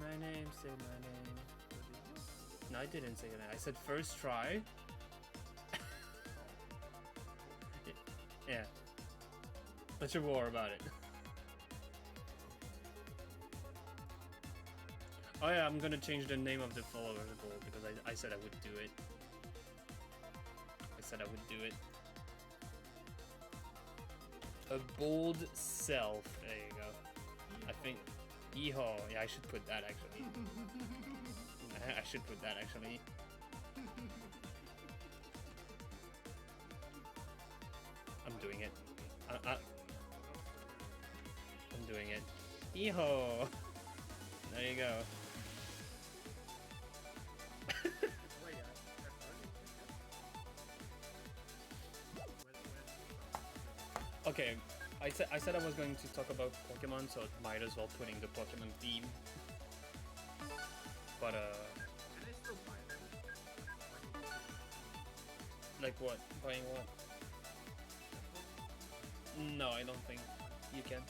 my name, say my name. No, I didn't say that. I said first try. Yeah. What's your war about it? Oh yeah, I'm gonna change the name of the follower goal because I said I would do it. I said I would do it. A bold self. There you go. I think. Yeehaw. Yeah, I should put that actually. I should put that actually. I'm doing it. I'm doing it. Yeehaw. There you go. Okay, I said I was going to talk about Pokemon, so it might as well put in the Pokemon theme. But Can I still buy them? like what? Buying what? No, I don't think you can,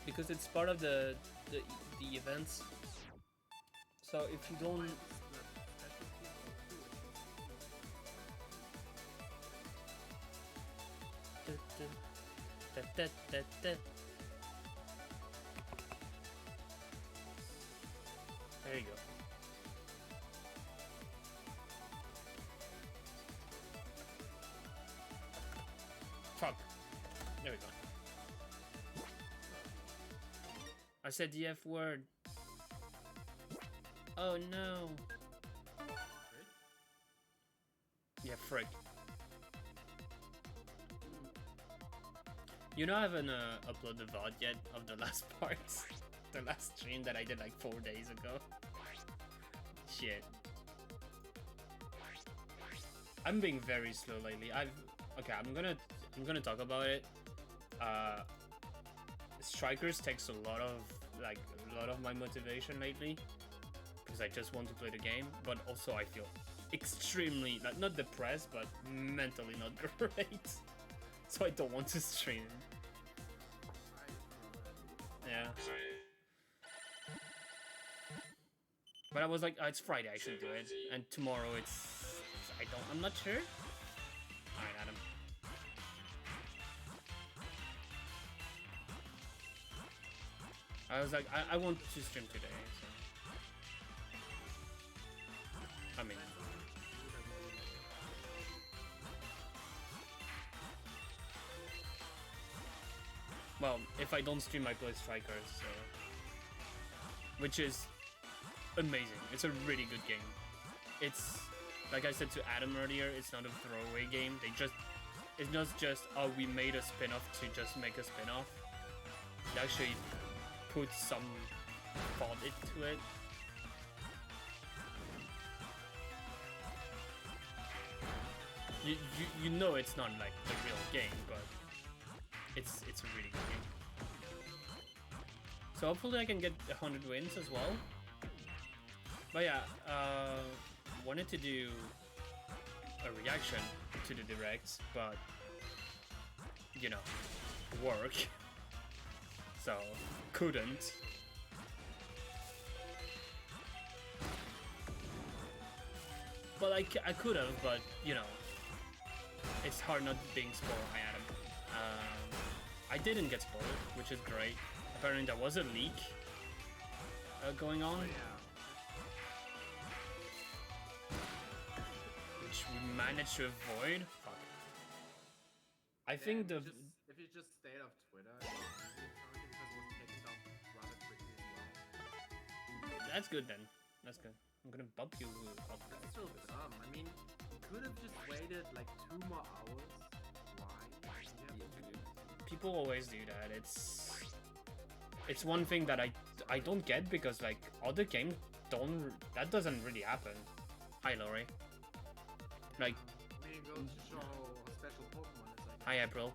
because it's part of the events. So if you don't. There you go. Fuck. There we go. I said the F word. Oh no. Yeah, frick. You know I haven't uploaded the VOD yet of the last parts. The last stream that I did like 4 days ago. Shit. I'm being very slow lately. Okay, I'm gonna talk about it. Strikers takes a lot of my motivation lately because I just want to play the game, but also I feel extremely not depressed, but mentally not great. So I don't want to stream. Yeah. But I was like, oh, it's Friday, I should do it. And tomorrow I'm not sure. Alright, Adam. I was like, I want to stream today, so. I mean. Well, if I don't stream, I play Strikers, so. Which is amazing. It's a really good game. It's, like I said to Adam earlier, it's not a throwaway game. It's not just, oh, we made a spin-off to just make a spin-off. They actually put some thought into it. You know it's not like the real game, but it's a really good game. So hopefully I can get 100 wins as well. But yeah, wanted to do a reaction to the directs, but you know, work. So couldn't. But I could have, but you know, it's hard not being spoiled by Adam. I didn't get spoiled, which is great. Apparently there was a leak going on. Oh, yeah. Which we managed to avoid. Fuck. I think if you just stayed off Twitter, because it was taken down rather quickly as well. That's good then. That's good. I'm gonna bump you up. That's so dumb. I mean, you could have just waited like 2 more hours. Why? Yeah. People always do that. It's one thing that I don't get, because like other games that doesn't really happen. Hi Lori. Like, I mean, it goes to show a special Pokemon. It's like, hi April.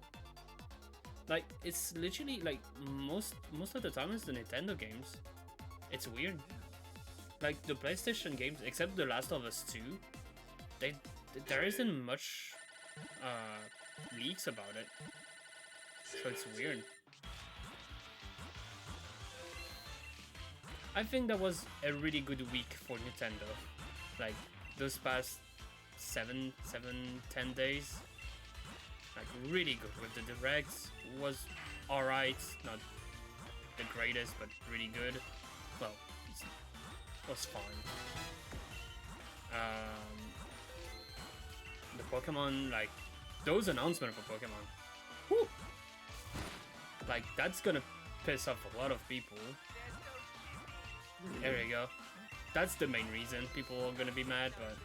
Like, it's literally like most of the time it's the Nintendo games. It's weird. Like the PlayStation games, except The Last of Us 2, there isn't much leaks about it. So it's weird. I think that was a really good week for Nintendo. Like those past 10 days. Like really good with the directs. Was alright, not the greatest, but really good. Well, it was fine. The Pokemon, like those announcements for Pokemon. Whew! Like that's gonna piss off a lot of people. There you go. That's the main reason people are gonna be mad, but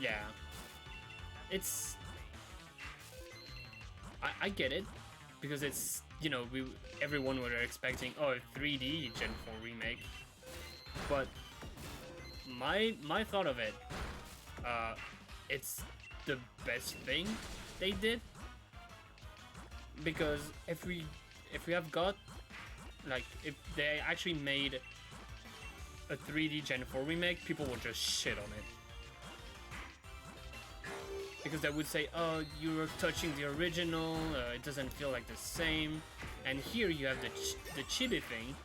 yeah, it's I get it because it's, you know, everyone were expecting, oh, a 3D Gen 4 remake, but my thought of it, it's the best thing they did, because if we have got, like, if they actually made a 3D Gen 4 remake, people will just shit on it. Because they would say, oh, you're touching the original, it doesn't feel like the same. And here you have the chibi thing,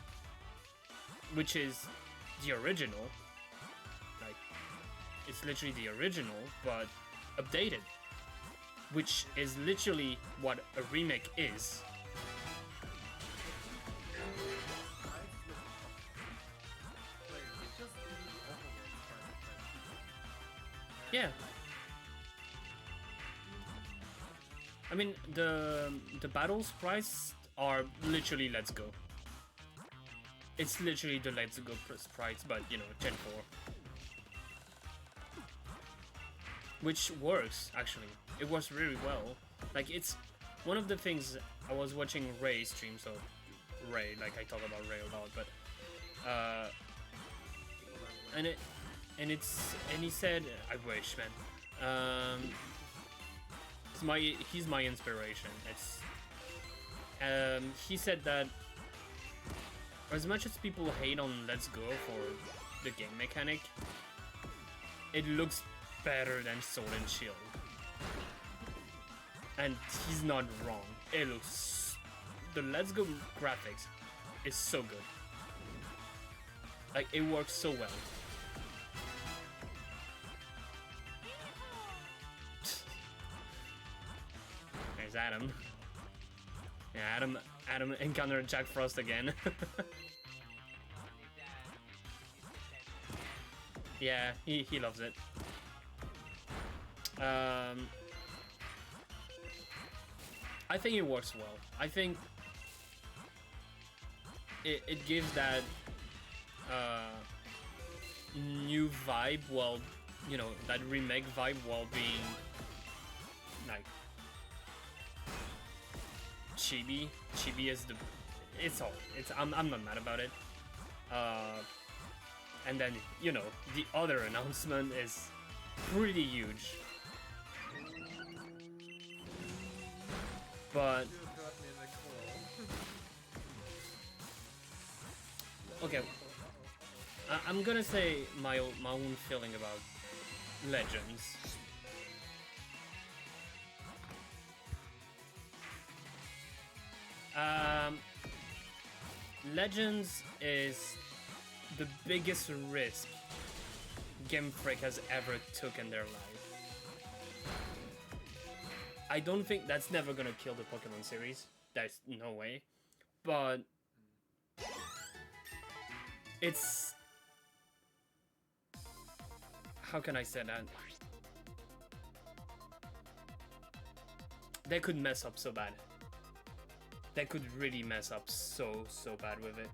which is the original. Like, it's literally the original, but updated. Which is literally what a remake is. Yeah. I mean, the battles price are literally Let's Go. It's literally the Let's Go price, but you know, Gen 4. Which works, actually. It works really well. Like, it's one of the things. I was watching Ray stream, so Ray, like I talk about Ray a lot, but and he said, I wish, man. He's my inspiration. It's he said that as much as people hate on Let's Go for the game mechanic, it looks better than Sword and Shield. And he's not wrong. It looks, the Let's Go graphics is so good. Like, it works so well. There's Adam. Yeah, Adam encountered Jack Frost again. Yeah, he loves it. I think it works well. I think it gives that new vibe, while, you know, that remake vibe, while being like chibi. Chibi is I'm not mad about it. And then, you know, the other announcement is pretty huge. But okay, I'm gonna say my own feeling about Legends. Legends is the biggest risk Game Freak has ever took in their life. I don't think that's never gonna kill the Pokemon series. There's no way. But it's... how can I say that? They could mess up so bad. They could really mess up so bad with it.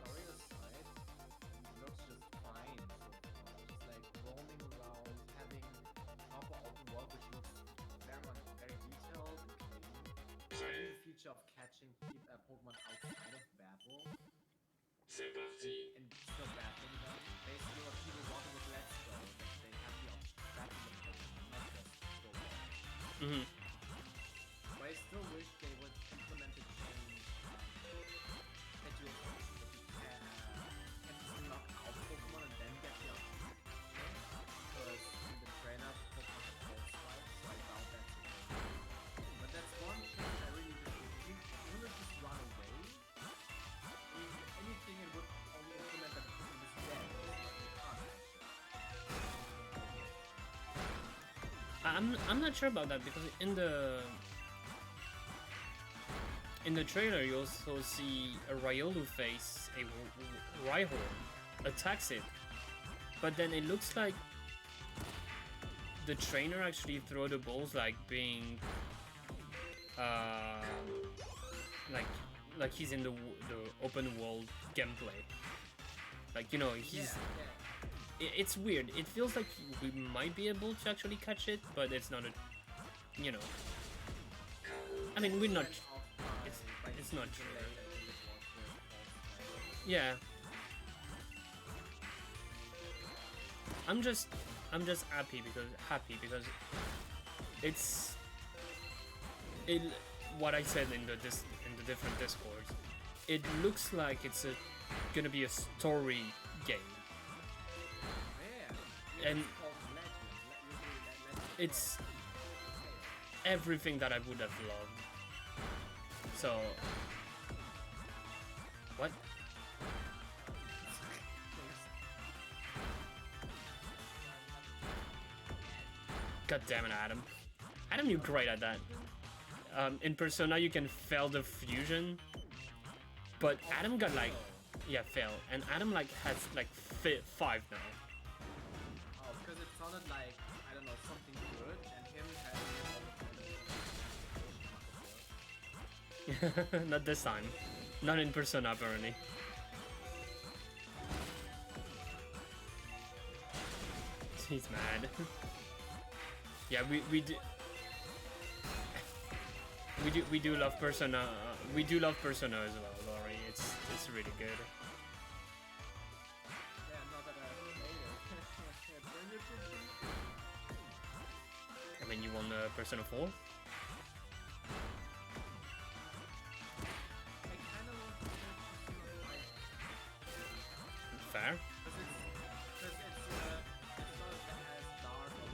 Story aside, it looks just fine so far. Just like roaming around, having proper open world, which looks very detailed and clean. The feature of catching Pokemon outside of battle. And still battling them. Basically what people wanted with Let's Go, that they have the option of battling the Pokemon, not just go there. But I still wish they would implement a change that you can knock out Pokemon and then get the option. I'm not sure about that because in the trailer you also see a Ryolu face a Rhyhorn attacks it, but then it looks like the trainer actually throw the balls like being like he's in the open world gameplay, like, you know, he's it's weird. It feels like we might be able to actually catch it, but it's not a, you know, I mean, we're not, it's not true. Yeah, I'm just happy because it's what I said in the different discords. It looks like it's gonna be a story game, and it's everything that I would have loved. So what? God damn it, Adam. Adam, you're great at that. In Persona, you can fail the fusion, but Adam got like, yeah, fail, and Adam like has like 5 now. Oh, because it sounded like, I don't know, something good, and him having Not this time. Not in Persona, apparently. He's mad. Yeah, we do love Persona. We do love Persona as well, Laurie. It's really good. Yeah, not that I played it. I mean, you won Persona 4? I kind of want to play Persona 5. Fair. Because it's not as dark of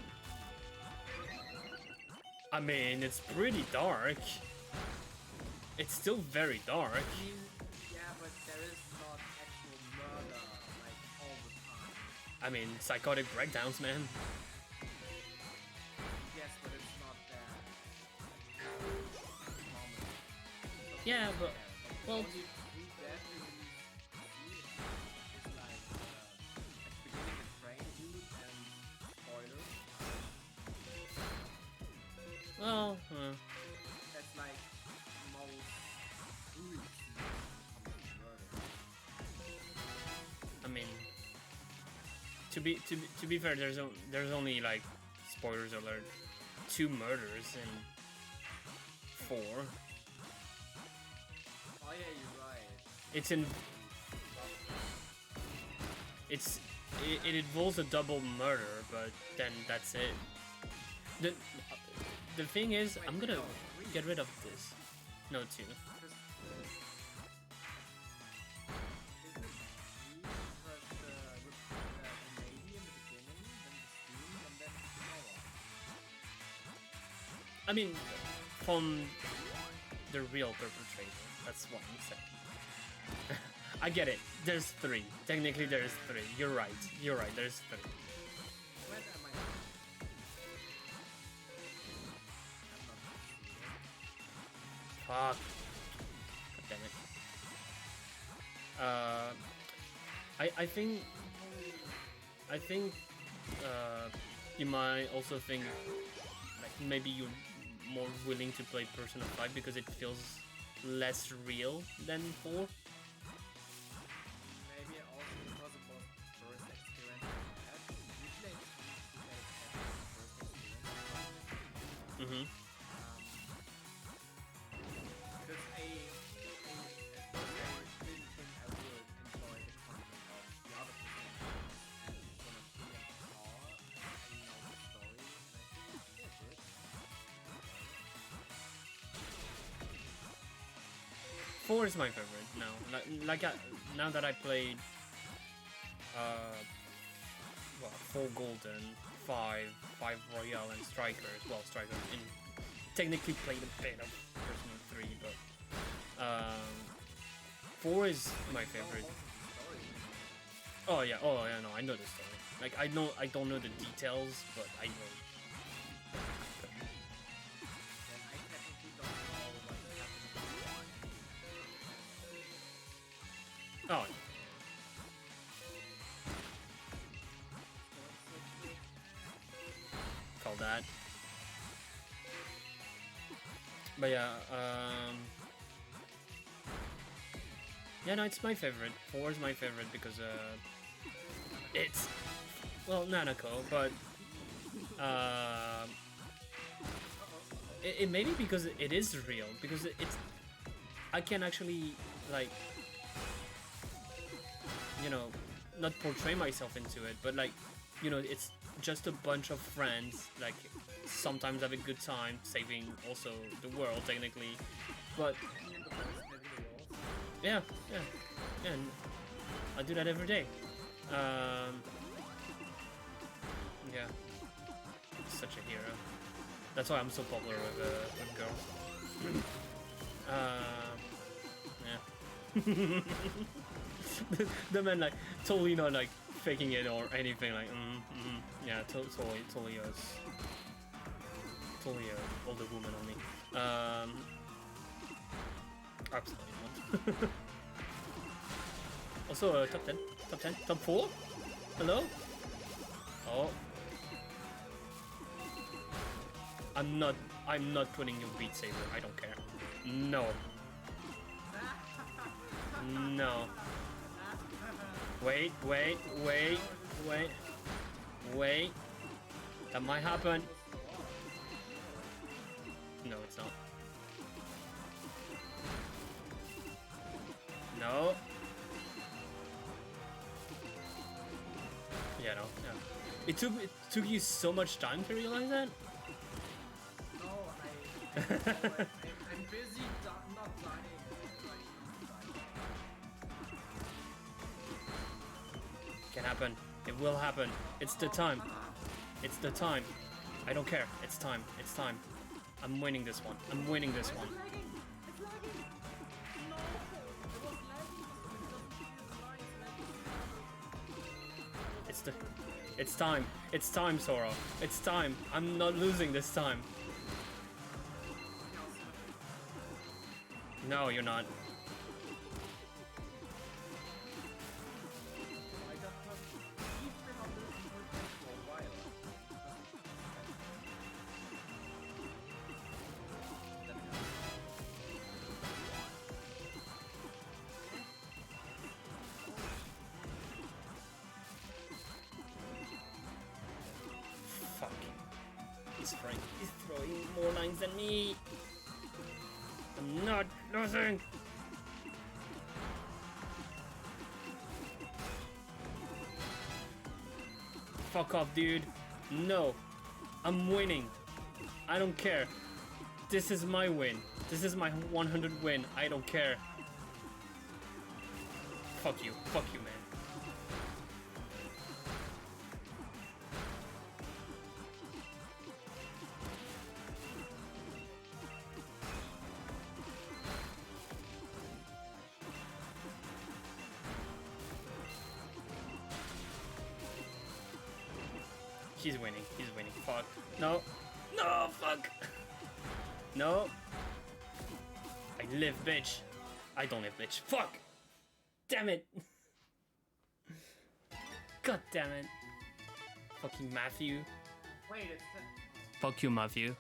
I mean, it's pretty dark. It's still very dark. I mean, yeah, but there is not actual murder, like, all the time. I mean, psychotic breakdowns, man. Yes, but it's not that common. Yeah, but, well, Only 3 deaths in is like, at the beginning a train dude and spoilers. well, That's like most truly murder. I mean, to be fair, there's only like, spoilers alert, 2 murders in 4. Oh yeah, you're right. It's in. It involves a double murder, but then that's it. The thing is, I'm gonna get rid of this. No, 2. Because isn't it 3 because the lady in the beginning, then the steam, and then Noah? I mean, from the real perpetrator. That's what I'm saying. I get it. There's 3. Technically, there's 3. You're right. You're right. There's 3. When am I? I'm not Fuck. God damn it. I think you might also think like maybe you're more willing to play Persona 5 because it feels less real than 4. Maybe also because it was the first experience I had. Usually I just need to make first experience. Mm-hmm. Because I didn't think I would enjoy the content of the other performances. And when I see and saw, I know the story, and I think it's good. 4 is my favorite now. Now that I played, 4 Golden, 5 Royale, and Strikers. Well, Strikers, and technically played a bit of Persona 3, but 4 is my favorite. Oh yeah, no, I know the story. Like I don't know the details, but I know. Oh. Call that. But yeah, yeah, no, it's my favorite. 4 is my favorite because it's, well, Nanako, but it may be because it is real, because it's, I can actually, like, you know, not portray myself into it, but like, you know, it's just a bunch of friends, like, sometimes have a good time, saving also the world, technically, but, yeah, and I do that every day. Yeah, such a hero. That's why I'm so popular with girls. Yeah. the man, like, totally not like faking it or anything, like, yeah, totally older woman on me. Absolutely not. Also, top 10, top 4. Hello. Oh, I'm not putting you Beat Saber. I don't care. No. No. Wait. That might happen. No, it's not. No. Yeah, no. Yeah. It took you so much time to realize that? No, I'm busy not dying. Can happen. It will happen. It's the time. It's the time. I don't care. It's time. It's time. I'm winning this one. I'm winning this one. It's time. It's time, Sora. It's time. I'm not losing this time. No, you're not. He's throwing more lines than me. I'm not losing. Fuck off, dude. No. I'm winning. I don't care. This is my win. This is my 100 win. I don't care. Fuck you. Fuck you, man. He's winning. He's winning. Fuck. No. No, fuck. No. I live, bitch. I don't live, bitch. Fuck. Damn it. God damn it. Fucking Matthew. Wait, it's Fuck you, Matthew.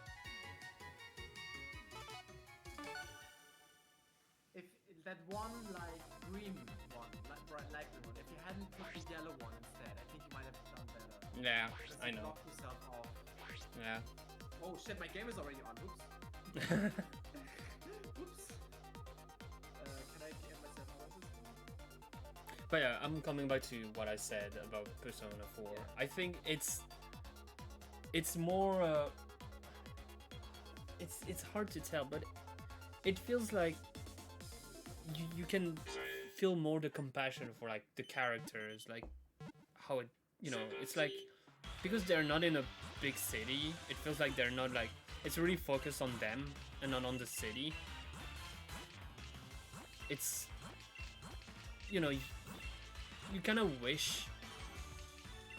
if that one, like, green one, like bright light green one, if you hadn't put the yellow one instead, I think you might have done better. Yeah, Just I know. knock yourself off. Yeah. Oh shit, my game is already on. Oops. Oops. Can I get myself out of this? But yeah, I'm coming back to what I said about Persona 4. I think it's more it's hard to tell, but it feels like you can feel more the compassion for, like, the characters, like how it, you know, it's like, because they're not in a big city, it feels like they're not, like, it's really focused on them and not on the city. It's, you know, you kind of wish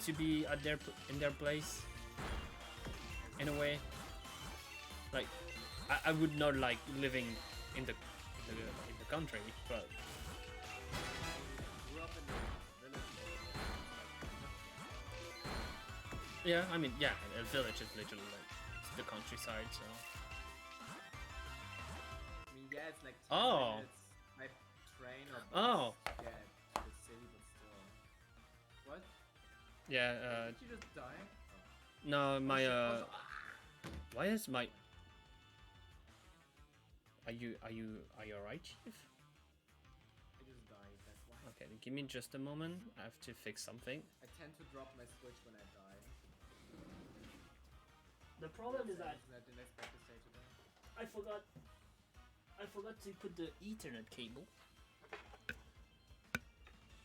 to be at in their place in a way. Like, I would not like living in the country, but up in the village. Yeah, I mean, yeah, a village is literally like the countryside, so. I mean, yeah, it's like 10 Oh. minutes by train or bus Oh. to get to the city, but still. What? Yeah. Did you just die? No, my Also, Why is my? Are you alright, Chief? I just died. That's why. Okay, give me just a moment. I have to fix something. I tend to drop my switch when I die. The problem is that I didn't expect to say today. I forgot to put the Ethernet cable,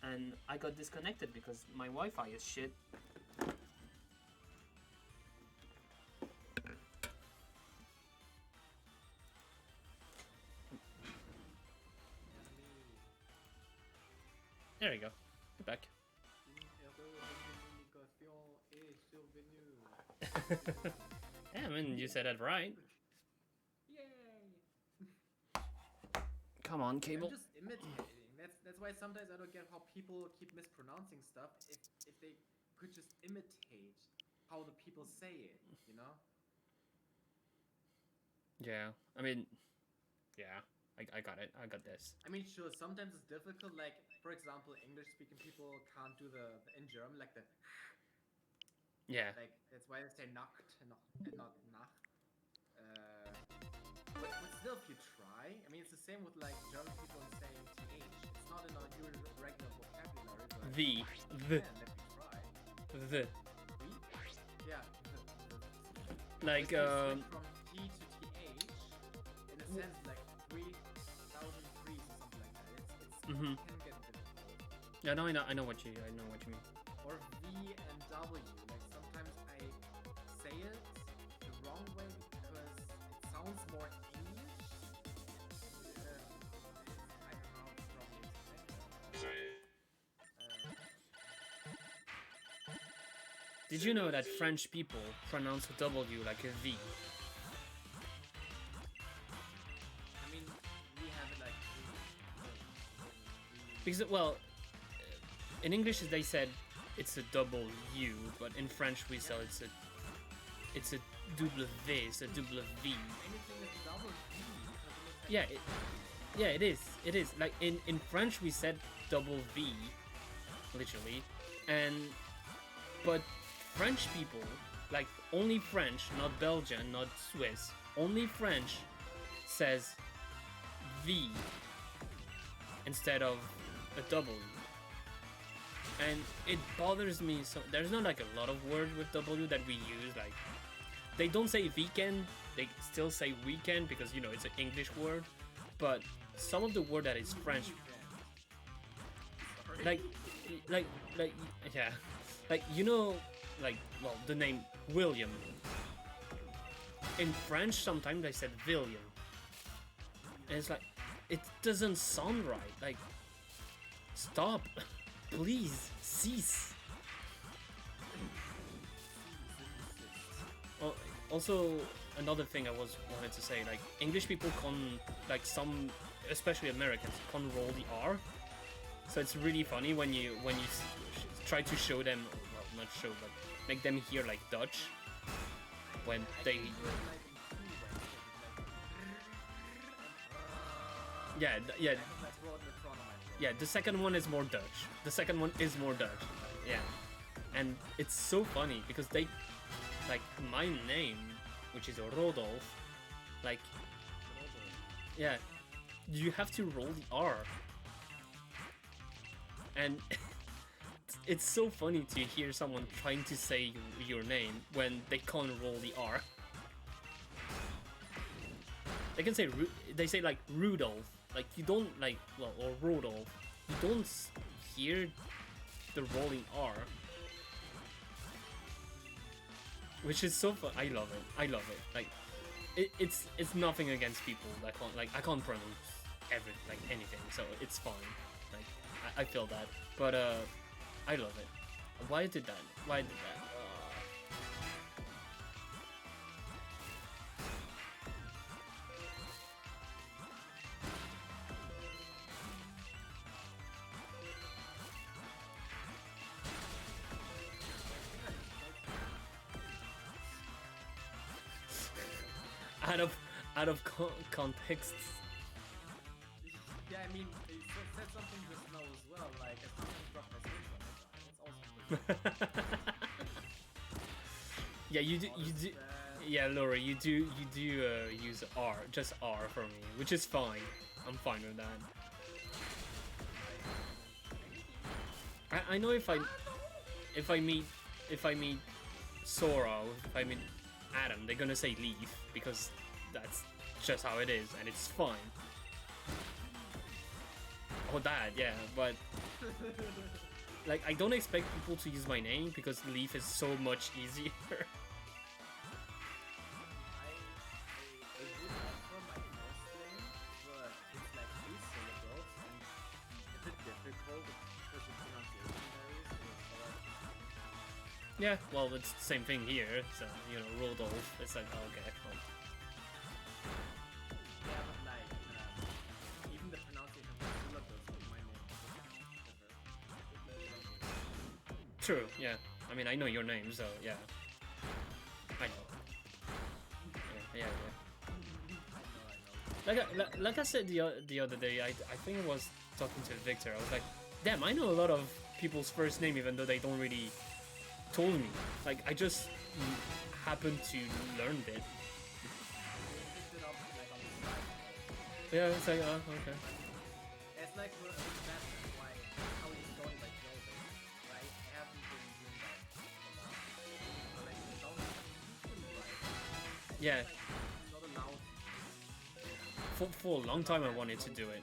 and I got disconnected because my Wi-Fi is shit. There we go. We're back. Yeah, I mean, you said that right. Yay! Come on, cable. I'm just imitating. That's why sometimes I don't get how people keep mispronouncing stuff. If they could just imitate how the people say it, you know? Yeah, I mean, yeah, I got it. I got this. I mean, sure, sometimes it's difficult. Like, for example, English-speaking people can't do the in German, like the. Yeah. Like, that's why they say Nacht and not Nacht. But still, if you try, I mean, it's the same with like German people saying th. It's not in our regular vocabulary, but The. yeah, let me try. The. Yeah. Like from T to th, in a sense, like 3,000 trees or something like that. It's Mhm. can get difficult. Yeah, no, I know what you mean. Or V and W. Like sometimes I say it the wrong way because it sounds more English. I don't know how to probably explain that. Did you know that French people pronounce a W like a V? I mean, we have it like Because, well, in English they said it's a double U, but in French we say it's a double V, it's a double V. anything is double V because it looks like Yeah, it is. It is. Like in French we said double V, literally, but French people, like only French, not Belgian, not Swiss, only French says V instead of a W. And it bothers me so there's not like a lot of words with W that we use, like they don't say weekend, they still say weekend because you know it's an English word, but some of the word that is French, like yeah, like you know, like well the name William in French sometimes they said William, and it's like it doesn't sound right. Like stop. Please cease. Well, also another thing I wanted to say, like English people like some, especially Americans, can't roll the R. So it's really funny when you try to show them, well, not show, but make them hear like Dutch when they. Yeah. Yeah, the second one is more Dutch. The second one is more Dutch. Yeah. And it's so funny because they, like, my name, which is Rodolph, like, yeah, you have to roll the R. And it's so funny to hear someone trying to say your name when they can't roll the R. They can say, they say like Rudolph. Like you don't like, well, or Rodolph, you don't hear the rolling R, which is so fun. I love it. I love it. Like it's nothing against people that can't, like I can't pronounce anything, so it's fine. Like I feel that, but I love it. Why did that? Why did that? out of context. Yeah, I mean, they said something just now as well, like, I sometimes drop my switch on the time. That's also good. Yeah, you do. Yeah, Laura, you do use R, just R for me, which is fine. I'm fine with that. I know if I meet Sora, if I meet Adam, they're gonna say Leaf because that's just how it is, and it's fine. Oh, that, yeah, but like I don't expect people to use my name because Leaf is so much easier. Yeah, well, it's the same thing here. So, you know, Rodolph. It's like, oh, okay, well. Yeah, but like, even the pronunciation of syllables of my name is True, yeah. I mean, I know your name, so yeah. I know. Yeah. Like I said the other day, I think I was talking to Victor. I was like, damn, I know a lot of people's first name even though they don't really told me. Like, I just happened to learn it. Yeah, it's like, oh, okay. It's like Batman, why how he's going by Joe, right? I haven't been doing that for a while. Yeah. Not allowed. For a long time I wanted to do it.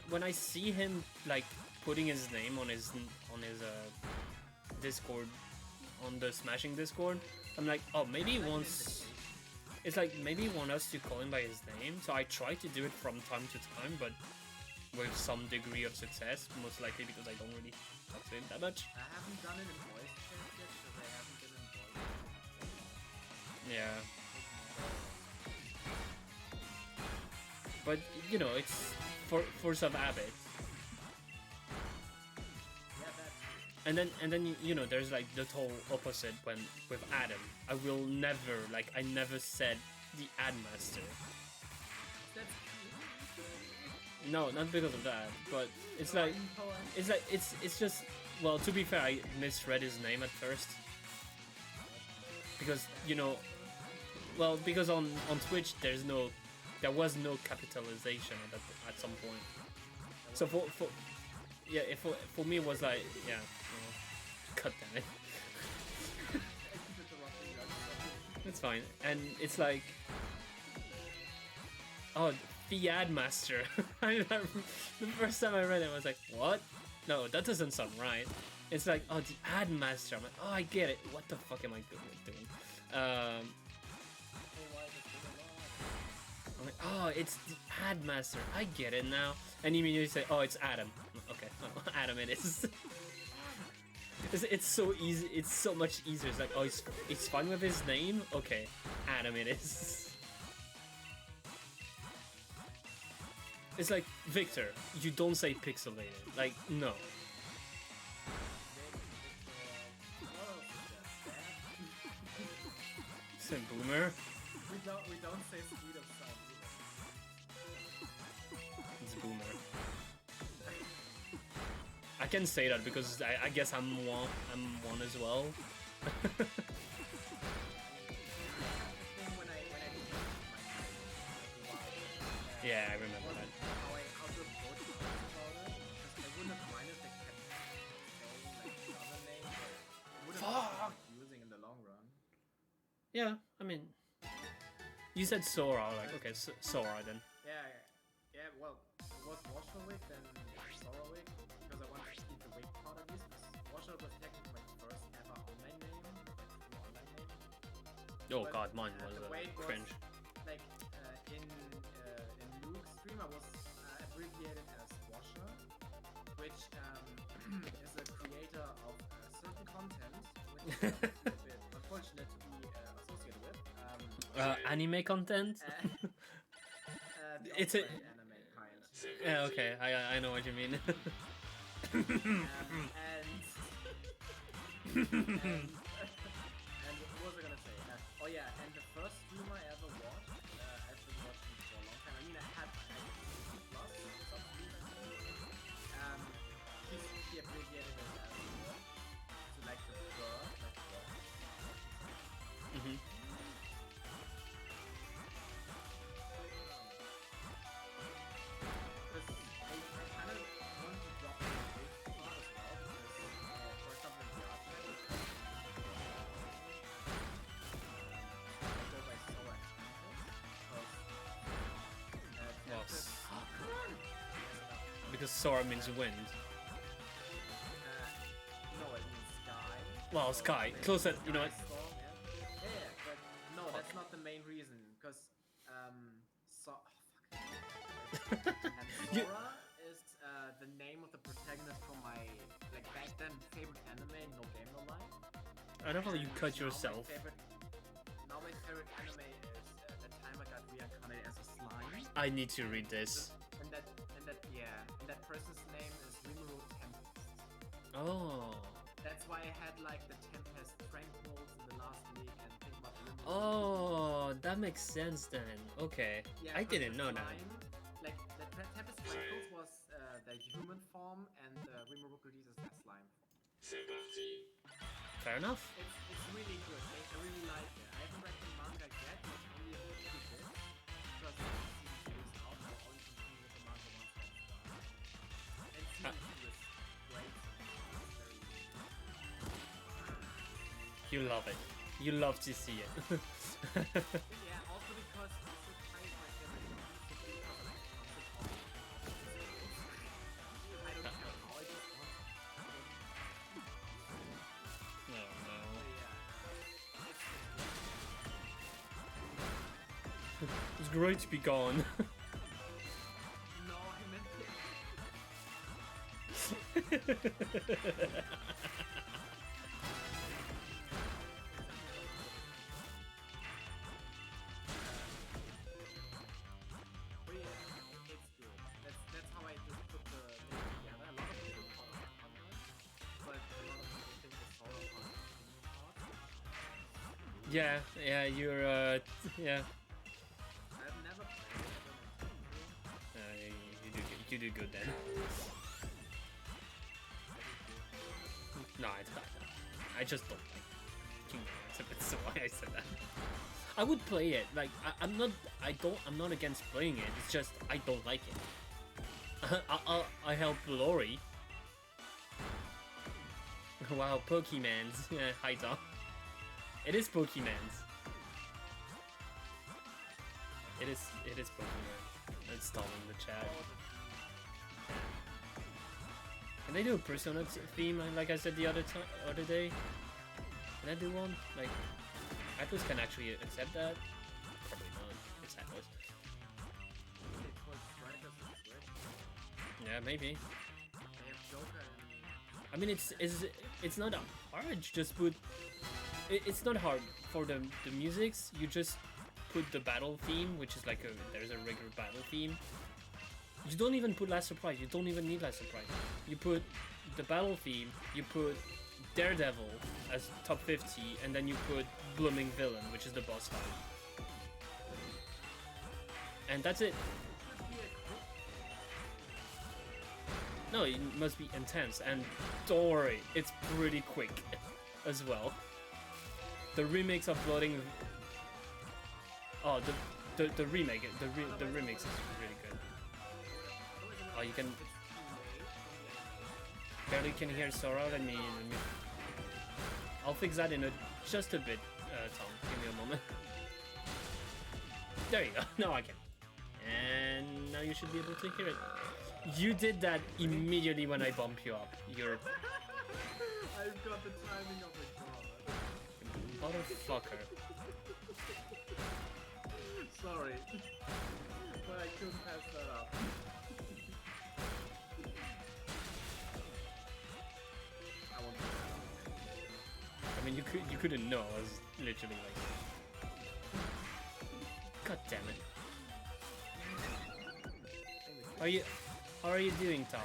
When I see him like putting his name on his Discord, on the Smashing Discord, I'm like, oh, maybe he wants. It's like maybe he wants us to call him by his name. So I try to do it from time to time, but with some degree of success, most likely because I don't really talk to him that much. I haven't done it in voice chat yet because I haven't been in voice. Yeah. But you know, it's force of habit. And then you know, there's like the total opposite when with Adam. I will never, like, I never said the Ad Master. No, not because of that, but it's like it's just, well, to be fair, I misread his name at first because, you know, well, because on Twitch there was no capitalization at some point. So for yeah, for me it was like, yeah, cut damn it. It's fine, and it's like, oh, the Ad Master. The first time I read it, I was like, what? No, that doesn't sound right. It's like, oh, the Ad Master. I'm like, oh, I get it. What the fuck am I doing? I'm like, oh, it's the Ad Master. I get it now. And immediately say, oh, it's Adam. Okay, oh, Adam it is. It's so easy. It's so much easier. It's like, oh, it's fine with his name. Okay, Adam it is. It's like, Victor, you don't say pixelated. Like, no. Say boomer. We don't say speed of sound either. It's boomer. I can say that because I guess I'm one as well. Yeah, I remember that. Fuck! Using in the long run. Yeah, I mean, you said Sora, like, okay, Sora then. Yeah, well, it was Washerwick, then Sorawick, because I wanted to keep the Wick part of this. Washer was technically my first ever online name, Oh but god, mine was cringe. Like, in Luke's stream, I was abbreviated as Washer, which is a creator of certain content, which is a bit unfortunate to be associated with. Anime content? It's a anime kind. yeah, okay, I know what you mean. And what was I gonna say? Oh yeah, and the first stream I ever watched because Sora means wind. No, it means sky. Well, So sky. they- Close it, you know what? Storm, yeah. Yeah, but no, that's not the main reason. Because so and You- Sora is the name of the protagonist from my like back then favorite anime, No Game No Life. I don't know how you And cut now yourself. Now my favorite anime is the time I got reincarnated as a slime. I need to read this. And that person's name is Rimuru Tempest. Oh. That's why I had like the Tempest Tranquils in the last week and think about Rimuru. Oh, that makes sense then. Okay. Yeah, I 'cause didn't the know that. slime, like the Tempest Tranquils was the human form and Rimuru is the slime form. Fair enough. It's really good. I really like it. I haven't read the manga yet, but only a few bits. Because season 2 is out, I'll only continue with the manga once that's done. And season 2 is great. It's very... You love it. You love to see it. Yeah, also because it's so tight, my favorite because I like concept of I don't care how I just want. No, no. It's great to be gone. No, I meant it. But yeah, it's good. That's how I just put the thing together. A lot of people call it Hotline, but a lot of people think it's Horror Hot. Yeah, you're, yeah. I've never played it. I don't know. You do good then. No, I just don't like Kingdom Hearts. That's why I said that. I would play it. Like I'm not against playing it. It's just I don't like it. I help Lori. Wow, Pokemans. Yeah, hi Tom. It is Pokemans. It is Pokemon. It's Tom in the chat. Can I do a Persona theme like I said the other day? Can I do one? Like, Atlas can actually accept that? Probably not. It's Atlas. Yeah, maybe. I mean, it's not hard. Just put. It's not hard for the musics. You just put the battle theme, which is like there's a regular battle theme. You don't even put Last Surprise. You don't even need Last Surprise. You put the battle theme. You put Daredevil as top 50, and then you put Blooming Villain, which is the boss fight. And that's it. No, it must be intense, and don't worry, it's pretty quick as well. The remakes of Blooding... Oh, the remake, the remix is really good. Oh, you can... Barely can hear Sora, let me... I'll fix that in just a bit, Tom. Give me a moment. There you go, now I can. And now you should be able to hear it. You did that immediately when I bump you up. You're... I've got the timing of a god. Motherfucker. Sorry. But I couldn't pass that up. I won't do that. I mean, you couldn't know. I was literally like... God damn it. How are you doing, Tom?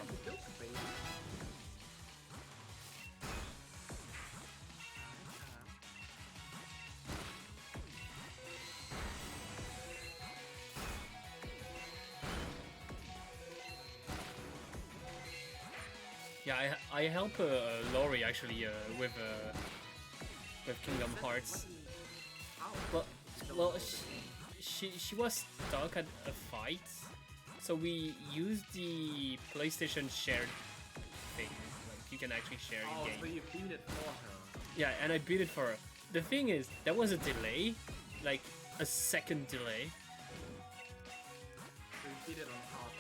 Yeah, I help Lori actually with Kingdom Hearts. Well, she was stuck at a fight, so we used the PlayStation shared thing. Like you can actually share your game. Oh, so you beat it for her. Yeah, and I beat it for her. The thing is, there was a delay, like a second delay. So you beat it on hard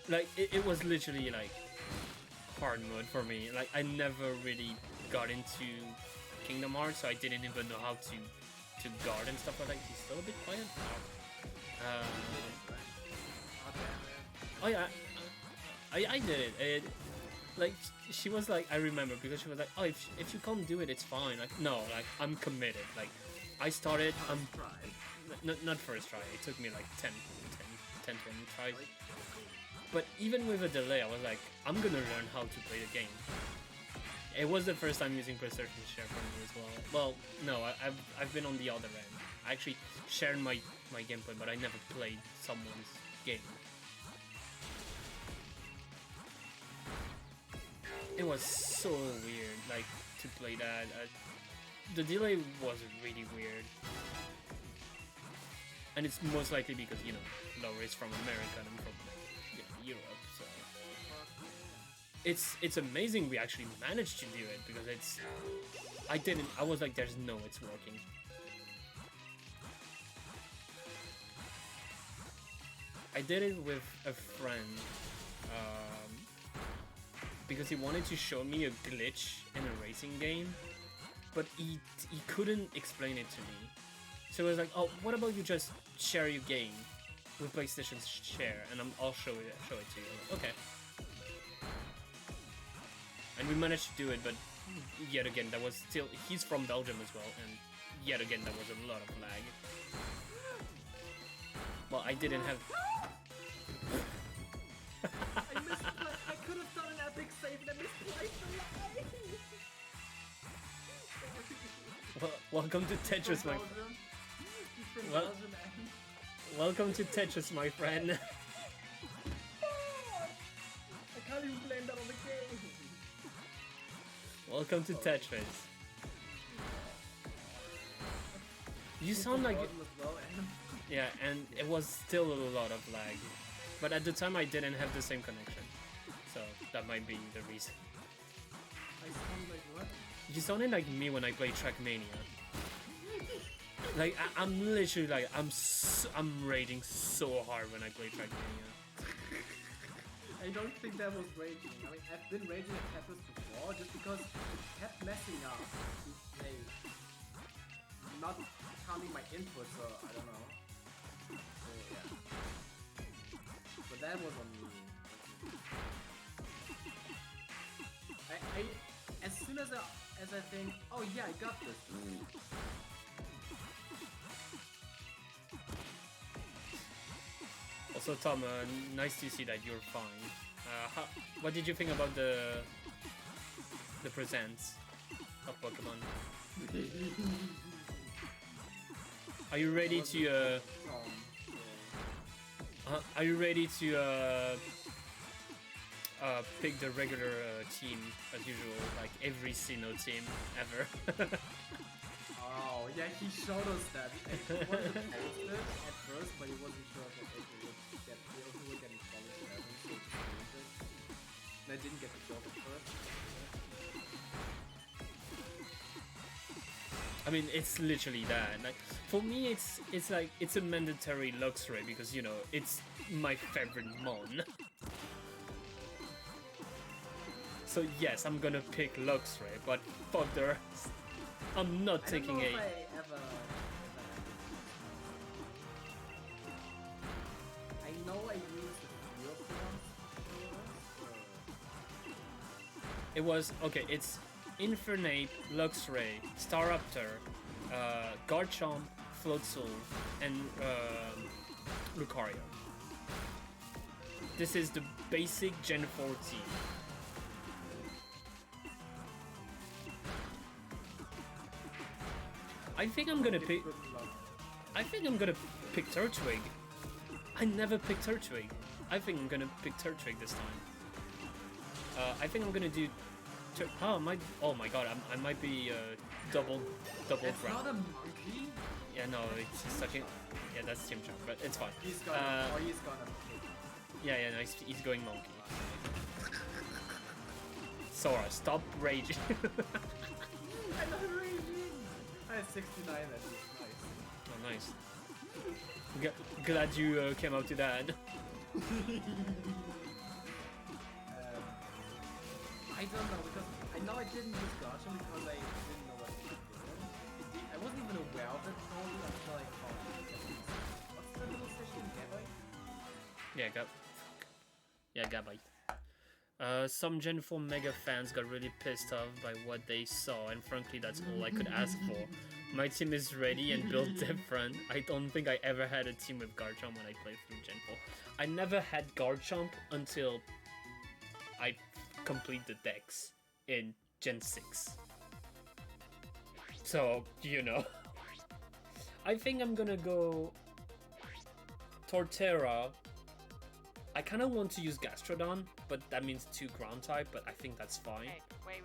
like it was literally like hard mode for me. Like I never really got into Kingdom Hearts, so I didn't even know how to guard and stuff like that. He's still a bit quiet. Oh yeah, I did it. Like she was like, I remember because she was like, oh, if you can't do it, it's fine. Like no, like I'm committed. Like I started. Not first try. It took me like 10, 20 tries. But even with a delay, I was like, I'm gonna learn how to play the game. It was the first time using PlayStation Share for me as well. Well, no, I've been on the other end. I actually shared my gameplay, but I never played someone's game. It was so weird, like, to play that. The delay was really weird. And it's most likely because, you know, Laura is from America and I'm from, you know, Europe, so... It's amazing we actually managed to do it, because it's... I was like, there's no, it's working. I did it with a friend, because he wanted to show me a glitch in a racing game, but he couldn't explain it to me. So I was like, oh, what about you just share your game with PlayStation Share, and I'll show it to you. Like, okay. And we managed to do it, but yet again, that was still... He's from Belgium as well, and yet again, there was a lot of lag. Well, I didn't have... I missed. I could have done an epic save and I misplaced the line. Welcome to Tetris, my... Welcome to Tetris, my friend. I can't even blame that on the game. Welcome to Tetris. You sound like... Yeah, and it was still a lot of lag. But at the time I didn't have the same connection. So that might be the reason. I sound like what? You sounded like me when I play Trackmania. Like I'm literally like I'm raging so hard when I play Trackmania. I don't think that was raging. I mean, I've been raging at Tetris before just because it kept messing up. Like, not counting my input, so I don't know. So yeah. But that was on me. As soon as I think, oh yeah, I got this. Also, Tom, nice to see that you're fine. What did you think about the presents of Pokemon? Are you ready to? Are you ready to pick the regular team as usual, like every single team ever? Oh yeah, he showed us that. He wanted to post it at first, but he wasn't sure that it would get polished and everything, so he changed it. And I didn't get the job at first. I mean, it's literally that. Like, for me, it's like it's a mandatory Luxray because, you know, it's my favorite mon. So yes, I'm gonna pick Luxray, but fuck the rest. I'm not taking a. I know I used the field once. It was okay. It's Infernape, Luxray, Staraptor, Garchomp, Floatzel, and Lucario. This is the basic Gen 4 team. I think I'm gonna pick Turtwig. I never picked Turtwig. I think I'm gonna pick Turtwig this time. I think I'm gonna do. Oh my god! I might be double It's ground. not a monkey. Yeah, no, it's such a. Yeah, that's Team Chunk, but it's fine. He's gonna. He's gonna. Yeah, no, he's going monkey. Sora, stop raging. I'm not raging. I had 69. That was nice. Oh, nice. Glad you came out to that. I don't know, because I know I didn't use Gotcha because I didn't know what it was doing. I wasn't even aware of it totally until I found it. What's the little station? Gabite? Yeah, Gabite. Some Gen 4 Mega fans got really pissed off by what they saw, and frankly, that's all I could ask for. My team is ready and built different. I don't think I ever had a team with Garchomp when I played through Gen 4. I never had Garchomp until I complete the decks in Gen 6. So, you know. I think I'm gonna go Torterra. I kind of want to use Gastrodon, but that means 2 ground type, but I think that's fine. Hey, wait.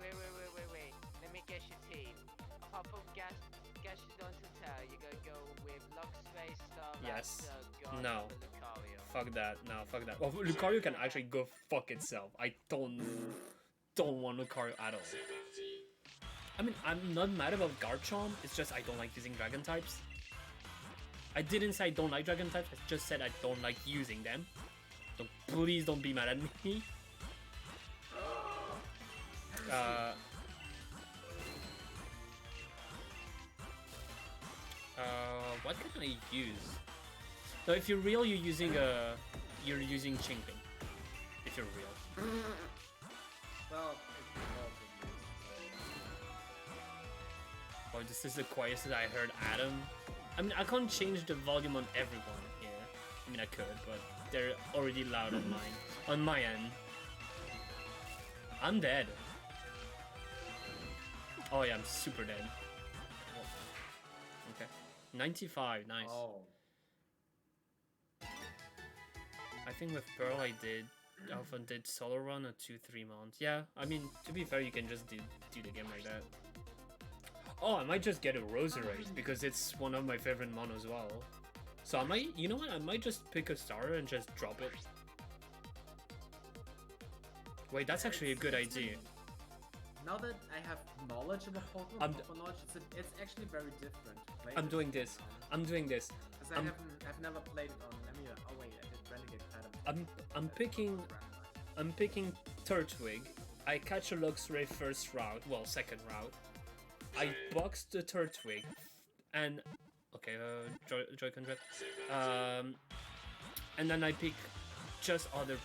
Let me guess your team. Apart from Gastrodon Torterra, you're gonna go with Luxray, Staraptor, Yes. Garchomp, No. and Lucario. Fuck that. No, fuck that. Well, Lucario can actually go fuck itself. I don't want Lucario at all. I mean, I'm not mad about Garchomp, it's just I don't like using Dragon types. I didn't say I don't like Dragon types, I just said I don't like using them. So please don't be mad at me. What can I use? So if you're real, you're using Chinkpin. If you're real. Well, it's also Oh, this is the quietest I heard Adam. I mean, I can't change the volume on everyone here. I mean, I could, but they're already loud on mine. On my end. I'm dead. Oh yeah, I'm super dead. Oh. Okay. 95, nice. Oh. I think with Pearl I often did solo run a 2-3 mount. Yeah, I mean, to be fair, you can just do the game like that. Oh, I might just get a Roserade because it's one of my favorite mon as well. So I might, you know what, I might just pick a starter and just drop it. Wait, that's actually a good idea. Now that I have knowledge about Pokemon, it's actually very different. I'm doing this. I'm doing this. Because I've never played it on. Oh wait, I did Renegade Platinum. I'm picking Turtwig. I catch a Luxray first route, well, second route. I box the Turtwig, and okay, Joy-Con Drift. And then I pick just other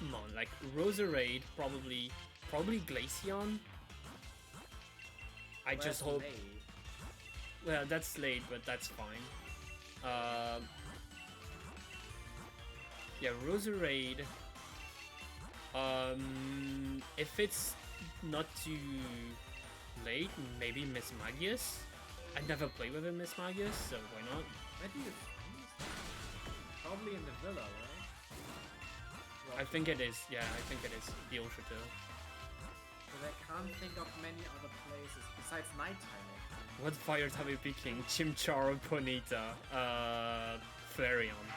mon, like Roserade, probably Glaceon. I just hope. Well, that's late, but that's fine. Yeah, Roserade. If it's not too late, maybe Miss Magius. I never played with a Miss Magius, so why not? Where do you find this? Probably in the villa, right? Well, I think it is. Yeah, I think it is the Ultra Tail. But I can't think of many other places besides nighttime. What fire type are you picking? Chimchar, Ponyta, Flareon.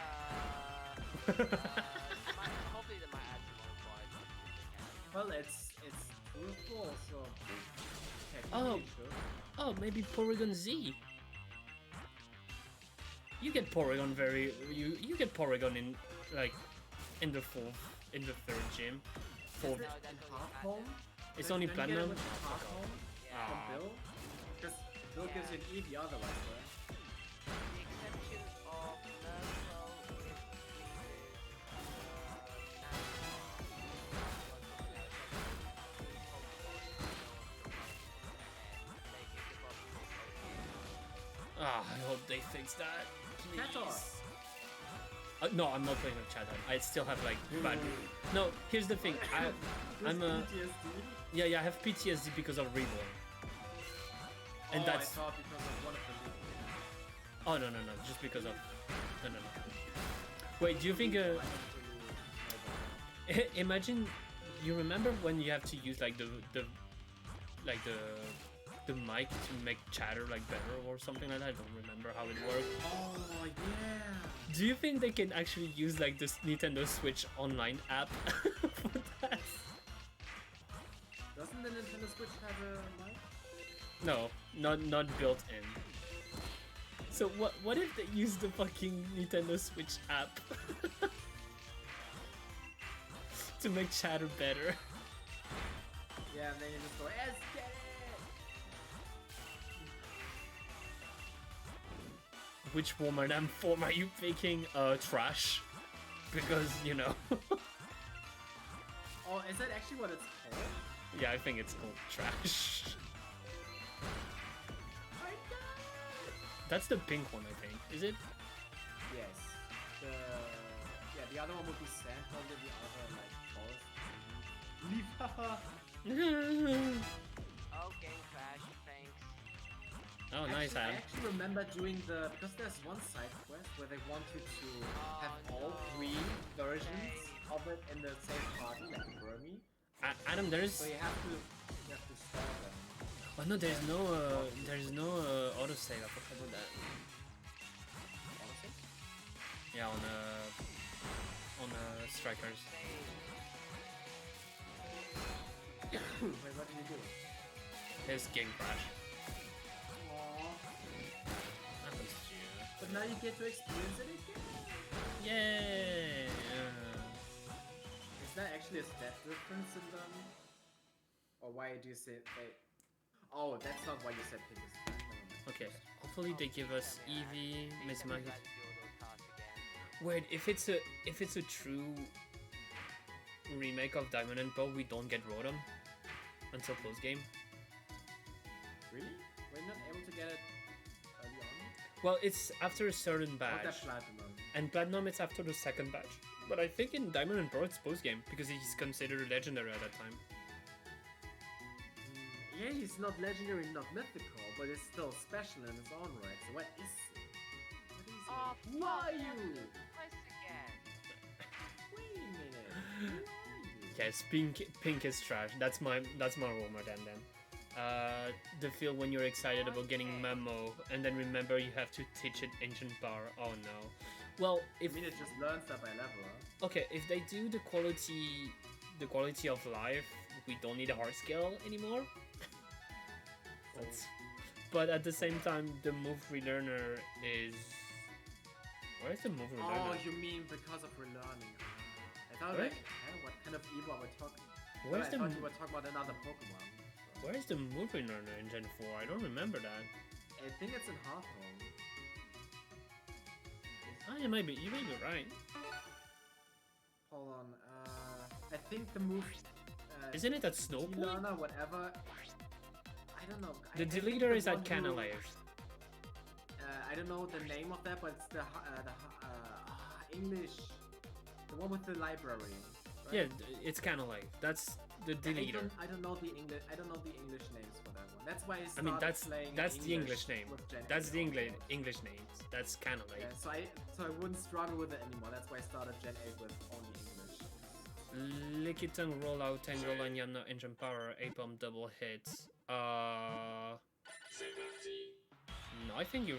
Hopefully they might add some more fires. Well, it's truthful, so Oh, oh, maybe Porygon Z. You get Porygon you get Porygon in in the third gym. Fourth. It's only platinum. From Bill? Because Bill gives you an Eevee otherwise, right? The exception of Myrtle I hope they fix that. Please. Chatot. No, I'm not playing with Chatot. I still have like bad. No, here's the thing. I'm a. PTSD? Yeah, I have PTSD because of Reborn. And that's. I thought because of one of the Oh no, just because of. No. Wait, do you think? Imagine, you remember when you have to use like the mic to make chatter like better or something like that? I don't remember how it worked. Oh yeah. Do you think they can actually use like this Nintendo Switch online app for that? Doesn't the Nintendo Switch have a mic? No, not built in. So what if they use the fucking Nintendo Switch app to make chatter better? Yeah, and then you just go, yes, get it! Which Warhammer Dam form are you picking? Trash. Because, you know. Oh, is that actually what it's called? Yeah, I think it's called trash. My God! That's the pink one, I think. Is it? Yes. The other one would be sand, probably the other, like, forest. Leaf. Oh, game crash, thanks. Oh, nice, I Adam. actually remember doing because there's one side quest where they want you to have all three versions of it in the same party, like Burmy. Adam, there's. So you have to store them. Oh no, there's no autosave. I forgot about that. Honestly? Yeah, on strikers. Wait, what did you do? There's game crash. Aww. Happens to you. But now you get to experience it again. Yay! Is that actually a stat difference in them? Or why do you say they? Oh, that's not why you said pink is trash. Never mind. Okay, hopefully they give us Eevee, Miss Never Maggie. got to do all those tasks again. Wait, if it's a true remake of Diamond and Pearl, we don't get Rotom until post game. Really? We're not able to get it early on? Well, it's after a certain Or batch, that platinum? and Platinum it's after the second batch. But I think in Diamond and Pearl it's post game because he's considered legendary at that time. Yeah, he's not legendary, not mythical, but it's still special in its own right. So what is it? What is Oh, it? Who are fuck, you? Quest again. Wait a minute. Who are you? Yes, pink is trash. That's my Roma then. The feel when you're excited about getting Okay. Memo and then remember you have to teach it ancient power. Oh no. Well, if I mean, it just learns that by level, huh? okay, if they do the quality of life, we don't need a hard skill anymore. But at the same time, the move relearner is. Where is the move Oh, relearner? you mean because of relearning? I thought What? like, what kind of Evo are we talking? Where's I the thought you were talking about another Pokemon. So. Where is the move relearner in Gen 4? I don't remember that. I think it's in Hearthstone. Oh, you might be right. Hold on. I think the move. Isn't it at Snowpoint? Learner, whatever. I don't know. The I think deleter the is at one who- Canalairs. I don't know the name of that, but it's the English, the one with the library. Right? Yeah, it's Canalairs. That's the deleter. I don't know the English. I don't know the English names for that one. That's why I I started mean, playing that's the English name. with Gen That's 8 the also. English names. That's Canalairs. Yeah, so I wouldn't struggle with it anymore. That's why I started Gen 8 with only English. Lickitung rollout, Tangle and Yamna engine power, A-Pump double hits. No, I think you're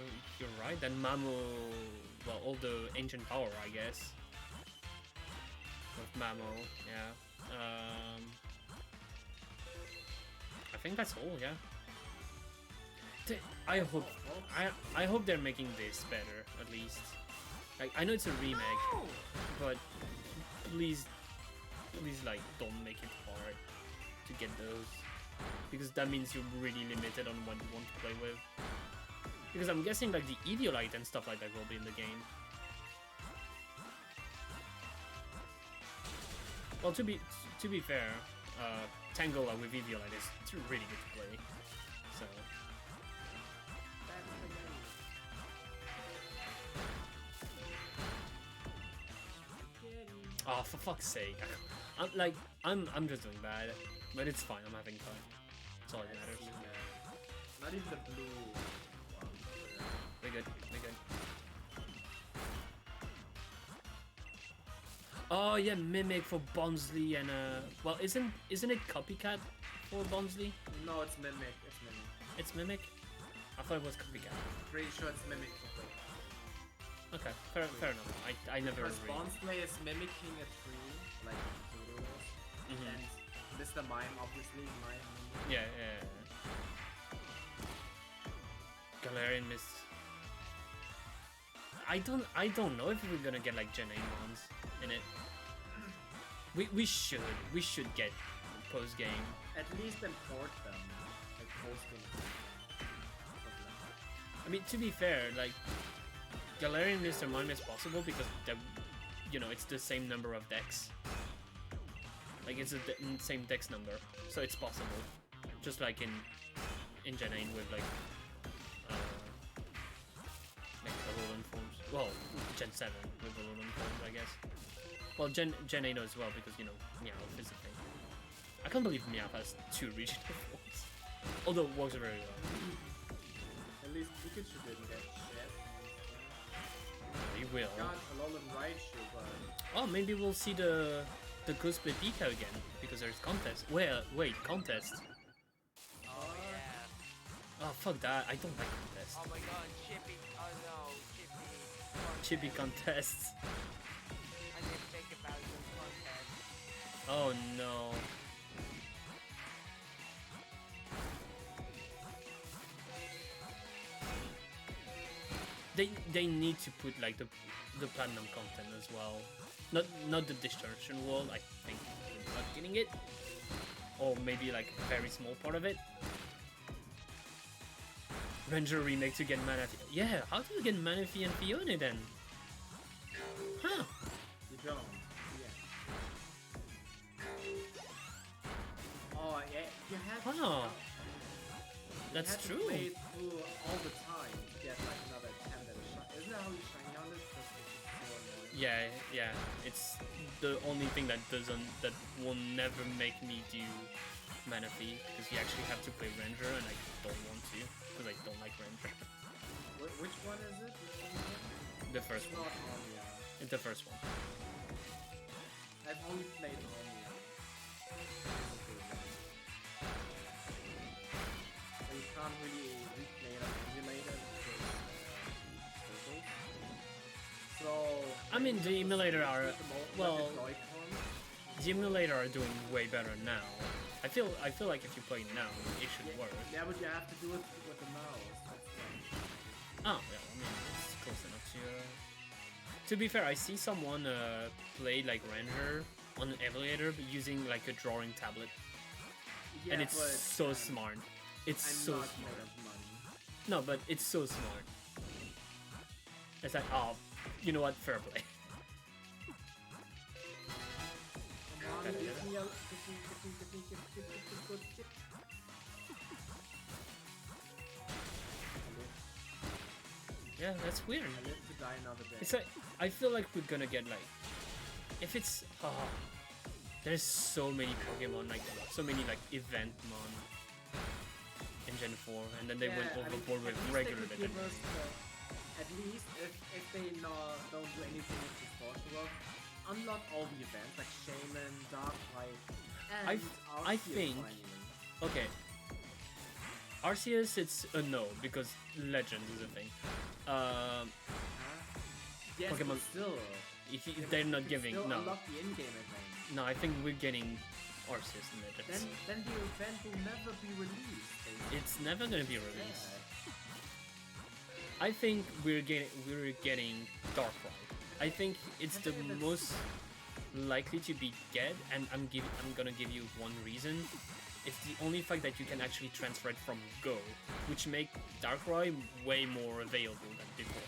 right. Then Mamu, well, all the ancient power, I guess. With Mamu, yeah. I think that's all, yeah. I hope they're making this better, at least. Like, I know it's a remake, but please, like, don't make it hard to get those. Because that means you're really limited on what you want to play with. Because I'm guessing, like, the Eviolite and stuff like that will be in the game. Well, to be fair, Tangela with Eviolite is really good to play. So. Oh, for fuck's sake! I'm just doing bad, but it's fine. I'm having fun. That's all that matters. Not even the blue one. We're good. We're good. Oh yeah, Mimic for Bonsley and well, isn't it Copycat for Bonsley? No, it's Mimic. It's Mimic. It's Mimic. I thought it was Copycat. Pretty sure it's Mimic. Okay, fair enough. I never Because really. Bonsley is mimicking a tree, like Zulu is. Mhm. And Mr. Mime, obviously, Mime. Yeah. Galarian Mist. I don't know if we're gonna get like Gen 8 ones in it. We should get post game. At least import them, like posting. I mean, to be fair, like Galarian Mr. Mime is possible because it's the same number of decks. Like it's the same dex number, so it's possible. Just like in Gen 8 with like Alolan forms. Well, Gen 7 with Alolan forms, I guess. Well, Gen 8 as well because Meowth is a thing. I can't believe Meowth has 2 regional forms, although it works very well. At least Pikachu didn't get shit. He will. Got Alolan Raichu, but Oh, maybe we'll see the Cosplay Pika again because there's contest. Wait, contest. Oh yeah. Oh fuck that! I don't like contests. Oh my god, Chippy. Oh no, Chippy. Chibi contests. I didn't think about the contest. Oh no. They need to put like the platinum content as well. Not the distortion wall. I think we're not getting it, or maybe like a very small part of it. Ranger remake to get Manaphy. Yeah, how do you get Manaphy and Fiona then? Huh? you don't. Yeah. Oh yeah, you have. Huh. That's you have true. To play through all the time to get like another 10 that is shiny. Isn't that how you shiny on this? Because it's so annoying. Yeah. It's the only thing that will never make me do Manaphy because you actually have to play Ranger and I don't want to because I don't like Ranger. Which one is it? Which one is it? The first It's one. not Omnia. It's the first one. I've only played Omnia. So you can't really replay it on emulator because turtles. So I mean, the emulator are well. Joy-Con. The emulator are doing way better now. I feel like if you play now, it should work. Yeah, but you have to do it with the mouse. That's why. Oh, yeah, I mean, it's close enough to... To be fair, I see someone play like Ranger on an emulator but using like a drawing tablet. Yeah, And it's but, so smart. It's I'm so not smart. made of money. No, but it's so smart. It's like, oh, you know what? Fair play. Come on, Gotta give get me a good chip. Yeah, that's weird. I live to die another day. It's like, I feel like we're gonna get like, if it's, there's so many Pokemon, like, so many like event mon in Gen 4, and then they went overboard with regular Give event. us at least if they don't do anything with the social world, unlock all the events like Shaman, Darklight, and I Arceus think- finally. Okay. Arceus, it's a no, because Legends is a thing. Huh? Yes, Pokemon- but still. If they're not You giving, still no. unlock the in-game event. No, I think we're getting Arceus and Legends. Then the event will never be released. basically. It's never gonna be released. Yeah. I think we're getting Darkrai. I think it's the most likely to be get, and I'm gonna give you one reason. It's the only fact that you can actually transfer it from Go, which make Darkrai way more available than before.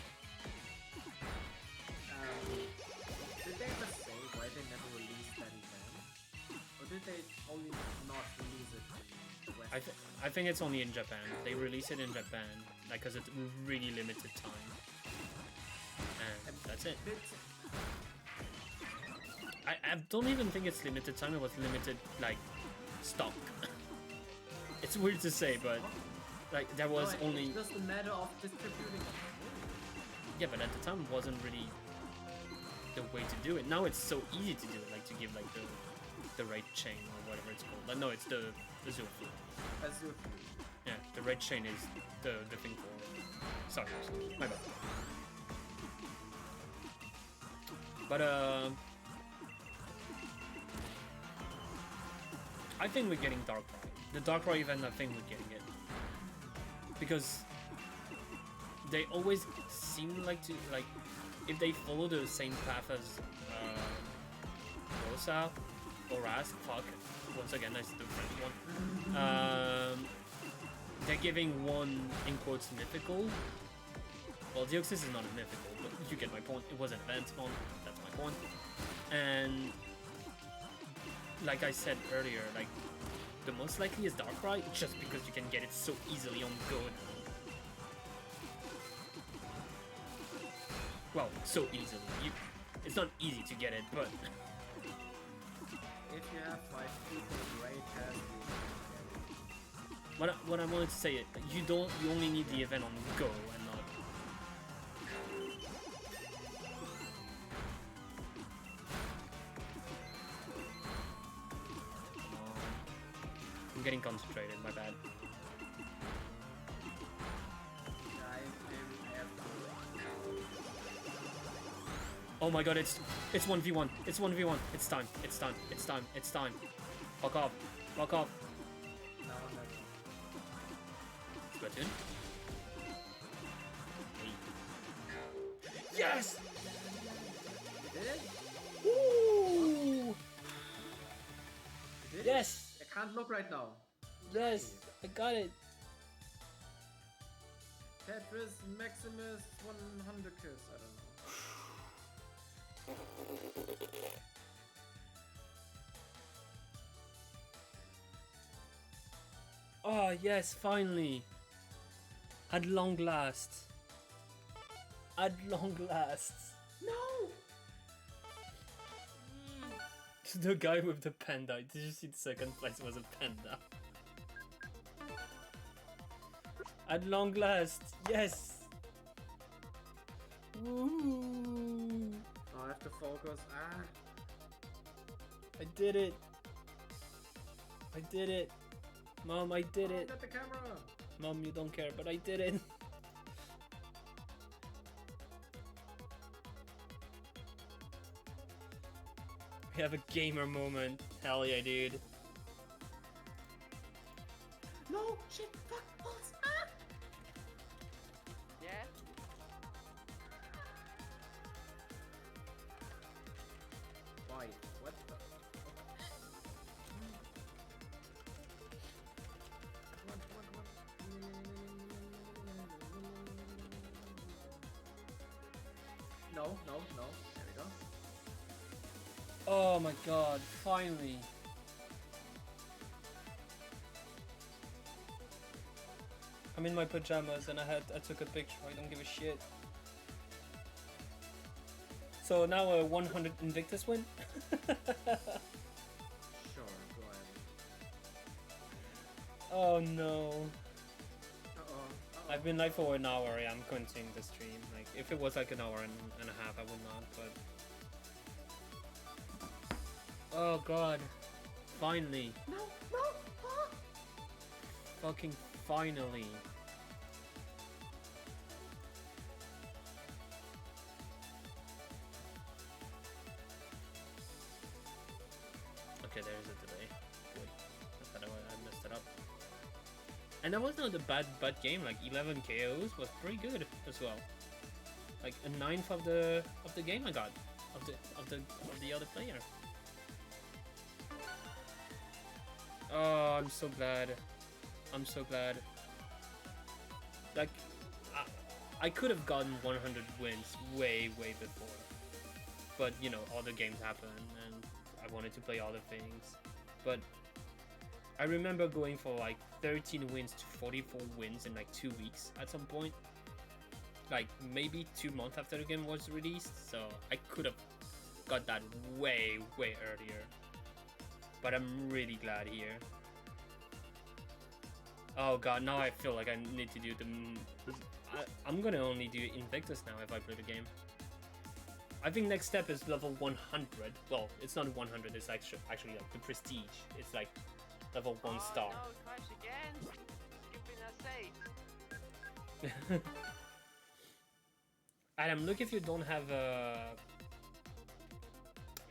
Did they ever say why they never released that event? Or did they only not release it in the West? I think it's only in Japan. They release it in Japan, like, cause it's really limited time, and that's it. I don't even think it's limited time. It was limited like stock. It's weird to say, but like there was No, only It's just a matter of distributing it. yeah, but at the time it wasn't really the way to do it. Now it's so easy to do it, like to give like the red chain or whatever it's called. Like, no, it's the Zoofield. Azure. Yeah, the red chain is the thing for. Sorry, my bad. But I think we're getting Darkrai. The Darkrai event, I think we're getting it because they always seem like to if they follow the same path as Rosa, or ask, fuck, once again, that's the French one. They're giving one, in quotes, mythical. Well, Deoxys is not a mythical, but you get my point. It was an advanced one, that's my point. And, like I said earlier, like, the most likely is Darkrai, just because you can get it so easily on Go now. Well, so easily. It's not easy to get it, but... If you have 5 people, great has What I wanted to say is, you only need the event on Go and not... I'm getting concentrated, my bad. Oh my god, it's 1v1. It's 1v1. It's time. It's time. It's time. It's time. Fuck off. Fuck off. Splatoon. Yes! Did it? Woo! Did it? Yes! I can't look right now. Yes! I got it. Tetris Maximus 100 kiss. I don't know. Oh yes, finally! At long last. At long last. No! The guy with the panda. Did you see the second place was a panda? At long last, yes! Woo! Oh, I have to focus. Ah! I did it! I did it! Mom, I did it! Look at the camera! Mom, you don't care, but I did it! We have a gamer moment. Hell yeah, dude. No! Shit! Fuck! Balls! Ah! Yeah? Why? What the? No, no, no. There we go. Oh my god, finally. I'm in my pajamas and I took a picture. I don't give a shit. So now a 100 Invictus win? Sure, go ahead. Oh no. Uh-oh. I've been live for an hour. Yeah, I'm continuing the stream. Like, if it was like an hour and a half, I would not, but... Oh god. Finally. No, no! Ah! Fucking finally. Okay, there's a delay. Good. I thought I messed it up. And that was not a bad game. Like 11 KOs was pretty good as well. Like a ninth of the game I got of the other player. Oh, I'm so glad. I'm so glad. Like, I could have gotten 100 wins way before. But, you know, other games happen and I wanted to play other things. But I remember going for like 13 wins to 44 wins in like 2 weeks at some point. Like, maybe 2 months after the game was released. So I could have got that way earlier. But I'm really glad here. Oh god, now I feel like I need to do the... I'm gonna only do Invictus now if I play the game. I think next step is level 100. Well, it's not 100, it's actually like the Prestige. It's like level 1 star. Oh no, crash again! Skipping a save. Adam, look if you don't have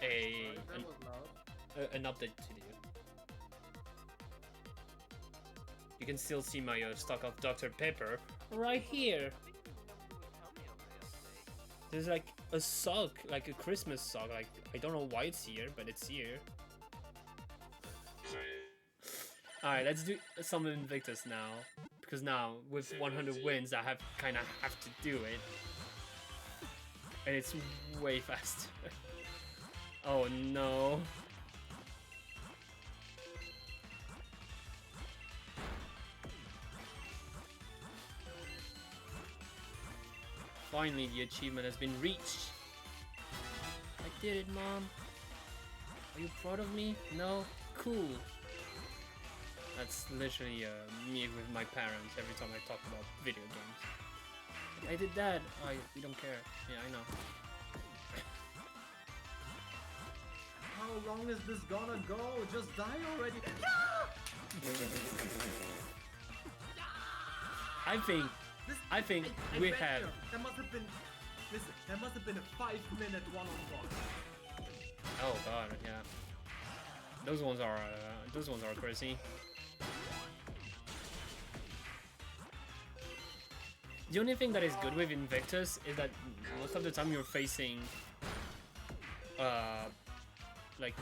Sorry, that was loud. an update to do. You can still see my stock of Dr. Pepper right here. I think you would tell me on the update. There's like a sock, like a Christmas sock. Like, I don't know why it's here, but it's here. Alright, let's do some Invictus now. Because now, with 100 wins, I kind of have to do it. And it's way faster. Oh no. Finally, the achievement has been reached. I did it, Mom. Are you proud of me? No? Cool. That's literally me with my parents every time I talk about video games. I did that. Oh, you don't care. Yeah, I know. How long is this gonna go? Just die already. I think we have. That must have been. Listen, that must have been a 5-minute one-on-one. Oh god, yeah. Those ones are crazy. The only thing that is good with Invictus is that most of the time you're facing, like,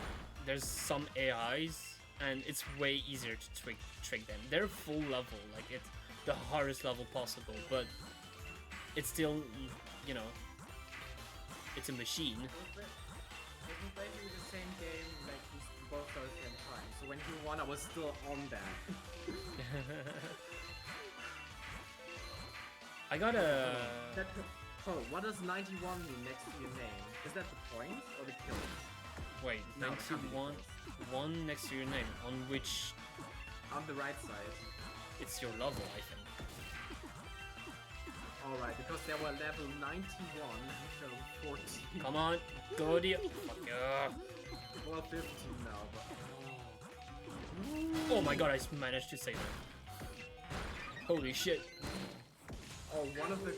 there's some AIs, and it's way easier to trick them. They're full level, like it's the hardest level possible, but it's still, you know, it's a machine. It's basically the same game, like both at the same time. So when he won, I was still on that. I got a. Oh, what does 91 mean next to your name? Is that the points or the kills? Wait, No, 91, one next to your name, on which On the right side. it's your level, I think. Alright, because they were level 91 until 14. Come on, go to fuck yeah. Well, 15 now, but... Oh my god, I managed to save it. Holy shit. Oh, one of the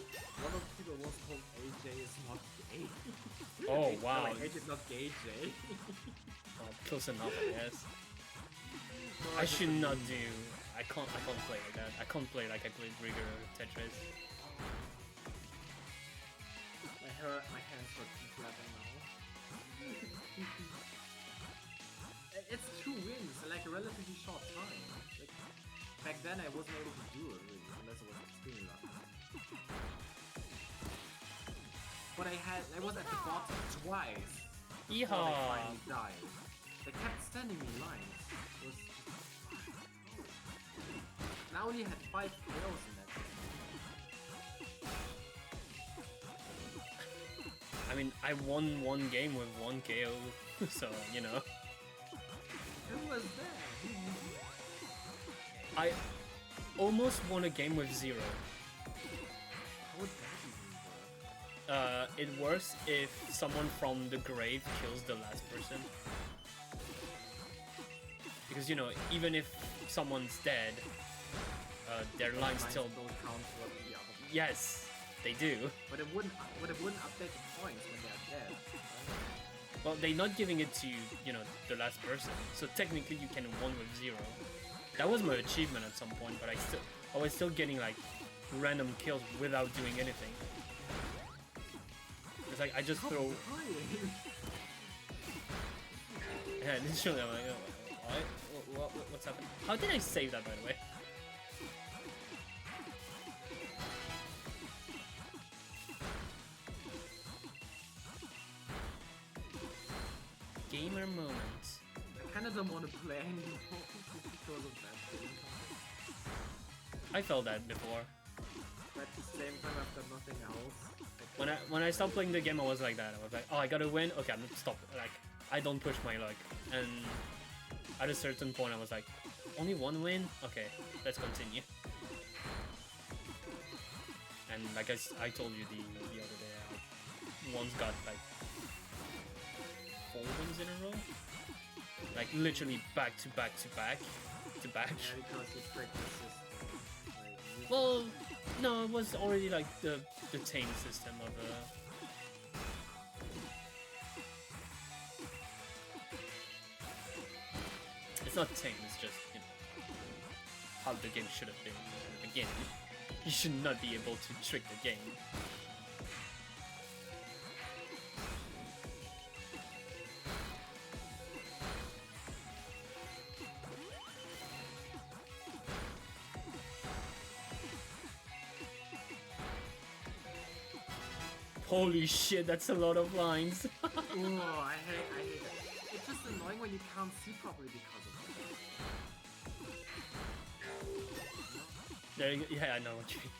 people was called AJ is not gay. Oh wow. No, AJ is not gay, Jay. Oh, close enough, I guess. No, I just should a not meme. do. I can't play like that. I can't play like I played Rigger or Tetris. My hands are flapping now. It's 2 wins in like a relatively short time. Like, back then I wasn't able to do it really, unless I was extremely lucky. But I was at the bottom twice before they Yeehaw! finally died. They kept standing in lines. It was just... And I only had 5 kills in that game. I mean, I won one game with 1 KO, so you know. Who was that? I almost won a game with 0. How would that even work? It works if someone from the grave kills the last person. Because, you know, even if someone's dead, their line Mine still... don't count for the other people. Yes, they do. But it wouldn't update the points when they're dead. Right? Well, they're not giving it to, you know, the last person. So technically you can win with 0. That was my achievement at some point, but I was still getting, like, random kills without doing anything. It's like, I just throw... Yeah, literally, I'm like, what's happening? How did I save that, by the way? Gamer moments. I kinda don't want to play anymore because of that thing. I felt that before. But at the same time, I've got nothing else. When I stopped playing the game, I was like that. I was like, oh, I gotta win. Okay, I'm gonna stop. Like, I don't push my luck. And at a certain point, I was like, only 1 win? Okay, let's continue. And like I told you the other day, I once got like 4 wins in a row. Like literally back to back to back to back. Yeah, because you tricked the system. Like, Well, no, it was already like the tame system of It's not tame, it's just, you know, how the game should have been in the beginning. You should not be able to trick the game. Holy shit, that's a lot of lines. Oh, I hate it. It's just annoying when you can't see properly because of it. There you go. Yeah, I know what you mean.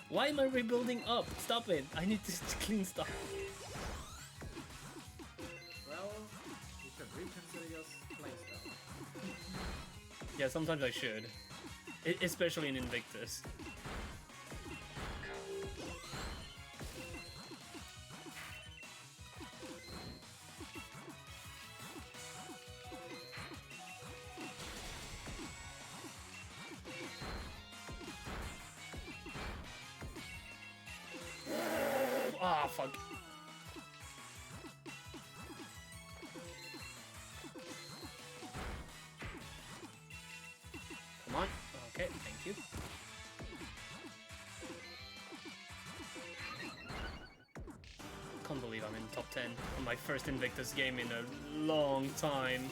Why am I rebuilding up? Stop it. I need to clean stuff. Well, you should reconsider your playstyle. Yeah, sometimes I should. Especially in Invictus. Ah, fuck. Come on. Okay, thank you. Can't believe I'm in top 10 on my first Invictus game in a long time.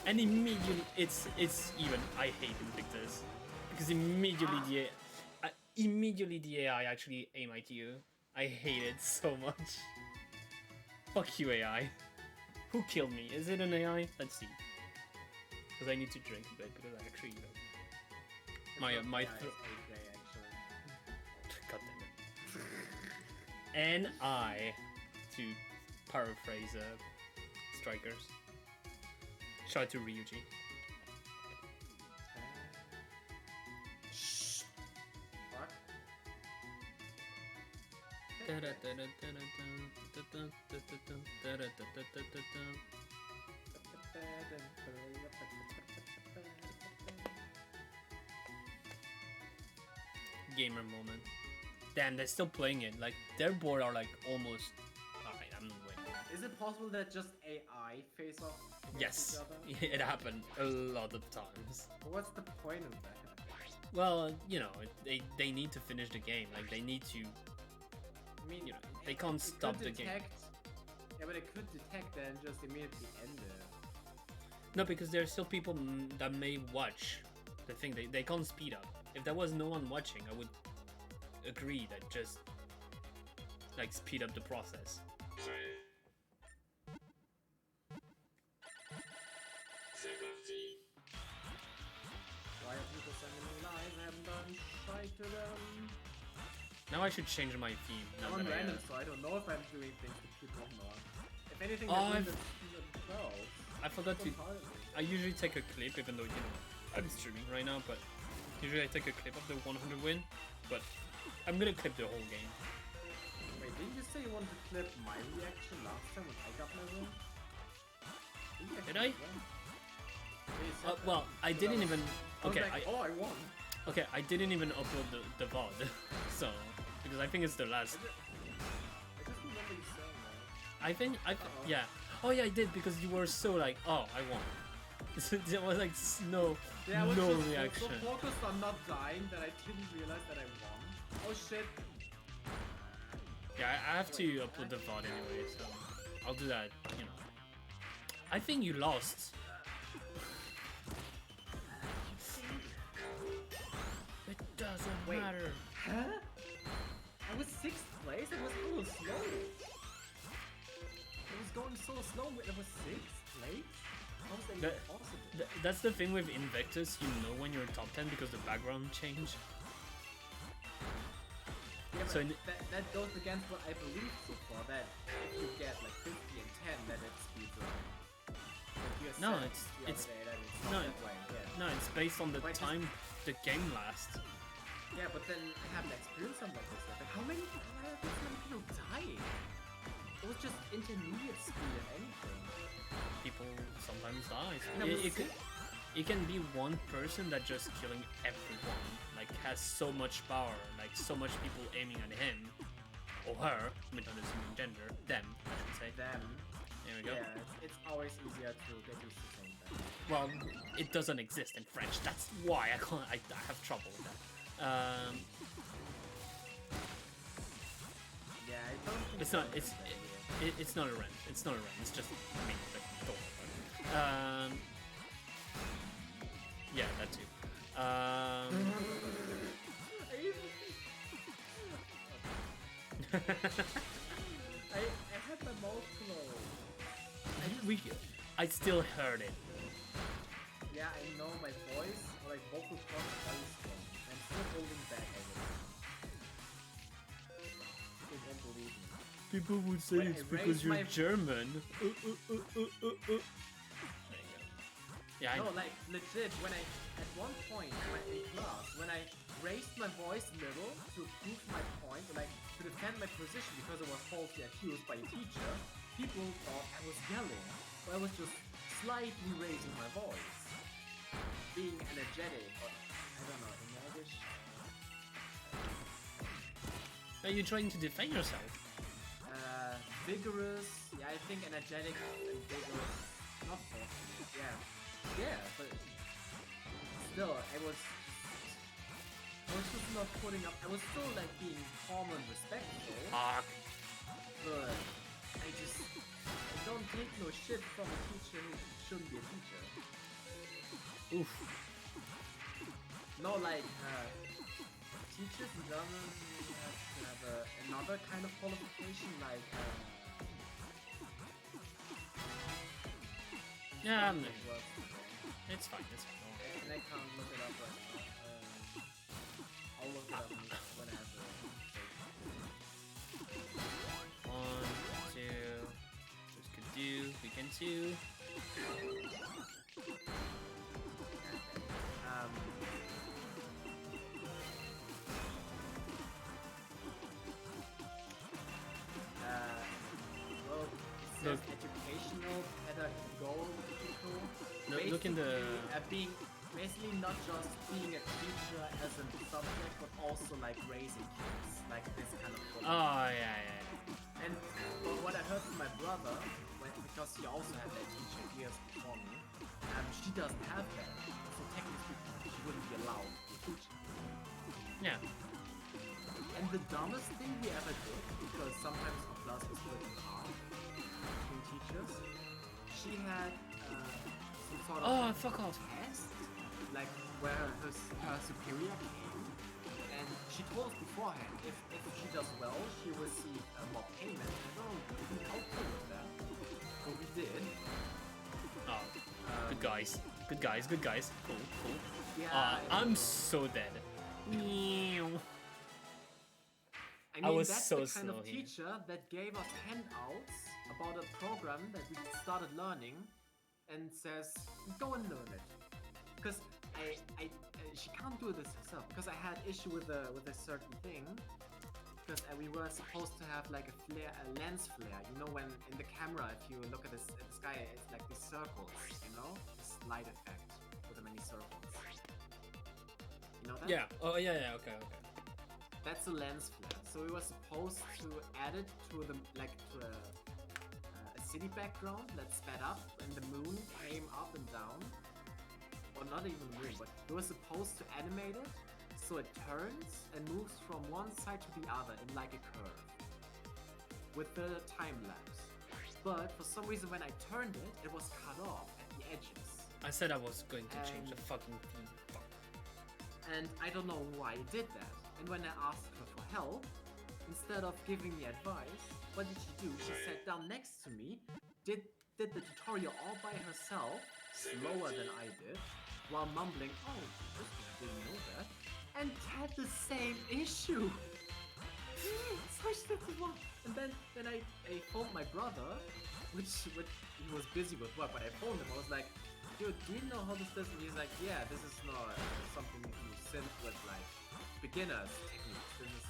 And immediately, it's even, I hate Invictus. Because immediately the AI actually aim at you. I hate it so much. Fuck you, AI. Who killed me? Is it an AI? Let's see. Because I need to drink a bit because I actually my throat. God damn it. And I, to paraphrase Strikers, shout to Ryuji. Gamer moment. Damn, they're still playing it. Like, their board are like almost. Alright, I'm winning. Is it possible that just AI face off against Yes, each other? it happened a lot of times. What's the point of that? Well, you know, they need to finish the game. Like, they need to. I mean, You know, they can't it stop could the game. detect- Yeah, but it could detect and just immediately end it. No, because there are still people that may watch the thing. They can't speed up. If there was no one watching, I would agree that just like speed up the process. Why are people sending me lies? I haven't done shite to them. Now I should change my theme. I'm on random, so I don't know if I'm doing things to people or not. If anything, Oh, they're I've- doing themselves. I forgot to. Entirely. I usually take a clip, even though, you know, I'm streaming right now, but usually I take a clip of the 100 win, but I'm gonna clip the whole game. Wait, didn't you say you wanted to clip my reaction last time when I got my win? Did I? Well, I didn't even. Okay, I won. okay, I didn't even upload the VOD, so because I think it's the last. I just remember you saying that. I think yeah. Oh yeah, I did because you were so like, oh, I won. There was like no Yeah, I was no just reaction. so focused on not dying that I didn't realize that I won. Oh shit. Yeah, I have to upload the VOD anyway, so I'll do that. You know. I think you lost. It doesn't Wait. matter. Huh? I was 6th place? It was a little slow. It was going so slow, but it was 6th place? How is that even That- possible? That's the thing with Invictus, you know when you're top 10 because the background changed. Yeah, so but that goes against what I believed so far, that if you get like 50 and 10, then it speeds up. Like you No, said it's- the other it's- day that it's no, not that way. Yeah. No, it's based on the Wait, just- time the game lasts. Yeah, but then I haven't experienced something like this. Like, how many people dying? It was just intermediate speed if anything. People sometimes die. And I was It can be one person that just killing everyone, like has so much power, like so much people aiming at him or her. I mean, not assuming gender, them, I should say. Them. There we go. Yeah, it's always easier to get used to saying that. Well, it doesn't exist in French. That's why I can't. I have trouble with that. Yeah, I don't think It's not. that's It's a bad idea. it's not a rent. It's not a rent. It's just me. Like, don't worry about it. Yeah, that too. Are you I had my mouth closed. I still heard it. Yeah, I know my voice, or like vocal cords are very strong. I'm still holding back everything. People won't believe me. People would say When it's I because raise you're my- German. There you go. Yeah, I No, know. like legit, when I, at one point in class, when I raised my voice a little to prove my point, like to defend my position because I was falsely accused by a teacher, people thought I was yelling, but I was just slightly raising my voice. Being energetic, or I don't know, energisch. Are you trying to defend yourself? Vigorous, yeah, I think energetic and vigorous, not forceful, yeah. Yeah, but still, I was just not putting up, I was still like being calm and respectful, Fuck. but I don't take no shit from a teacher who shouldn't be a teacher. Oof. No, like, teachers in German have another kind of qualification, like, Yeah, it works. it's fine. It's fine. Don't worry. And I can't look it up right now. I'll look it up when I have the. 1, 2. This could do. We can do. Well, it says Look. educational, pedagogical. Look in the. Being basically not just being a teacher as a subject, but also like raising kids, like this kind of. Oh yeah. And what I heard from my brother, because he also had that teacher years before me, she doesn't have that. So technically speaking, she wouldn't be allowed to teach. Yeah. And the dumbest thing we ever did, because sometimes our class was working hard between teachers, she had some sort of Oh, fuck off. test, like where her superior came, and she told us beforehand if she does well, she will receive more payment. I don't know, we didn't help her with that, but we did. Oh, good guys. Good guys. Good guys. Cool. Yeah, I'm so dead. Meow. I mean, was that's so the kind slow of here. teacher that gave us handouts about a program that we started learning and says, go and learn it. Because she can't do this herself. Because I had issue with a certain thing. Because we were supposed to have like a lens flare. You know, when in the camera, if you look at the sky, it's like these circles. You know, this light effect with the many circles. You know that? Yeah. Oh yeah. Okay. That's a lens flare. So we were supposed to add it to the to a city background that sped up and the moon came up and down. Or not even the moon, but we were supposed to animate it so it turns and moves from one side to the other in like a curve. With the time lapse. But for some reason when I turned it, it was cut off at the edges. I said I was going to change the And- fucking theme. Fuck. And I don't know why it did that. And when I asked her for help, instead of giving me advice, what did she do? She sat down next to me, did the tutorial all by herself, slower than I did, while mumbling, oh, this one I didn't know that, and had the same issue. So I said, "What?" And then I phoned my brother, which he was busy with work, but I phoned him. I was like, dude, do you know how this does? And he's like, yeah, this is not something you synth with like beginners techniques. This is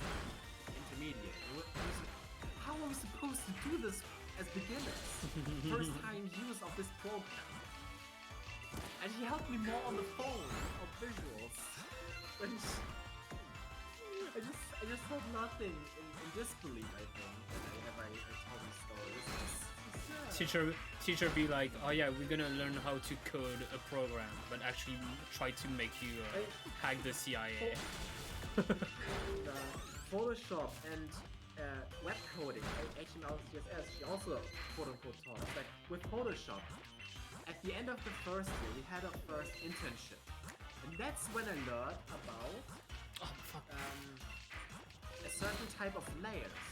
intermediate. And I was like, how are we supposed to do this as beginners? First time use of this program. And he helped me more on the phone of visuals. Which I just had nothing in disbelief, I think, whenever I told these stories. Teacher be like, oh yeah, we're gonna learn how to code a program, but actually try to make you hack the CIA. Photoshop and web coding, HTML, CSS, she also quote-unquote taught us. Like with Photoshop, at the end of the first year, we had our first internship. And that's when I learned about Oh fuck. a certain type of layers.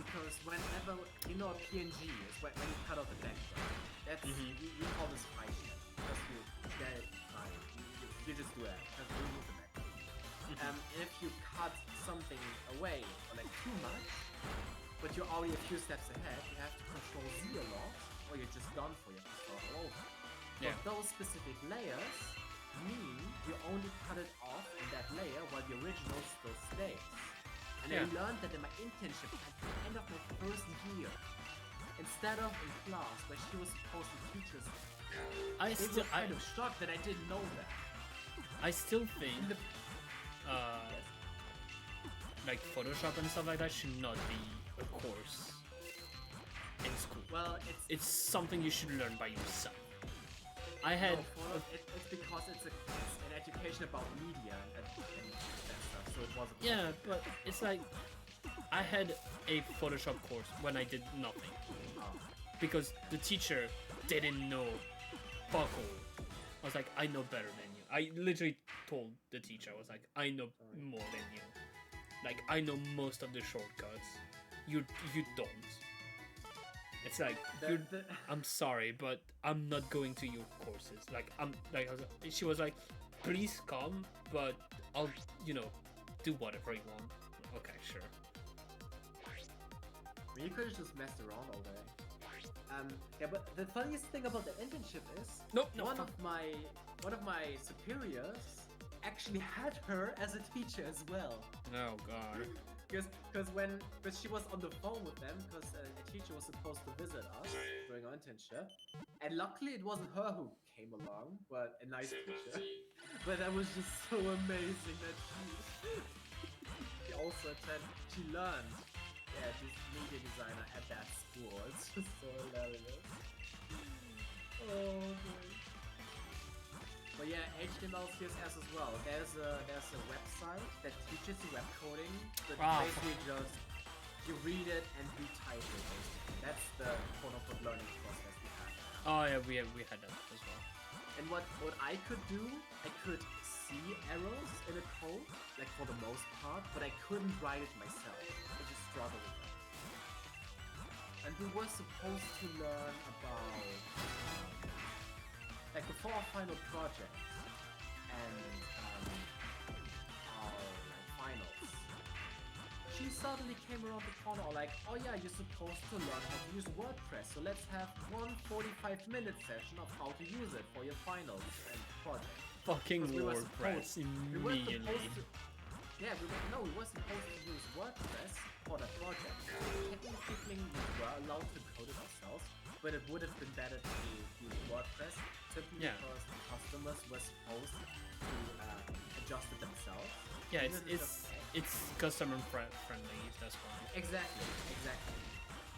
because whenever you know a PNG is when you cut out the background. That's we call this fine because you get it fine. You just do that because you remove the background. If you cut something away or like too much, but you're already a few steps ahead, you have to control Z a lot, or you're just done for. You have to start all over. Yeah. But those specific layers mean you only cut it off in that layer while the original still stays. And I learned that in my internship at the end of my first year, instead of in class where she was supposed to teach us, they were kind of shocked that I didn't know that. I still think like Photoshop and stuff like that should not be a course in school. Well, it's something you should learn by yourself. I had it's because it's an education about media and that stuff, so it wasn't. Yeah, but it's like I had a Photoshop course when I did nothing because the teacher didn't know fuck all. I was like, I know better than you. I literally told the teacher, I was like, I know more than you. Like, I know most of the shortcuts. You don't. It's like, I'm sorry, but I'm not going to your courses. Like, she was like, please come, but I'll, do whatever you want. Okay, sure. You could have just messed around all day. Yeah, but the funniest thing about the internship is one of my superiors actually had her as a teacher as well. Oh god. Because she was on the phone with them because a teacher was supposed to visit us during our internship, and luckily it wasn't her who came along, but a nice teacher. But that was just so amazing that she also she learned. Yeah, she's media designer at that school. It's just so hilarious. Oh boy. But yeah, HTML, CSS as well. There's a website that teaches you web coding, but basically just you read it and retype it. Basically, that's the quote-unquote learning process we have. Oh yeah, we had that as well. And what I could do, I could see errors in a code, like for the most part, but I couldn't write it myself. I just struggled with that. And we were supposed to learn about, like before our final project and our finals, she suddenly came around the corner like, oh yeah, you're supposed to learn how to use WordPress, so let's have one 45-minute session of how to use it for your finals and project. Fucking WordPress immediately. We were supposed to use WordPress for that project. Technically, we were allowed to code it ourselves, but it would have been better to use WordPress simply because the customers were supposed to adjust it themselves. Yeah, it's customer friendly, that's why. Exactly.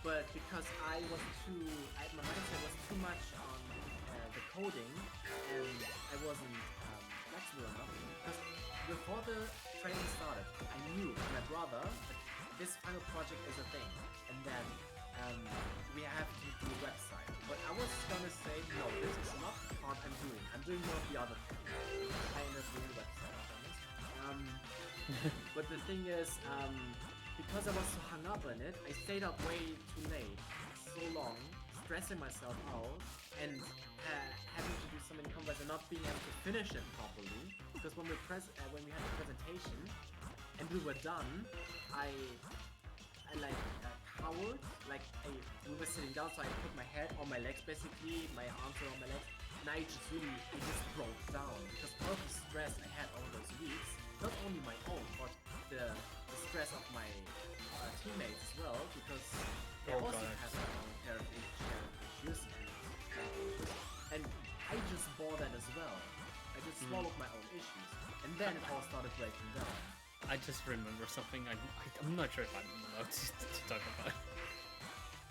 But because my mindset was too much on the coding, and I wasn't flexible enough. Because before the training started, I knew my brother that this final project is a thing, and then we have to do a website. But I was gonna say, no, this is not the part I'm doing. I'm doing more of the other thing. I end up doing the website, I promise. But the thing is, because I was so hung up on it, I stayed up way too late, so long, stressing myself out, and having to do so many combos and not being able to finish it properly. Because when we had the presentation and we were done, I cowered, we were sitting down, so I put my head on my legs basically, my arms were on my legs, and I just broke down because all the stress I had all those weeks, not only my own, but the stress of my teammates as well, because they also have their own shared issues, and I just bore that as well. I just swallowed my own issues, and then it all started breaking down. I just remember something I'm not sure if I'm allowed to talk about.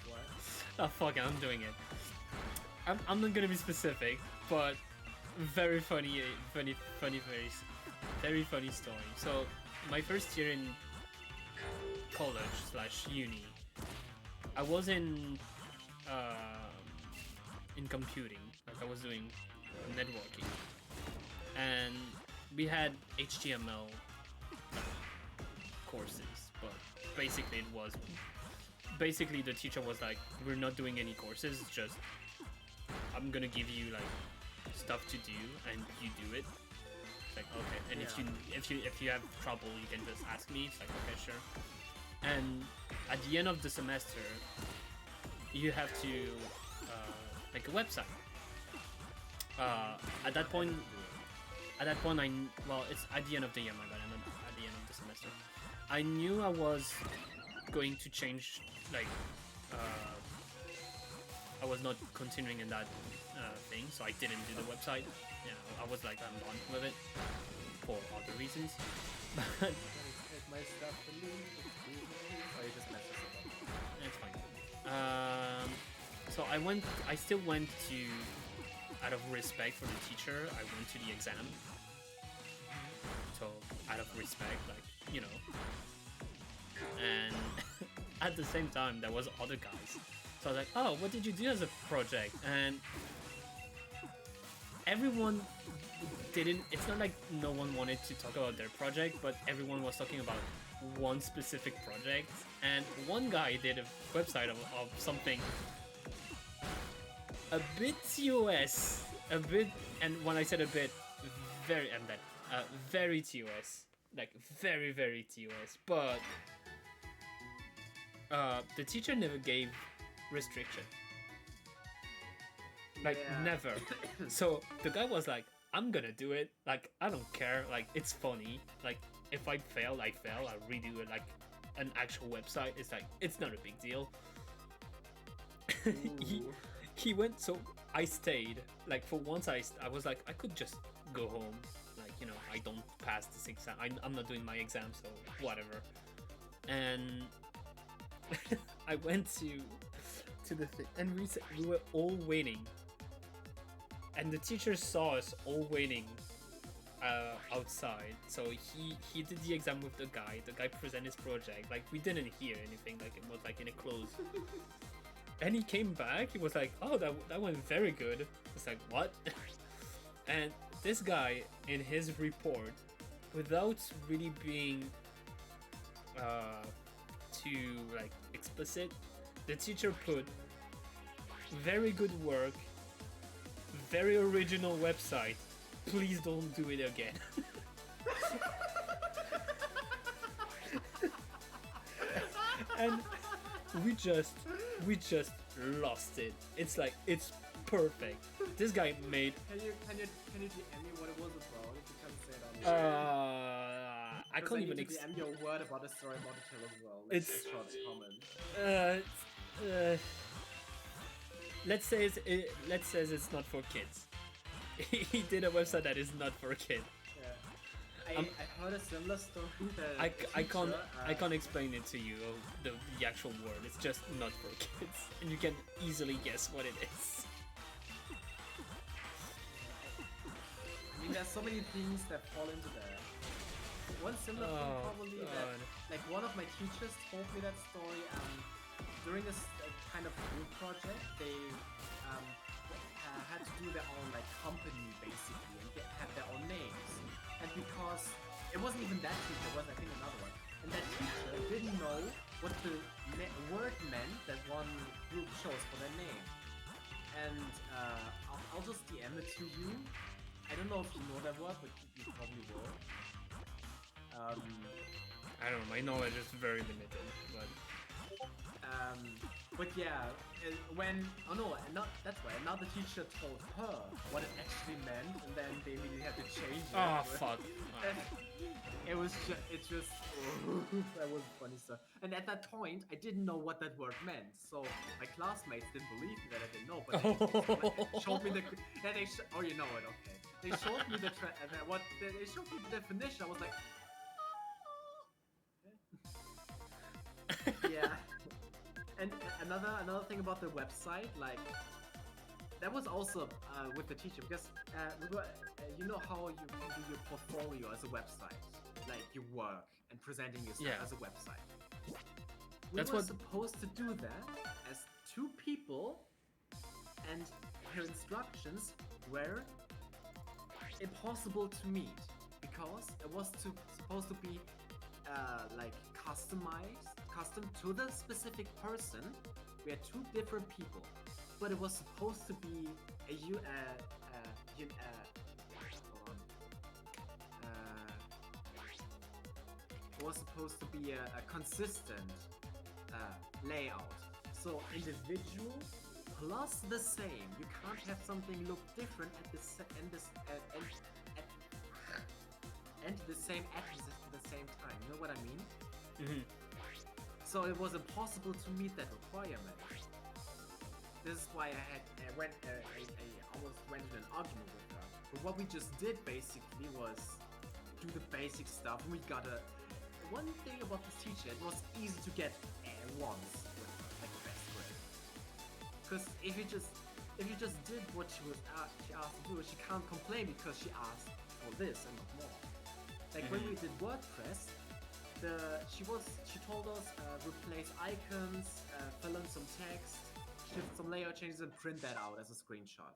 What? Oh fuck it, I'm doing it. I'm not gonna be specific, but very funny story. So my first year in college/uni, I was in computing, like I was doing networking, and we had HTML courses, but basically it was basically the teacher was like, we're not doing any courses, it's just I'm gonna give you like stuff to do and you do it. It's like, okay, and if you have trouble you can just ask me. It's like, okay, sure. And at the end of the semester you have to make a website. At that point well, it's at the end of the year, my god, I'm at the end of the semester. I knew I was going to change, like, I was not continuing in that thing, so I didn't do the website. You know, I was like, I'm done with it for other reasons. But Take my stuff and leave. Or you just mess this up. it's fine. So I still went to, out of respect for the teacher, I went to the exam. So, out of respect, like, you know. And at the same time, there was other guys. So I was like, oh, what did you do as a project? And everyone didn't, it's not like no one wanted to talk about their project, but everyone was talking about one specific project. And one guy did a website of something a bit TOS, a bit, and when I said a bit, very, and that, very TOS, like very, very TOS, but the teacher never gave restriction. Like, never. So the guy was like, I'm gonna do it, like, I don't care, like, it's funny, like, if I fail, I fail, I'll redo it, like, an actual website. It's like, it's not a big deal. he went, so I stayed, like, for once I was like, I could just go home, like, you know, I don't pass this exam, I'm not doing my exam, so whatever. And I went to the thing, and we were all waiting, and the teacher saw us all waiting outside. So he did the exam with the guy presented his project, like, we didn't hear anything, like, it was like in a close. And he came back, he was like, oh, that went very good. It's like, what? And this guy, in his report, without really being too, like, explicit, the teacher put, very good work, very original website, please don't do it again. And we just lost it. It's like, it's perfect. This guy made. Can you DM me what it was about? If you can say it on the I can't even DM your word about the story about the tail as well. Let's It's- short comment. Let's say it's not for kids. He did a website that is not for kids. Yeah. I heard a similar story that I can't explain it to you, the actual word. It's just not for kids, and you can easily guess what it is. I mean, there's so many things that fall into there. One similar thing probably that, like, one of my teachers told me that story. During this kind of group project, they had to do their own, like, company basically, and have their own names. And because it wasn't even that teacher, it was, I think, another one. And that teacher didn't know what the word meant that one group chose for their name. And I'll just DM it to you. I don't know if you know that word, but you probably will. I don't know, my knowledge is very limited, but yeah, that's why. Now the teacher told her what it actually meant, and then they immediately had to change it. oh fuck. And it just that was funny stuff. And at that point, I didn't know what that word meant, so my classmates didn't believe me that I didn't know. But they showed me the. Oh, you know it, okay. They showed me they showed me the definition. I was like, yeah. And another thing about the website, like, that was also with the teacher, because you know how you can do your portfolio as a website, like your work and presenting yourself as a website. We were supposed to do that as two people, and her instructions were impossible to meet because it was supposed to be like customized custom to the specific person. We had two different people, but it was supposed to be a hold on. It was supposed to be a consistent layout. So individual plus the same. You can't have something look different at the same time. You know what I mean? Mm-hmm. So it was impossible to meet that requirement. This is why I almost went in an argument with her. But what we just did basically was do the basic stuff. We got one thing about this teacher, it was easy to get ones with her, like the best grade. Because if you just did what she asked to do, she can't complain because she asked for this and not more. Like when we did WordPress, she told us replace icons, fill in some text, shift some layout changes, and print that out as a screenshot.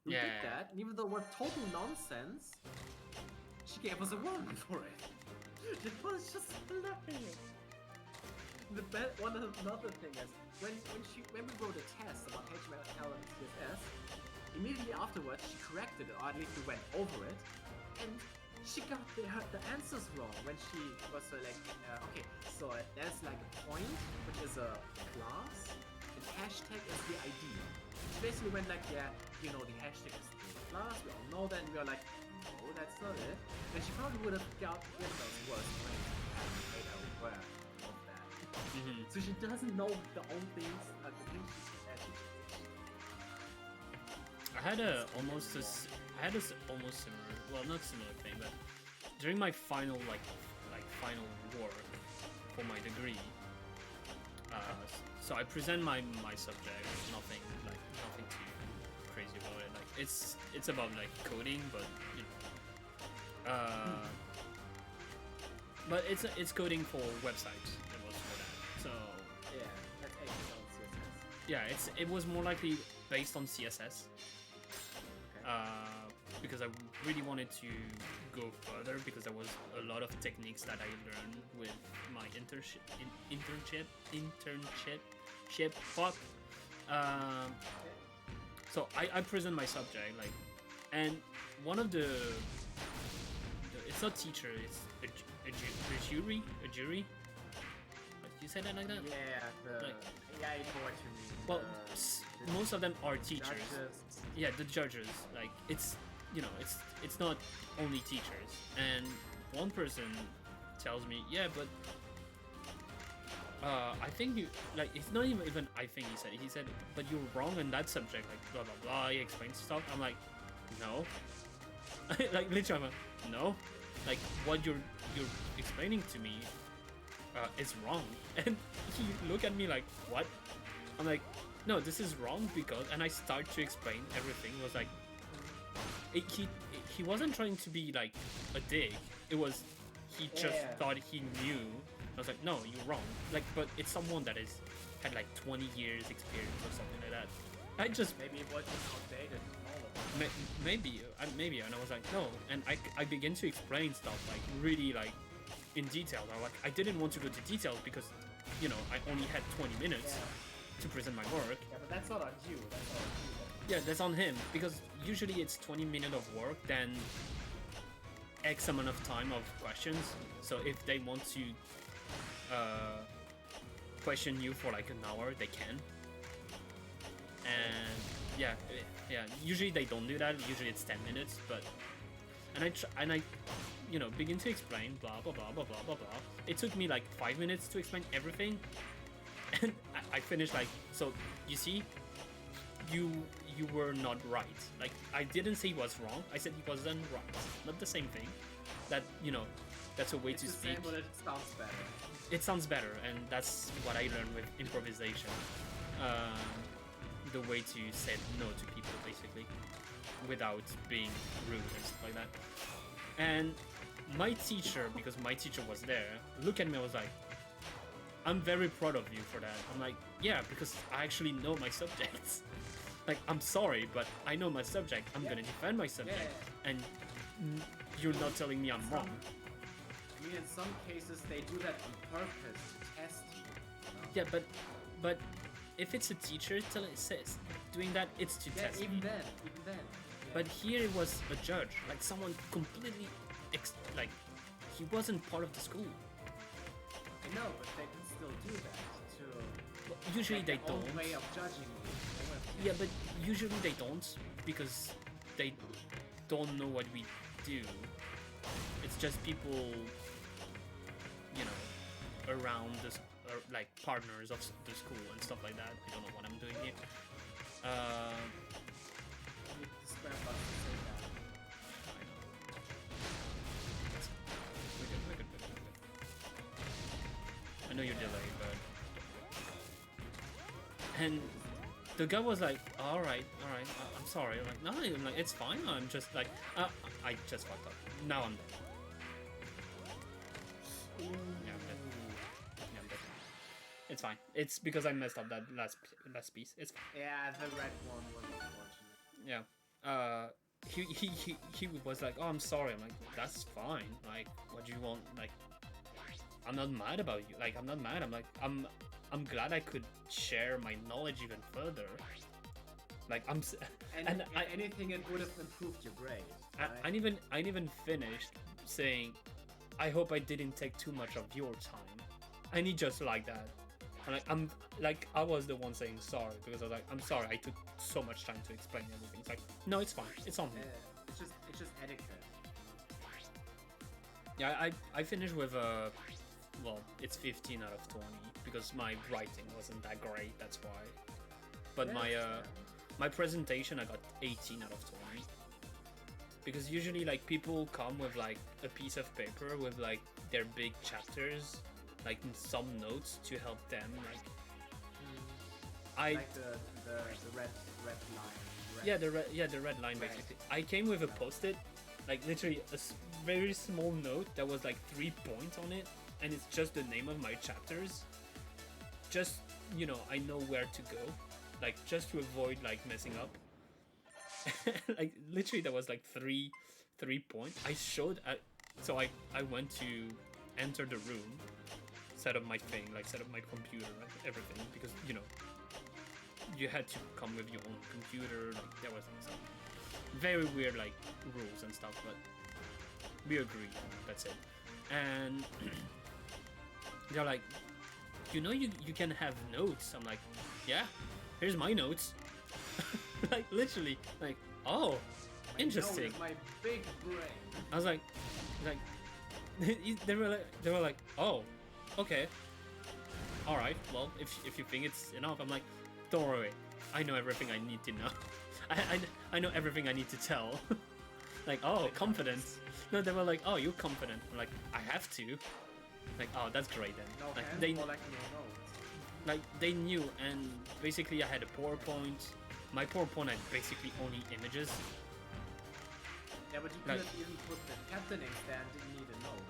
We did that, and even though it was total nonsense, she gave us a 1 for it. It was just hilarious. Another thing is when we wrote a test about HTML and CSS, immediately afterwards she corrected it, or at least we went over it, and she got the answers wrong when she was like, okay, so there's like a point, which is a class, and hashtag is the ID. She basically went like, yeah, you know, the hashtag is the class, we all know that, and we were like, no, that's not it. And she probably would have given us worse grades if we made her aware of that. Mm-hmm. So she doesn't know the own things, the things she I had almost similar, well, not similar thing, but during my final final work for my degree, so I present my subject, nothing too crazy about it. Like it's about like coding, but you know, but it's coding for websites. It was for that. So yeah, that's actually on CSS. yeah, it was more likely based on CSS. Because I really wanted to go further, because there was a lot of techniques that I learned with my internship. Fuck. So I present my subject, like, and one of the it's not teacher, it's a jury. Did you say that like that? Yeah, Like, yeah, I know what you mean. well, most of them are teachers. Judges. Yeah, the judges. Like it's, you know, it's not only teachers. And one person tells me, yeah, but I think you, like, it's not even I think he said, but you're wrong in that subject, like blah blah blah. He explains stuff. I'm like, no. Like literally, I'm like, no. Like what you're explaining to me is wrong. And he looked at me like, what? I'm like, no, this is wrong because, and I start to explain everything. It was like, he wasn't trying to be like a dick. It was, he just thought he knew. I was like, no, you're wrong. Like, but it's someone that had like 20 years experience or something like that. I just maybe it was just outdated. Maybe, and I was like, no, and I began to explain stuff like really like in detail. I didn't want to go to details because, you know, I only had 20 minutes to present my work. Yeah, but that's not on you. Yeah, that's on him, because usually it's 20 minutes of work, then X amount of time of questions. So if they want to question you for like an hour, they can. And yeah, usually they don't do that. Usually it's 10 minutes, but and I you know, begin to explain blah blah blah blah blah blah blah. It took me like 5 minutes to explain everything, and I finished like, so you see, you were not right. Like, I didn't say he was wrong. I said he wasn't right. Not the same thing. That, you know, that's a way to speak. Same, but it sounds better. It sounds better, and that's what I learned with improvisation. The way to say no to people, basically, without being rude and stuff like that. And my teacher, because my teacher was there, looked at me and was like, I'm very proud of you for that. I'm like, yeah, because I actually know my subjects. Like, I'm sorry, but I know my subject. I'm gonna defend my subject. And you're not telling me I'm wrong. I mean, in some cases, they do that on purpose to test you. Yeah, but if it's a teacher doing that, it's to Yeah, test me. even then. Yeah. But here it was a judge, like someone completely, like, he wasn't part of the school. I know, but they can still do that to But usually like they their own don't. way of judging you. Yeah, but usually they don't because they don't know what we do. It's just people, you know, around this, like partners of the school and stuff like that. I don't know what I'm doing here. You describe us to say that. I know. We're good. I know you're delayed, but and the guy was like, all right, I'm sorry. I'm like, no, I'm like, it's fine. I'm just like, I just fucked up. Now I'm dead. Yeah, I'm dead. Yeah, I'm dead. It's fine. It's because I messed up that last piece. It's fine. Yeah, the red one was unfortunate. Yeah. He was like, oh, I'm sorry. I'm like, that's fine. Like, what do you want? Like, I'm not mad about you. Like, I'm not mad. I'm like, I'm glad I could share my knowledge even further. Like, and Anything that would have improved your grade. I Right? I even finished saying, I hope I didn't take too much of your time. And he just like that. And I was the one saying sorry because I was like, I'm sorry I took so much time to explain everything. It's like, no, it's fine. It's on me. It's just etiquette. Yeah, I finished with well, it's 15 out of 20 because my writing wasn't that great. That's why. But Yeah, my presentation I got 18 out of 20 because usually like people come with like a piece of paper with like their big chapters, like some notes to help them. Like the red line. The red line basically. I came with a post-it, like literally a very small note that was like 3 points on it, and it's just the name of my chapters. Just, you know, I know where to go, like just to avoid like messing up. Like literally, there was like three points. So I went to enter the room, set up my thing, like set up my computer and everything, because you know you had to come with your own computer. Like there was some very weird like rules and stuff, but we agreed. That's it. And they're like, you know, you can have notes. I'm like, yeah, here's my notes. Like literally, like, oh, interesting. My big brain. I was like, they were like, oh, okay, all right. Well, if you think it's enough, I'm like, don't worry, I know everything I need to know. I know everything I need to tell. Like, oh, confidence. No, they were like, oh, you're confident. I'm like, I have to. Like, oh, that's great then. No, Like, hand they collecting your notes. like they knew, and basically I had a PowerPoint. My PowerPoint had basically only images. Yeah, but you could have even put the captain instead, didn't need a note.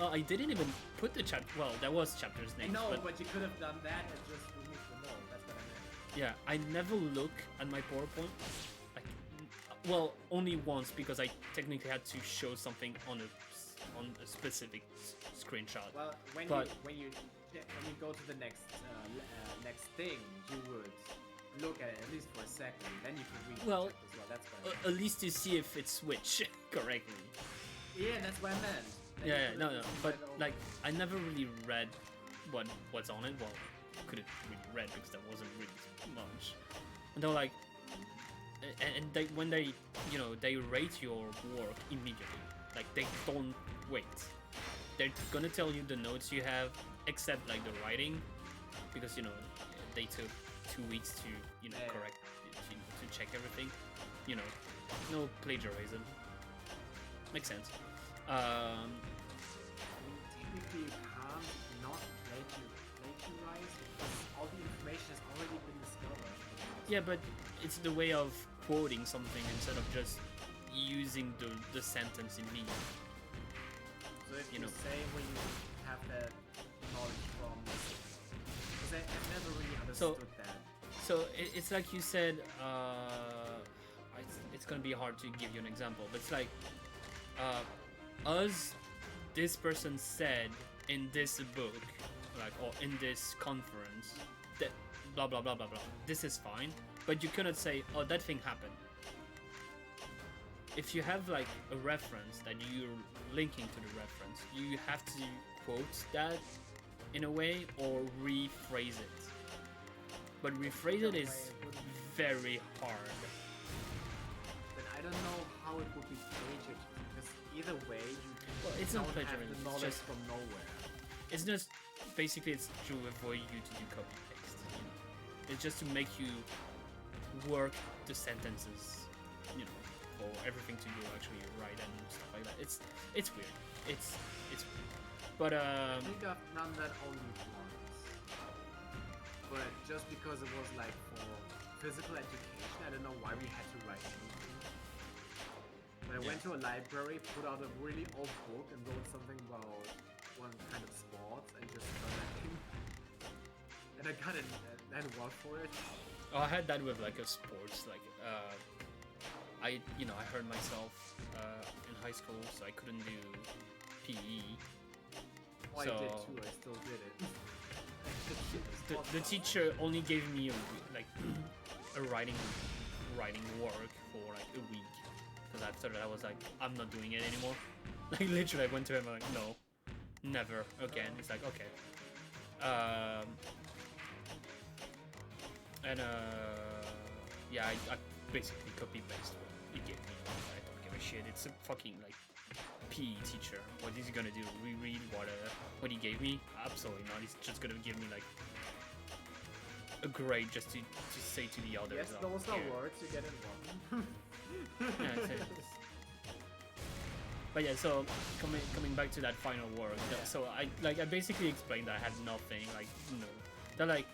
No, I didn't even put the chapter. Well, there was chapters names. No, but you could have done that and just removed the note. That's what I meant. Yeah, I never look at my PowerPoint. Like, well, only once because I technically had to show something on a specific screenshot. Well, when you go to the next thing, you would look at it at least for a second, then you could read Well, the chapter as well. That's what I meant. At least to see if it switched correctly. Yeah, that's what I meant. Then Yeah, you no, could've but read over- like I never really read what's on it. Well, couldn't really read because there wasn't really much. And they're like, and they when they they rate your work immediately. Like they don't wait. They're gonna tell you the notes you have, except like the writing, because they took 2 weeks to correct to check everything. No plagiarism. Makes sense. Technically, you can't not plagiarize because all the information has already been discovered. Yeah, but it's the way of quoting something instead of just using the sentence in meaning. So if you say where you have that knowledge from, because I've never really understood that. So it's like you said. It's gonna be hard to give you an example, but it's like, this person said in this book, like, or in this conference, that blah blah blah blah blah. This is fine, but you cannot say, oh, that thing happened. If you have like a reference that you're linking to the reference, you have to quote that in a way or rephrase it. But rephrase it is very hard. But I don't know how it would be plagiarism, because either way, you Well, it's don't not have plagiarism. the It's knowledge just from nowhere. it's just basically it's to avoid you to do copy paste. You know? It's just to make you work the sentences, you know, for everything to go actually right and stuff like that. It's weird. It's weird. But I think I've done that only once. But just because it was like for physical education, I don't know why we had to write anything. But I went to a library, put out a really old book and wrote something about one kind of sports and just turned that in. And I got an award for it. oh, I had that with like a sports like I hurt myself in high school, so I couldn't do PE. Oh, I So- did too, I still did it. The teacher only gave me a writing work for like a week, because after that I was like, I'm not doing it anymore. Like literally I went to him like, no, never again. It's like, okay. Yeah, I basically copy paste what he gave me. I don't give a shit. It's a fucking like PE teacher. What is he gonna do? Reread what he gave me? Absolutely not. He's just gonna give me like a grade just to say to the others. Yes, "Oh, those are here." words you get involved. Yeah, it's- But yeah, so coming back to that final work, so I basically explained that I had nothing, like, you know, that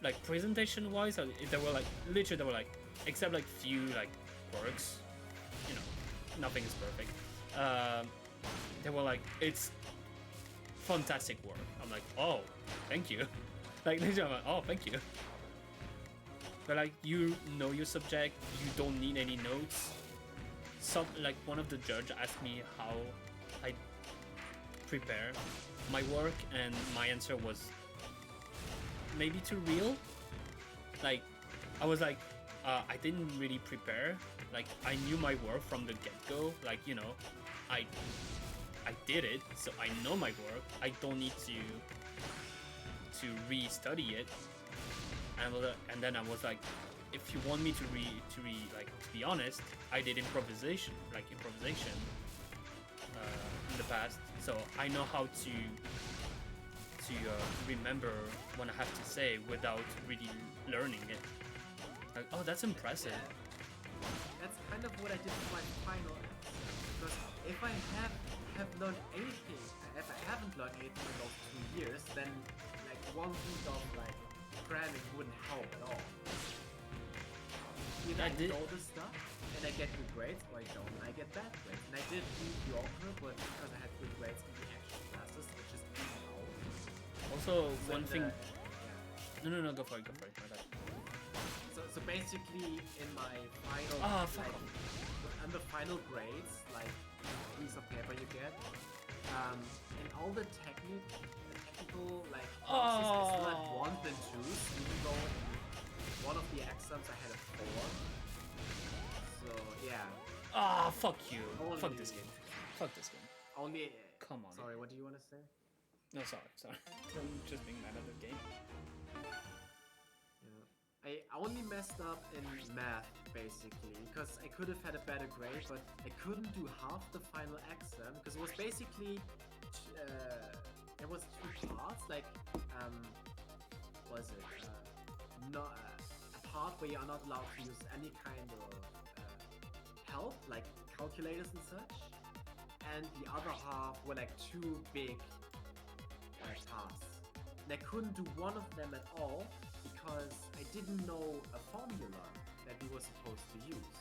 like presentation wise, there were like literally there were like, except like few like quirks, you know, nothing is perfect. They were like, it's fantastic work. I'm like, oh, thank you. Like literally, I'm like, oh, thank you. But like, you know your subject, you don't need any notes. Some like one of the judge asked me how I prepare my work, and my answer was maybe too real. Like I was like, I didn't really prepare. Like I knew my work from the get-go. Like, you know, I did it, so I know my work. I don't need to re-study it. And then I was like, if you want me to be honest, I did improvisation in the past, so I know how to remember what I have to say without really learning it. Like, oh, that's impressive. Yeah. That's kind of what I did for my final answer. Because if I have learned anything, if I haven't learned anything in those 2 years, then like 1 week of like cramming wouldn't help at all. Either I know the stuff and I get good grades, or I don't and I get bad grades. And I did mediocre, but because I had good grades in the actual classes, it just didn't out. Also, So one thing. yeah. No, go for it. My bad. So basically, in my final, Fuck like, and the final grades, like piece of paper you get, in all the technical like classes, I still had 1s and 2s, even though in one of the exams I had a 4. So yeah. Fuck you. Only- Fuck this game. Fuck this game. Only. Come on. Sorry, what do you want to say? No, sorry. I'm just being mad at the game. Yeah. I only messed up in math basically because I could have had a better grade, but I couldn't do half the final exam because it was basically it was 2 parts. Like was it not a part where you are not allowed to use any kind of help, like calculators and such, and the other half were like 2 big tasks. And I couldn't do one of them at all because I didn't know a formula that we were supposed to use.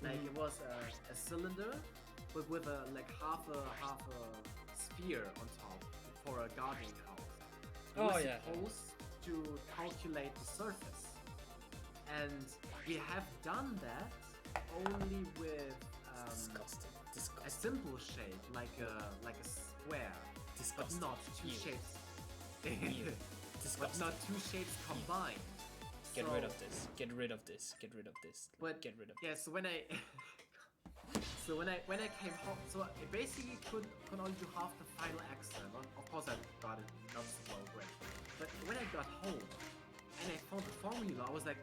Like it was a cylinder, but with a like half a sphere on top for a gardening house. We were supposed to calculate the surface, and we have done that only with Disgusting. a simple shape like a square, but not 2 shapes. Weird. but Disgusting. not two shapes combined. Get So- rid of this. Get rid of this. Get rid of this. But Get rid of yeah, this. so when I when I came home, so I basically could only do half the final exam. Of course, I got it not so well great. But when I got home and I found the formula, I was like,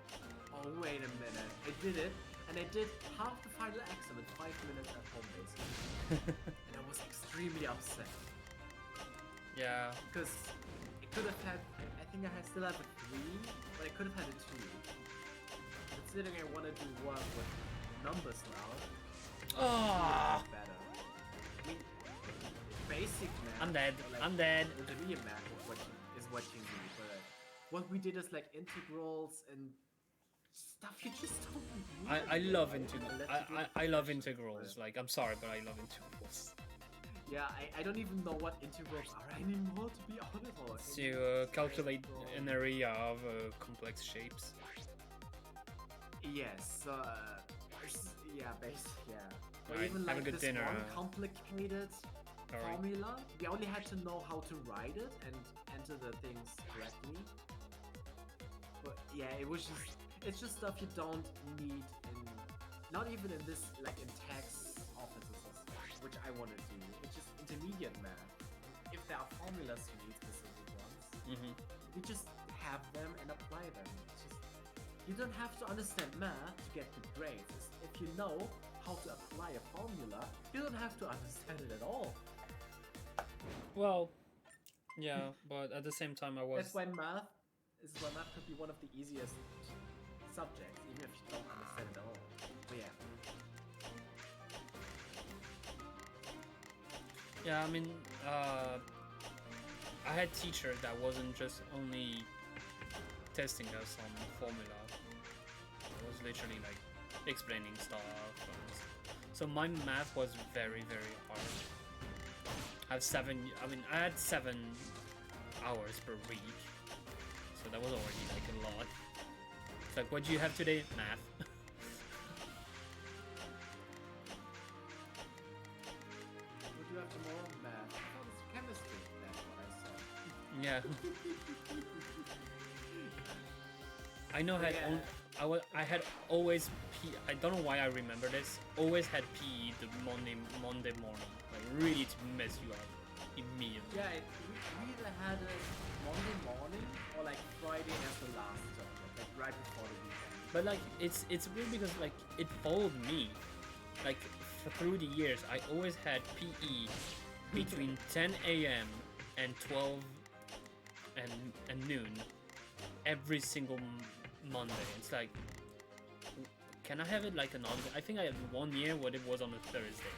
oh wait a minute, I did it, and I did half the final exam in 5 minutes at home basically, and I was extremely upset Yeah. because it could have had. I think I still have a 3, but I could have had a 2. Considering I want to do work with numbers now. Oh, Better. I mean, basic math. I'm dead. or, like, I'm dead. Intermediate math is what you need, but what we did is like integrals and stuff you just don't need. I love Right? integrals. Unless you get I love professional, integrals. but- Like, I'm sorry, but I love integrals. Yeah, I don't even know what integrals are anymore, to be honest. Or To calculate an area of complex shapes. Yes. Yeah, yeah. Or Alright, even have a like good this dinner. one complicated Alright. formula. We only had to know how to write it and enter the things correctly. But yeah, it's just stuff you don't need in, not even in this, like in tax offices, which I want to do. It's just intermediate math. If there are formulas you need, specific ones, Mm-hmm. you just have them and apply them. It's just, you don't have to understand math to get good grades. If you know how to apply a formula, you don't have to understand it at all. Well, yeah, but at the same time, I was. That's why math could be one of the easiest subjects, even if you don't understand it at all. But yeah. Yeah, I mean, I had teacher that wasn't just only testing us on formula. It was literally like explaining stuff. So my math was very, very hard. I had 7 hours per week. So that was already like a lot. It's like, what do you have today? Math. What do you have tomorrow? Math. Oh, it's chemistry. That's what I said. Yeah. I know had Yeah. I had always P. I don't know why I remember this. Always had PE the Monday morning, like really to mess you up immediately. Yeah, we either had it Monday morning or like Friday as the last subject, like right before the weekend. But like it's weird because like it followed me, like through the years. I always had PE between 10 a.m. and 12 and noon every single Monday. It's like, can I have it like another? I think I had 1 year what it was on a Thursday,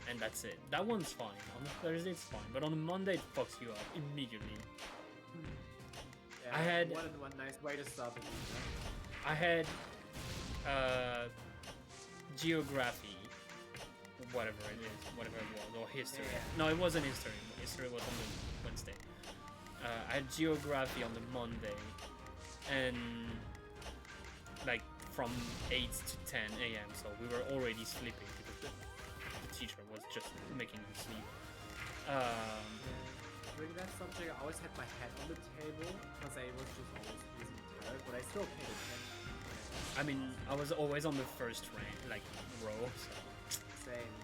and that's it. That one's fine. On a Thursday it's fine, but on a Monday it fucks you up immediately. Yeah, I had- one nice way to start the week. I had geography, whatever it is, whatever it was, or history. Yeah. No, it wasn't history. History was on the Wednesday. I had geography on the Monday, and like from 8 to 10 a.m. So we were already sleeping because the teacher was just making me sleep. During that subject, I always had my head on the table because I was just always busy tired, but I still paid attention. I mean, I was always on the first rank, like row, so Same.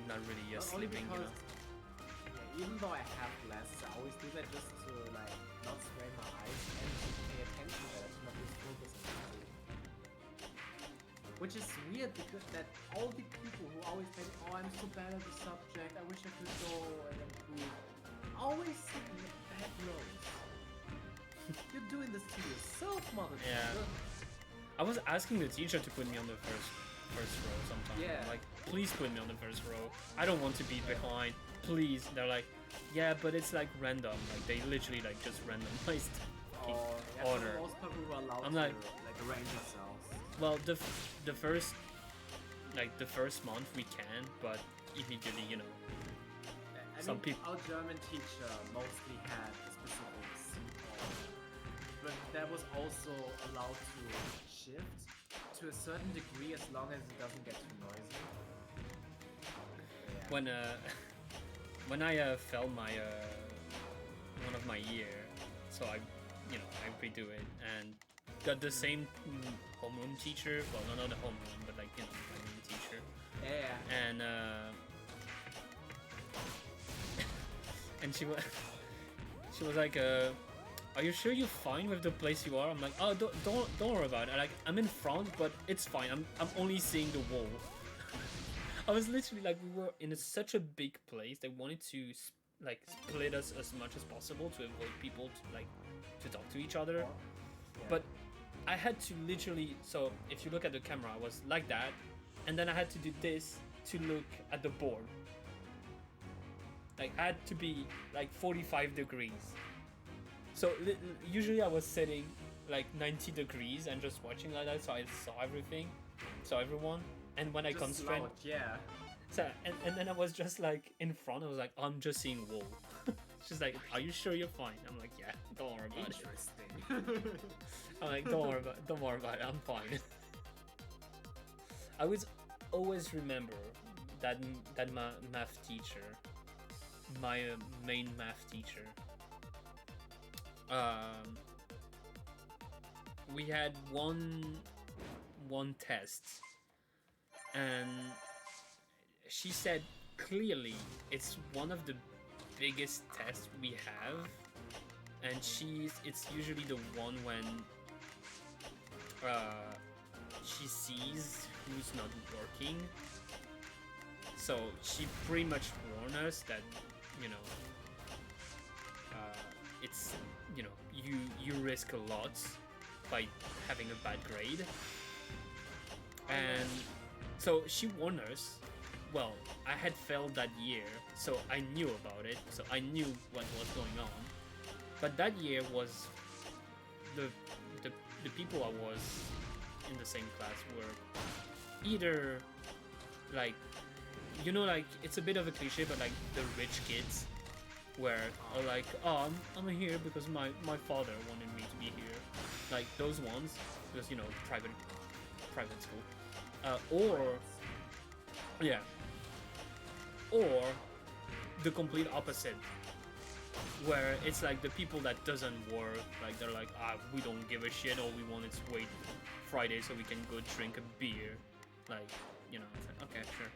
not really Not only sleeping, you because, know. yeah, even though I have classes, I always do that just to like not strain my eyes and to pay attention better, to not lose focus on something. Which is weird because that all the people who always say, oh, I'm so bad at the subject, I wish I could go and improve, always sit in the back rows. You're doing this to yourself, motherfucker. Yeah. I was asking the teacher to put me on the first row sometimes. Yeah. I'm like, please put me on the first row. I don't want to be behind. Please. They're like, yeah, but it's like random. Like they literally like just randomized Oh, yeah, order. for the most part we were allowed I'm to like- arrange ourselves. Well, the first month we can, but immediately, you know. I Some mean, peop- our German teacher mostly had a specific seat order, but that was also allowed to shift to a certain degree as long as it doesn't get too noisy. Yeah. When when I failed one of my year, so I redo it and got the same homeroom teacher. Well, not the homeroom, but like my main teacher. Yeah. And and she was like, "Are you sure you're fine with the place you are?" I'm like, "Oh, don't worry about it. Like, I'm in front, but it's fine. I'm only seeing the wall." I was literally like, we were in such a big place. They wanted to like split us as much as possible to avoid people to talk to each other. Yeah. But I had to literally, so if you look at the camera, I was like that, and then I had to do this to look at the board. Like, I had to be like 45 degrees. So usually I was sitting like 90 degrees and just watching like that, so I saw everything, saw everyone. And when I Just constrained, loud, yeah. so and then I was just like in front. I was like, I'm just seeing wall. She's like, "Are you sure you're fine?" I'm like, "Yeah, don't worry about it." Interesting. I'm like, don't worry about it. I'm fine." I would always remember that math teacher, my main math teacher. We had one test, and she said clearly it's one of the biggest tests we have, and it's usually the one when she sees who's not working. So she pretty much warned us that, it's, you risk a lot by having a bad grade. And so she warned us. Well, I had failed that year, so I knew about it, so I knew what was going on. But that year was the people I was in the same class were either like, like, it's a bit of a cliche, but like the rich kids where are like, "Oh, I'm here because my father wanted me to be here," like those ones, because private school, or the complete opposite, where it's like the people that doesn't work, like they're like, we don't give a shit, all we want is wait Friday so we can go drink a beer, like, it's like, okay, sure.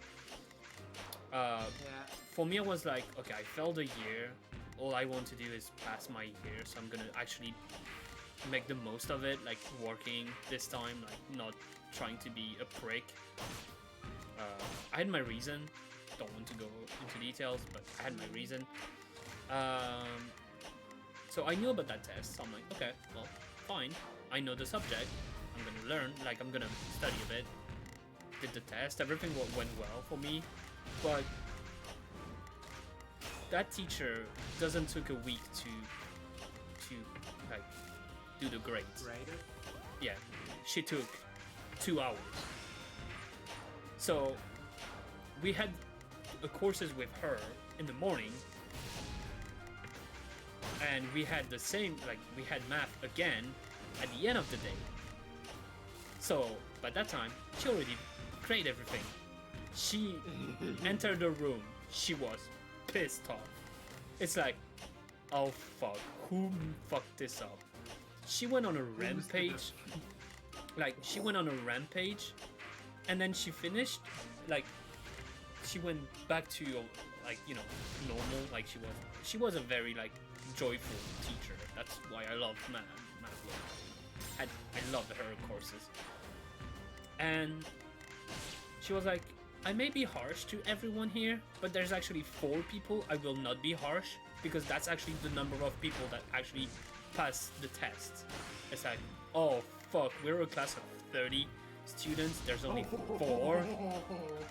For me, I was like, okay, I failed a year, all I want to do is pass my year, so I'm gonna actually make the most of it, like working this time, like not trying to be a prick. I had my reason, don't want to go into details, but I had my reason. So I knew about that test, so I'm like, okay, well, fine, I know the subject, I'm gonna learn, like I'm gonna study a bit. Did the test, everything went well for me, but that teacher doesn't took a week to like do the grades. Graded? Yeah, she took 2 hours. So we had courses with her in the morning, and we had the same, like we had math again at the end of the day. So by that time, she already graded everything. She entered the room. She was pissed off. It's like, oh fuck, who fucked this up? She went on a rampage. Like, she went on a rampage, and then she finished, like, she went back to, like, normal, like she was a very, like, joyful teacher. That's why I love math. I loved her courses. And she was like, I may be harsh to everyone here, but there's actually 4 people I will not be harsh, because that's actually the number of people that actually pass the test. It's like, oh fuck, we're a class of 30 students, there's only 4.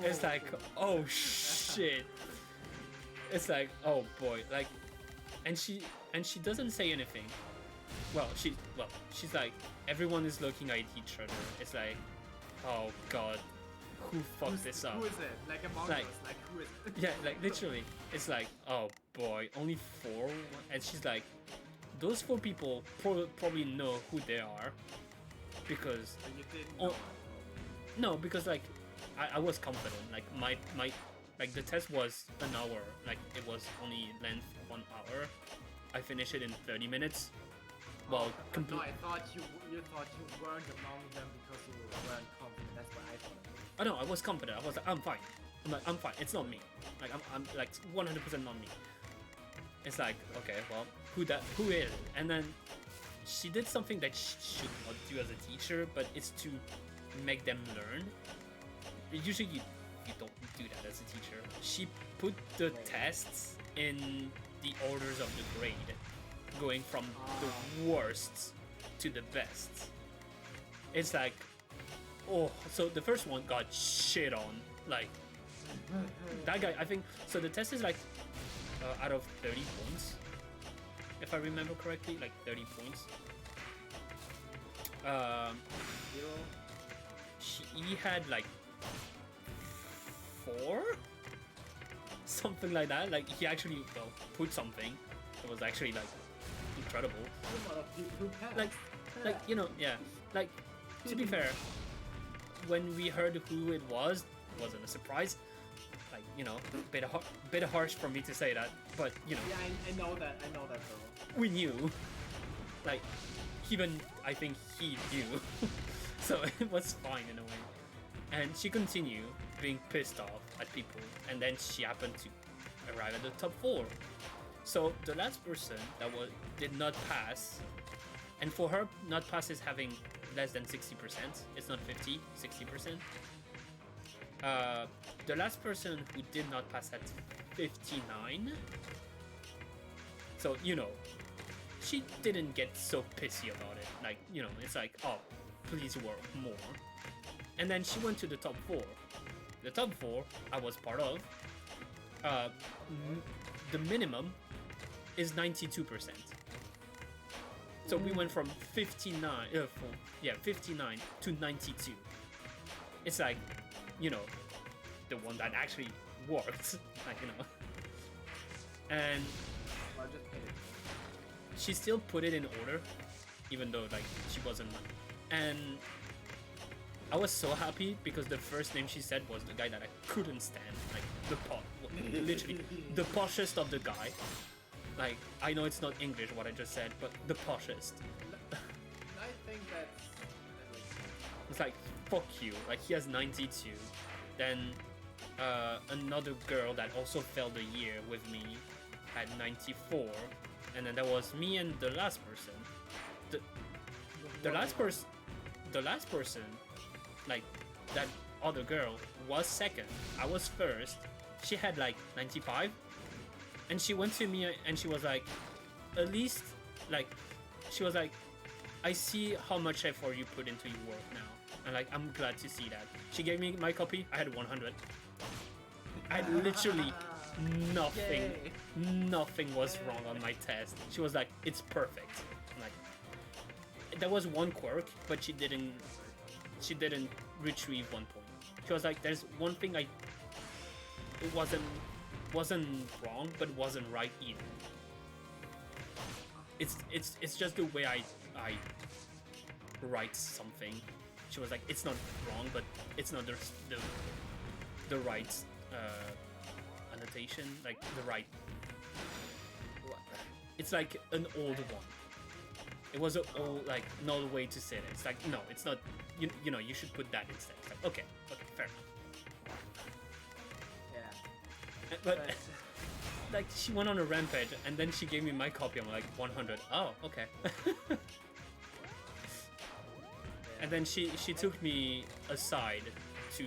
It's like, oh shit. It's like, oh boy, like, and she doesn't say anything. Well, she's like, everyone is looking at each other. It's like, oh god, who fucked this up? Who is it? Like Among Like, Us, like who is it? Yeah, like literally, it's like, oh boy, only 4, and she's like, those 4 people probably know who they are, because But you didn't know. no, because like I was confident, like my like the test was an hour, like it was only length 1 hour, I finished it in 30 minutes. Well, no, I thought you weren't among them because you weren't confident. That's what I thought. Oh no, I was confident. I was like, I'm fine. I'm fine. It's not me. Like I'm like 100% not me. It's like, okay, well, who is it? And then she did something that she should not do as a teacher, but it's to make them learn. Usually you don't do that as a teacher. She put the tests in the orders of the grade, going from the worst to the best. It's like, oh, so the first one got shit on. Like, that guy, I think, so the test is like, out of 30 points, if I remember correctly, like 30 points. He had like 4? Something like that. Like, he actually, well, put something that was actually like incredible. Like, you know, yeah. Like, to be fair, when we heard who it wasn't a surprise. Like, you know, bit harsh for me to say that, but you know. Yeah, I know that though. We knew. Like, even I think he knew. So it was fine in a way. And she continued being pissed off at people, and then she happened to arrive at the top 4. So the last person that did not pass, and for her, not pass is having less than 60%. It's not 50, 60%. The last person who did not pass at 59. So, you know, she didn't get so pissy about it. Like, you know, it's like, oh, please work more. And then she went to the top 4. The top 4 I was part of. The minimum is 92%. So we went from 59 to 92. It's like, you know, the one that actually worked, like, you know. And Well, just hit it. she still put it in order, even though like she wasn't. And I was so happy because the first name she said was the guy that I couldn't stand, like literally the poshest of the guy. Like, I know it's not English what I just said, but the poshest. I think that's. It's like, fuck you. Like, he has 92. Then another girl that also failed a year with me had 94. And then there was me and the last person. The last person, like, that other girl was second. I was first. She had like 95. And she went to me and she was like, at least, like, she was like, I see how much effort you put into your work now. And like, I'm glad to see that. She gave me my copy. I had 100. I had literally nothing was wrong on my test. She was like, it's perfect. I'm like, there was one quirk, but she didn't retrieve 1 point. She was like, there's one thing it wasn't wrong, but wasn't right either. It's just the way I write something. She was like, it's not wrong, but it's not the right annotation, like the right. It's like an old one. It was an old, like, an old way to say it. It's like, no, it's not. You know, you should put that instead. It's like, okay, fair enough. Yeah. But like, she went on a rampage, and then she gave me my copy. I'm like, 100. Oh, okay. And then she took me aside to,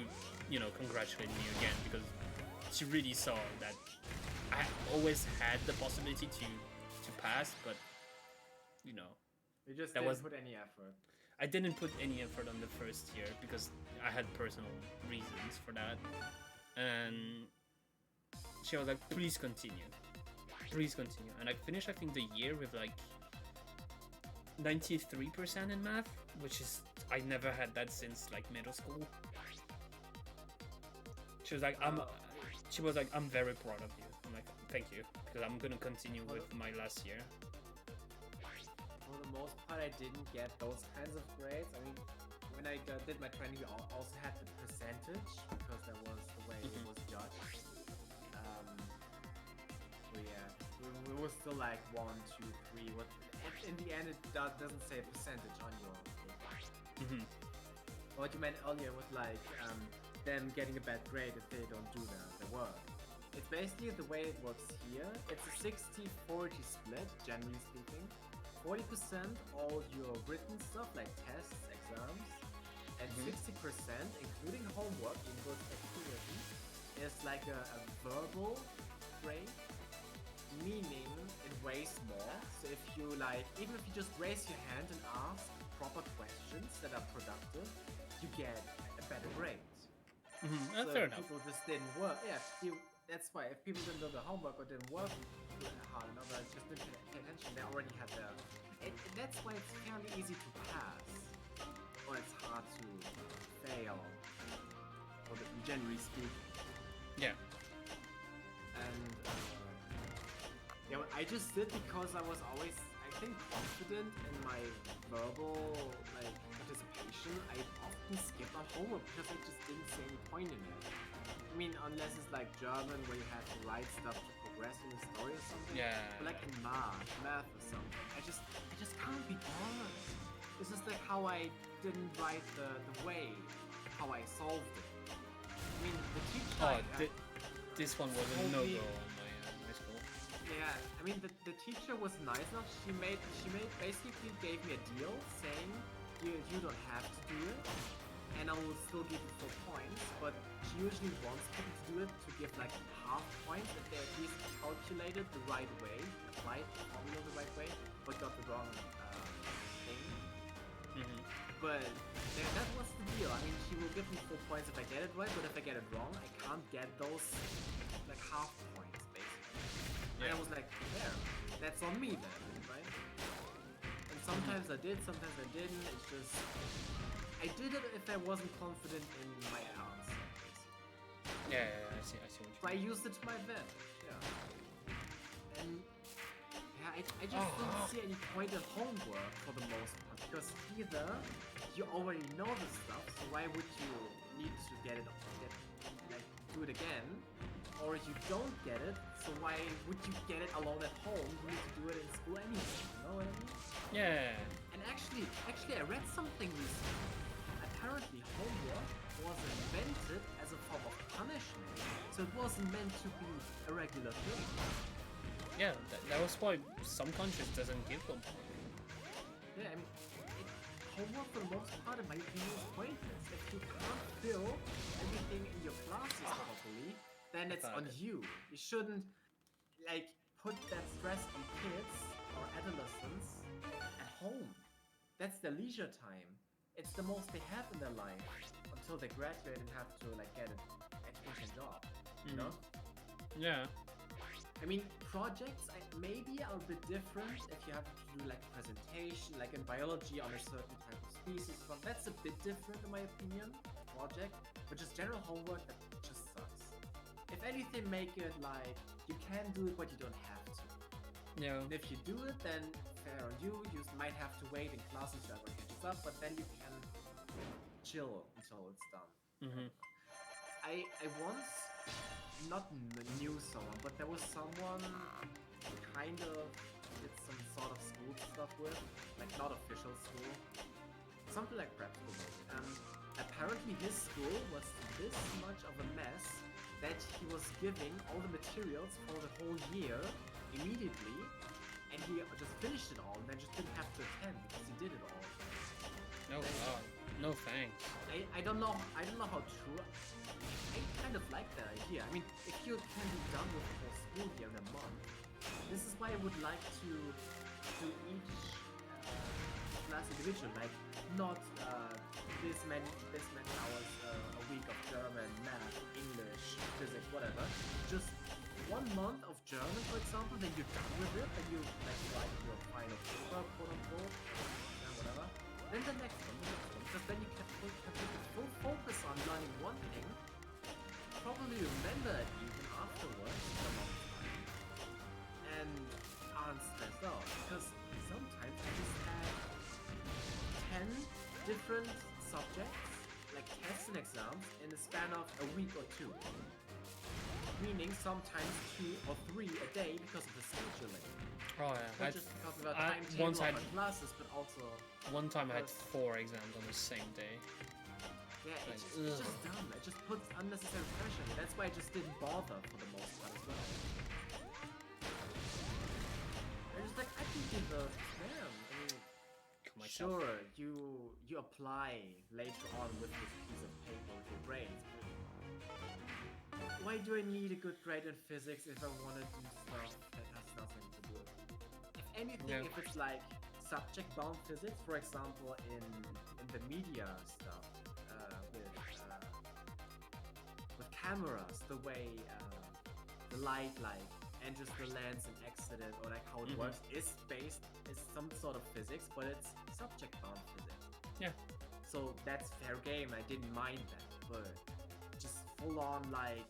you know, congratulate me again, because she really saw that I always had the possibility to pass, but, you know, You just didn't put any effort. I didn't put any effort on the first year because I had personal reasons for that. And she was like, please continue. And I finished, I think, the year with like 93% in math, which is, I never had that since like middle school. She was like, I'm very proud of you. I'm like, thank you, because I'm gonna continue with my last year. For the most part, I didn't get those kinds of grades. I mean, when I did my training, we also had the percentage, because that was the way it was judged. So yeah, we were still like 1, 2, 3. What in the end it doesn't say a percentage on your paper. Mhm. What you meant earlier was like them getting a bad grade if they don't do their work. It's basically the way it works here. It's a 60-40 split, generally speaking. 40% all your written stuff like tests, exams, and 60%, including homework, even though it's technically written, is like a verbal grade, meaning it weighs more. So if you like, even if you just raise your hand and ask proper questions that are productive, you get a better grade. So Fair if enough. people just didn't work, that's why if people didn't do the homework or didn't work hard enough, or just didn't pay attention, they already had their. That's why it's fairly easy to pass, or it's hard to fail, or generally speaking. Yeah. And yeah, I just did because I was always, I think, confident in my verbal like participation. I often skipped on homework because I just didn't see any point in it. I mean, unless it's like German where you have to write stuff to progress in the story or something. Yeah. But like in math or something, I just can't be bothered. This is like how I didn't write the way, how I solved it. I mean, the teacher. This one was a no-go on my school. Yeah, I mean the teacher was nice enough. She basically gave me a deal saying you don't have to do it, and I will still give you 4 points. But she usually wants people to do it to give like half points if they at least calculated the right way, applied the formula the right way, but got the wrong thing. But that was the deal. I mean, she will give me 4 points if I get it right, but if I get it wrong, I can't get those like half points basically. And I was like, there, that's on me then, right? And sometimes I did, sometimes I didn't. It's just I did it if I wasn't confident in my answer, basically. Yeah, I see what you So I used it to my advantage, yeah. And yeah, I just don't see any point in homework for the most part, because either you already know the stuff, so why would you need to do it again? Or you don't get it, so why would you get it alone at home? You need to do it in school anyway, you know what I mean? Yeah. And actually I read something recently. Apparently homework was invented as a form of punishment, so it wasn't meant to be a regular thing. Yeah, that was why some countries doesn't give them. Yeah, I mean, homework for the most part, in my opinion, is pointless. If you can't fill everything in your classes properly, then it's on you. You shouldn't, like, put that stress on kids or adolescents at home. That's their leisure time. It's the most they have in their life until they graduate and have to, like, get an education job, you know? Yeah. I mean, projects maybe are a bit different if you have to do like a presentation, like in biology on a certain type of species. But that's a bit different in my opinion, project. But just general homework, that just sucks. If anything, make it like you can do it, but you don't have to. Yeah. And if you do it, then fair on you. You might have to wait in classes to ever catch up, but then you can chill until it's done. I once not knew someone, but there was someone kind of did some sort of school stuff with, like not official school, something like prep school. Apparently his school was this much of a mess that he was giving all the materials for the whole year immediately, and he just finished it all and then just didn't have to attend because he did it all. No, no thanks. I don't know how true. I kind of like that idea. I mean, if you can be done with the whole school year in a month, this is why I would like to do each class individual, like not this many hours a week of German, math, English, physics, whatever. Just 1 month of German, for example, then you're done with it, and you like write your final paper, quote unquote, and whatever. Then the next one, because then you can put the full focus on learning one thing. Probably remember it even afterwards for a long time, and aren't stressed out, because sometimes I just have 10 different subjects, like tests and exams, in the span of a week or 2. meaning sometimes 2 or 3 a day because of the scheduling. Oh yeah. Not just because of the I- timetable once of I- our classes, but also One time I had Because- 4 exams on the same day. yeah, Like, it's just dumb. It just puts unnecessary pressure. That's why I just didn't bother for the most part as well. I just like I can give a damn. I mean, Kill myself. sure, you apply later on with this piece of paper with your grades. But why do I need a good grade in physics if I want to do stuff that has nothing to do? If anything, Yeah. if it's like subject-bound physics, for example, in the media stuff with cameras, the way the light enters the lens and exits it, or like how it Mhm. works, is some sort of physics, but it's subject-bound physics. Yeah. So that's fair game. I didn't mind that, but just full on like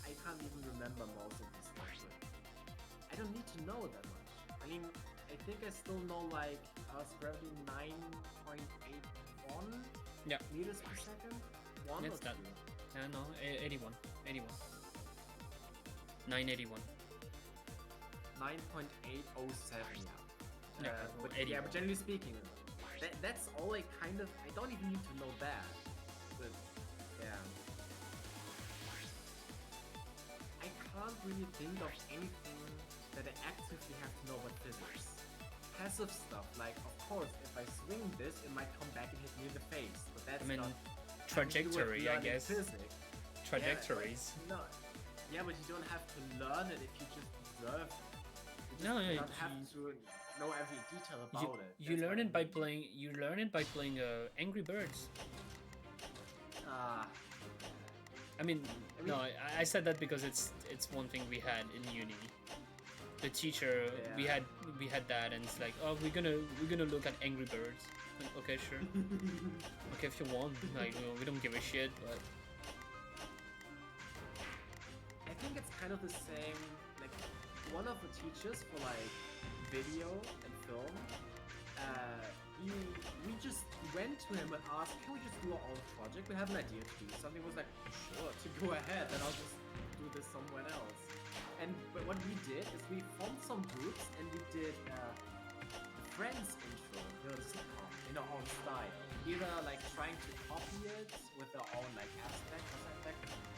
I can't even remember most of this stuff. But I don't need to know that much. I mean, I think I still know like gravity 9.81 Yeah. meters per second. One It's or that. two? No, 81. 981. 9.807. Yeah, But 81. generally speaking, that's all I kind of. I don't even need to know that. But yeah. I can't really think of anything that I actively have to know about physics. Passive stuff, like of course, if I swing this, it might come back and hit me in the face. But that's I mean, not trajectory, I guess. Physics. Trajectories. No. Yeah, but you don't have to learn it if you just observe. You No, just yeah, don't have to know every detail about it. You That's learn what it I by mean. playing. You learn it by playing Angry Birds. Ah, I mean, I mean- no, I said that because it's one thing we had in uni. The teacher, we Yeah. had that, and it's like, oh, we're gonna look at Angry Birds. Like, okay, sure. Okay, if you want. Like, we don't give a shit, but I think it's kind of the same. Like one of the teachers for like video and film. We just went to him and asked, can we just do our own project? We have an idea to do something. He was like, sure, to go ahead, then I'll just do this somewhere else. But what we did is we formed some groups and we did Friends intro, the sitcom, in our own style. Either like trying to copy it with our own like aspect,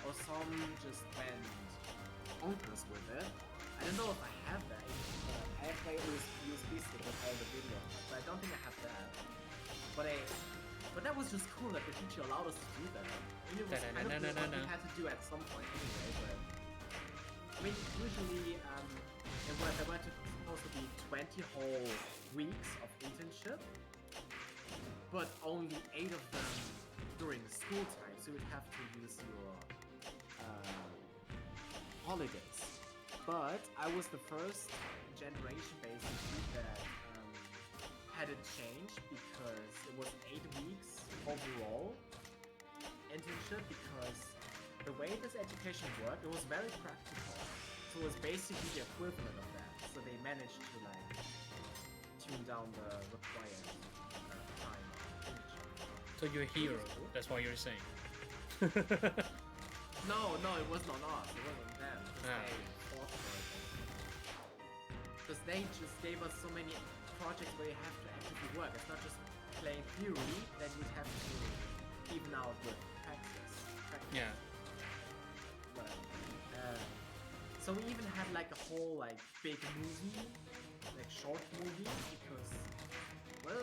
or some just went bonkers with it. I don't know if I have that. I have my USB stick with all the video, but I don't think I have that. But that was just cool that the teacher allowed us to do that. I mean, it was kind of what we had to do at some point anyway. But I mean, usually there were supposed to be 20 whole weeks of internship, but only 8 of them during school time. So you'd have to use your holidays. But I was the first generation basically that had it changed because it was 8 weeks overall internship, because the way this education worked, it was very practical. So it was basically the equivalent of that. So they managed to like tune down the required time of internship. so you're a hero. That's what you're saying. No, it was not us. It wasn't them. Ah. They fought for it. Because they just gave us so many projects where you have to actively work. It's not just plain theory that you have to even out with practice. Yeah. But, so we even had like a whole like big movie, like short movie, because well,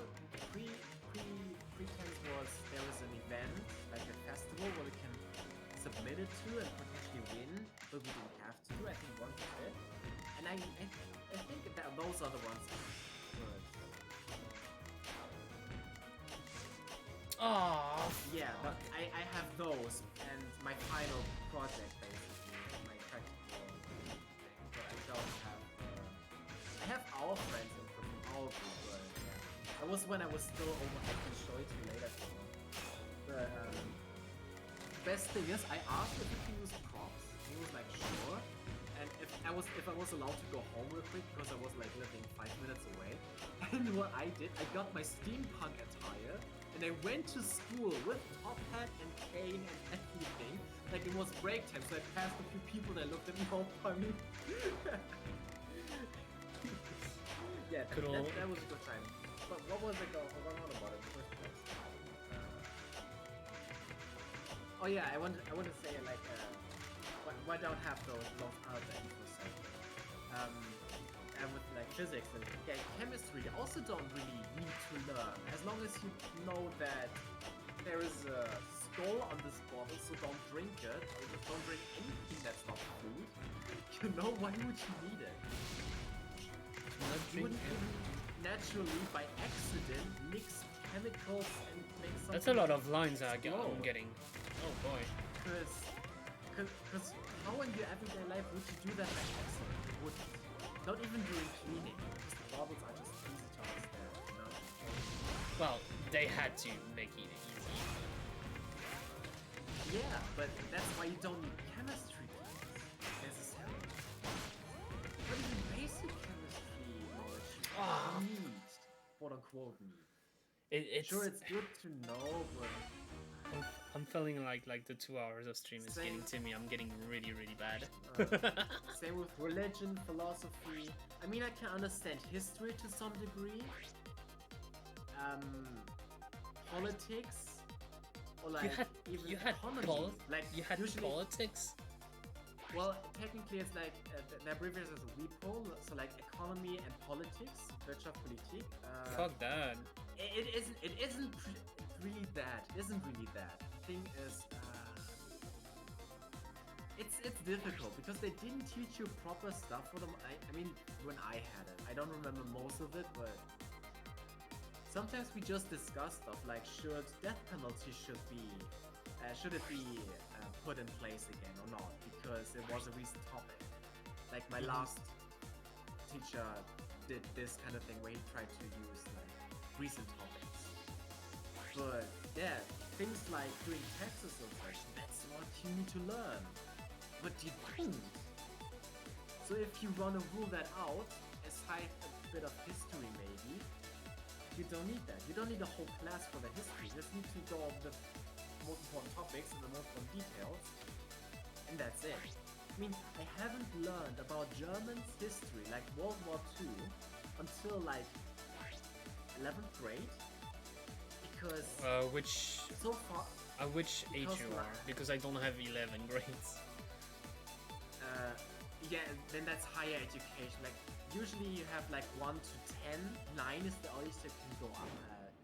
pre-tense was there was an event like a festival where we can submit it to and potentially win, but we didn't have to. I think one did, and I think that those are the ones. Good. Oh. Yeah, but I have those and my final project basically, my practical thing, but I don't have. I have our friends in from our group, but yeah, that was when I was still over. I can show it to you later. But best thing is, I asked if he could use props. He was like, sure. And if I was allowed to go home real quick because I was like living 5 minutes away. And what I did, I got my steampunk attire and I went to school with top hat and cane and everything. Like it was break time, so I passed a few people that looked at me all funny. Yeah, Good old- that was a good time. But what was I going on about it in the first place? Oh yeah, I want to say like why don't have those other infos and with like physics and yeah, chemistry also don't really need to learn as long as you know that there is a skull on this bottle, so don't drink it or just don't drink anything that's not food. You know, why would you need it? You wouldn't even naturally by accident mix chemicals and make something. That's a lot of lines I'm explode. getting. Oh boy. Because how in your everyday life would you do that by accident? You wouldn't. Not even during cleaning, because the bubbles are just easy to understand, you know? Well, they had to make it easy. Yeah, but that's why you don't need chemistry class, necessarily. But even basic chemistry knowledge you need, quote-unquote need. It's Sure, it's good to know, but... I'm feeling like the 2 hours of stream is Same. getting to me. I'm getting really bad. Same with religion, philosophy. I mean, I can understand history to some degree. Politics, or like even you had economy. Like you had usually, politics. well, technically it's like the abbreviation is WIPO, so like economy and politics, Wirtschaftspolitik. Fuck that. It isn't really that. It isn't really that. The thing is, it's difficult because they didn't teach you proper stuff for them. I mean, when I had it, I don't remember most of it, but sometimes we just discuss stuff like should death penalty should it be put in place again or not, because it was a recent topic. Like my last teacher did this kind of thing where he tried to use like recent topics. But yeah, things like doing taxes and such, that's what you need to learn. But you don't. So if you want to rule that out, aside a bit of history maybe, you don't need that. You don't need a whole class for the history. You just need to go over the most important topics and the most important details, and that's it. I mean, I haven't learned about German's history, like World War II, until like 11th grade, because Which so far, which age because you like- are? Because I don't have 11 grades. yeah, then that's higher education. Like usually you have like 1 to 10, 9 is the earliest you can go up.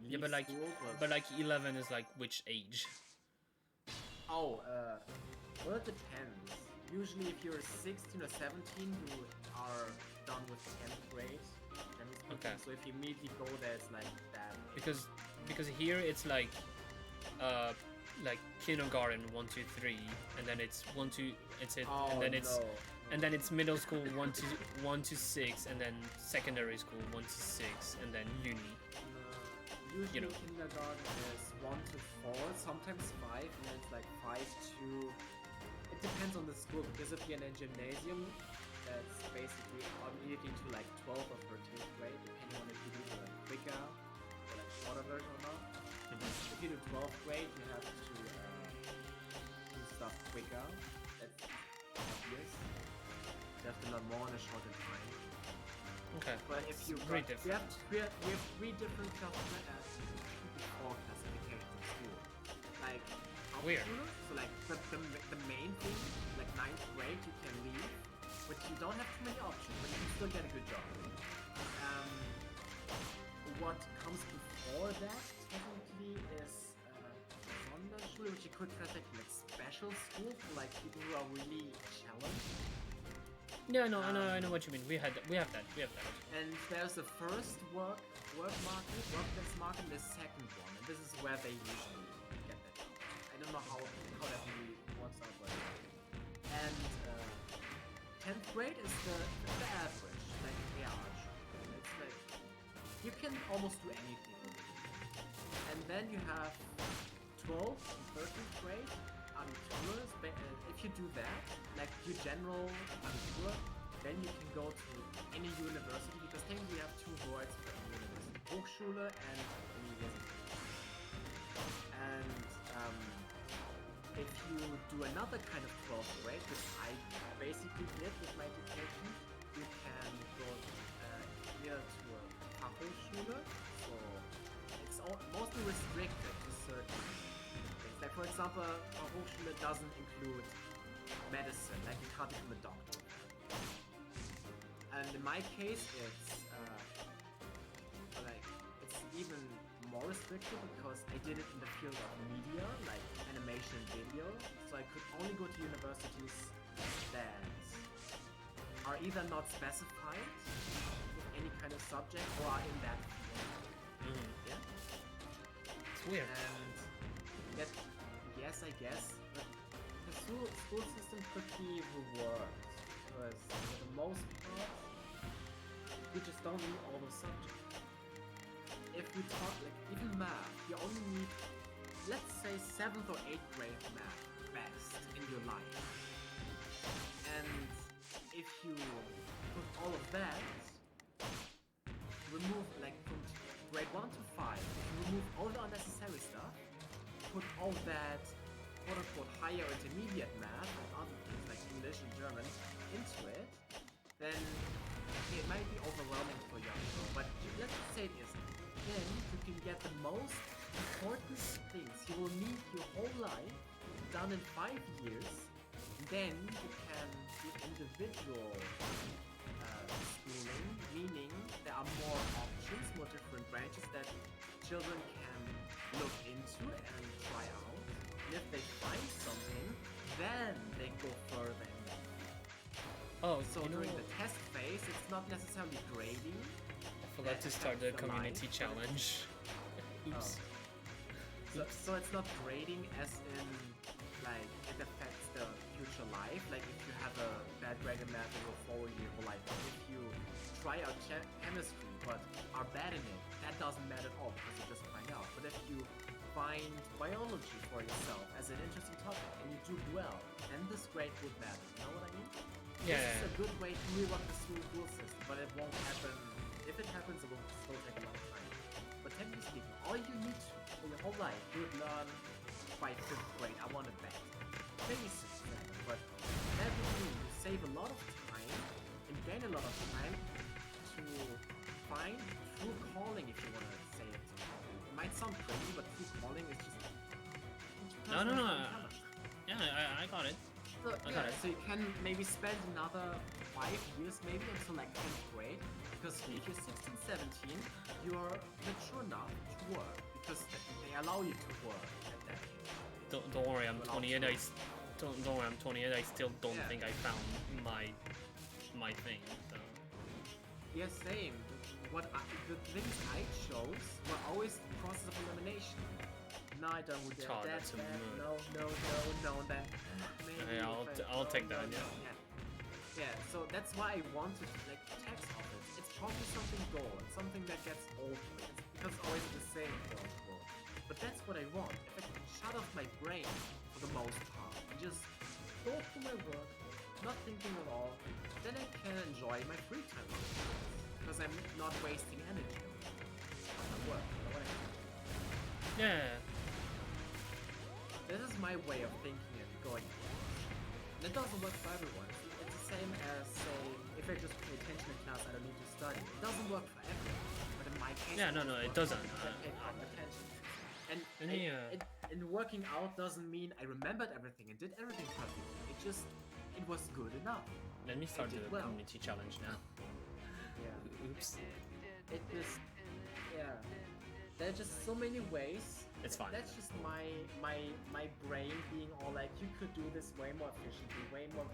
Yeah, but like, school, but like 11 is like which age? Oh, well, it depends. Usually, if you're 16 or 17, you are done with 10th grade. Okay. So if you immediately go there, it's like that. Because here it's like kindergarten 1 2 3, and then it's 1 2 it's it, Oh, and then it's no. and then it's middle school 1 to 6, and then secondary school 1 to 6, and then uni. Usually, You know. kindergarten is 1 to 4, sometimes 5, and then it's like 5 to. It depends on the school, because if you're in a gymnasium, that's basically immediately to like 12th or 13th grade, depending on if you do the quicker or like shorter version or not. If you do 12th grade, you have to do stuff quicker. That's obvious. You have to learn more in a shorter time. Okay. But if you Very got, different. we have 3 different classifications in school. Like Weird. Hauptschule, so like the main thing, like 9th grade, you can leave, but you don't have too many options, but you can still get a good job. What comes before that technically is Sonderschule, which you could translate to like special school for like people who are really challenged. Yeah, no, I know what you mean. We have that. And there's the first workplace market, and the second one, and this is where they usually get that job. I don't know how that really works out, but and 10th grade is the average, like the average. It's like you can almost do anything. And then you have 12th and 13th grade. Abitur, if you do that, like your general Abitur, then you can go to any university, because technically we have 2 words for any university, Hochschule and University. do another kind of 12th grade, which I basically did with my education, you can go here to a Fachhochschule, so it's mostly restricted to certain things. Like for example, Fachhochschule doesn't include medicine, like you can't become a doctor. And in my case, it's like it's even more restricted because I did it in the field of media, like animation and video. So I could only go to universities that are either not specified with any kind of subject or are in that field. Yeah. It's weird. And yet, yes, I guess, but the school system could be reworked because for the most part, we just don't need all those subjects. If we talk like even math, you only need, let's say 7th or 8th grade math best in your life. And if you put all of that, remove like from grade 1 to 5, if you remove all the unnecessary stuff, put all that quote unquote higher intermediate math and other things like English and German into it, then it might be overwhelming for young people, but let's say it isn't. Then you can get the most important things you will need your whole life done in 5 years. Then you can do individual schooling, meaning there are more options, more different branches that children can look into and try out. And if they find something, then they go further in that. Oh, So during the test phase, it's not necessarily grading. I forgot to start the community challenge. Oops. So it's not grading as in, like, it affects the future life. Like, if you have a bad grade in math, it will follow you your whole life. But if you try out chemistry, but are bad in it, that doesn't matter at all because you just find out. But if you find biology for yourself as an interesting topic and you do well, then this grade would matter. You know what I mean? Yeah. This is a good way to rework the school system, but it won't happen. If it happens, it will still take a long time. But technically speaking, all you need to, for your whole life, you would learn by 5th grade. I want to bet. Maybe 6th grade, but that would mean you save a lot of time and gain a lot of time to find true calling, if you want to say it. It might sound crazy, but true calling is just... No. Yeah, I got it. So, Okay. So you can maybe spend another 5 years maybe until like 10th grade, because if you're 16, 17, you're mature enough to work, because they allow you to work at that age. Don't worry, I'm 28. Don't worry, I'm 28. I still don't think I found my thing. So. Yeah, same. The things I chose were always process of elimination. No, I don't do that. That's a mood. No, then maybe I'll take that. Yeah, so that's why I wanted like text office. It's probably something gold, something that gets old. Because it's always the same quote. But that's what I want. If I can shut off my brain for the most part and just go through my work, not thinking at all, then I can enjoy my free time. Because I'm not wasting energy on my work. You know what I mean? Yeah. This is my way of thinking and going. And it doesn't work for everyone. It's the same as saying, if I just pay attention in class, I don't need to study. It doesn't work for everyone. But in my case, Yeah, no, it doesn't. I pay attention. And yeah. and working out doesn't mean I remembered everything and did everything perfectly. It was good enough. Let me start the well. community challenge now. Yeah. Oops. It just, yeah. There are just so many ways. It's fine. That's just my brain being all like, you could do this way more efficiently, way more.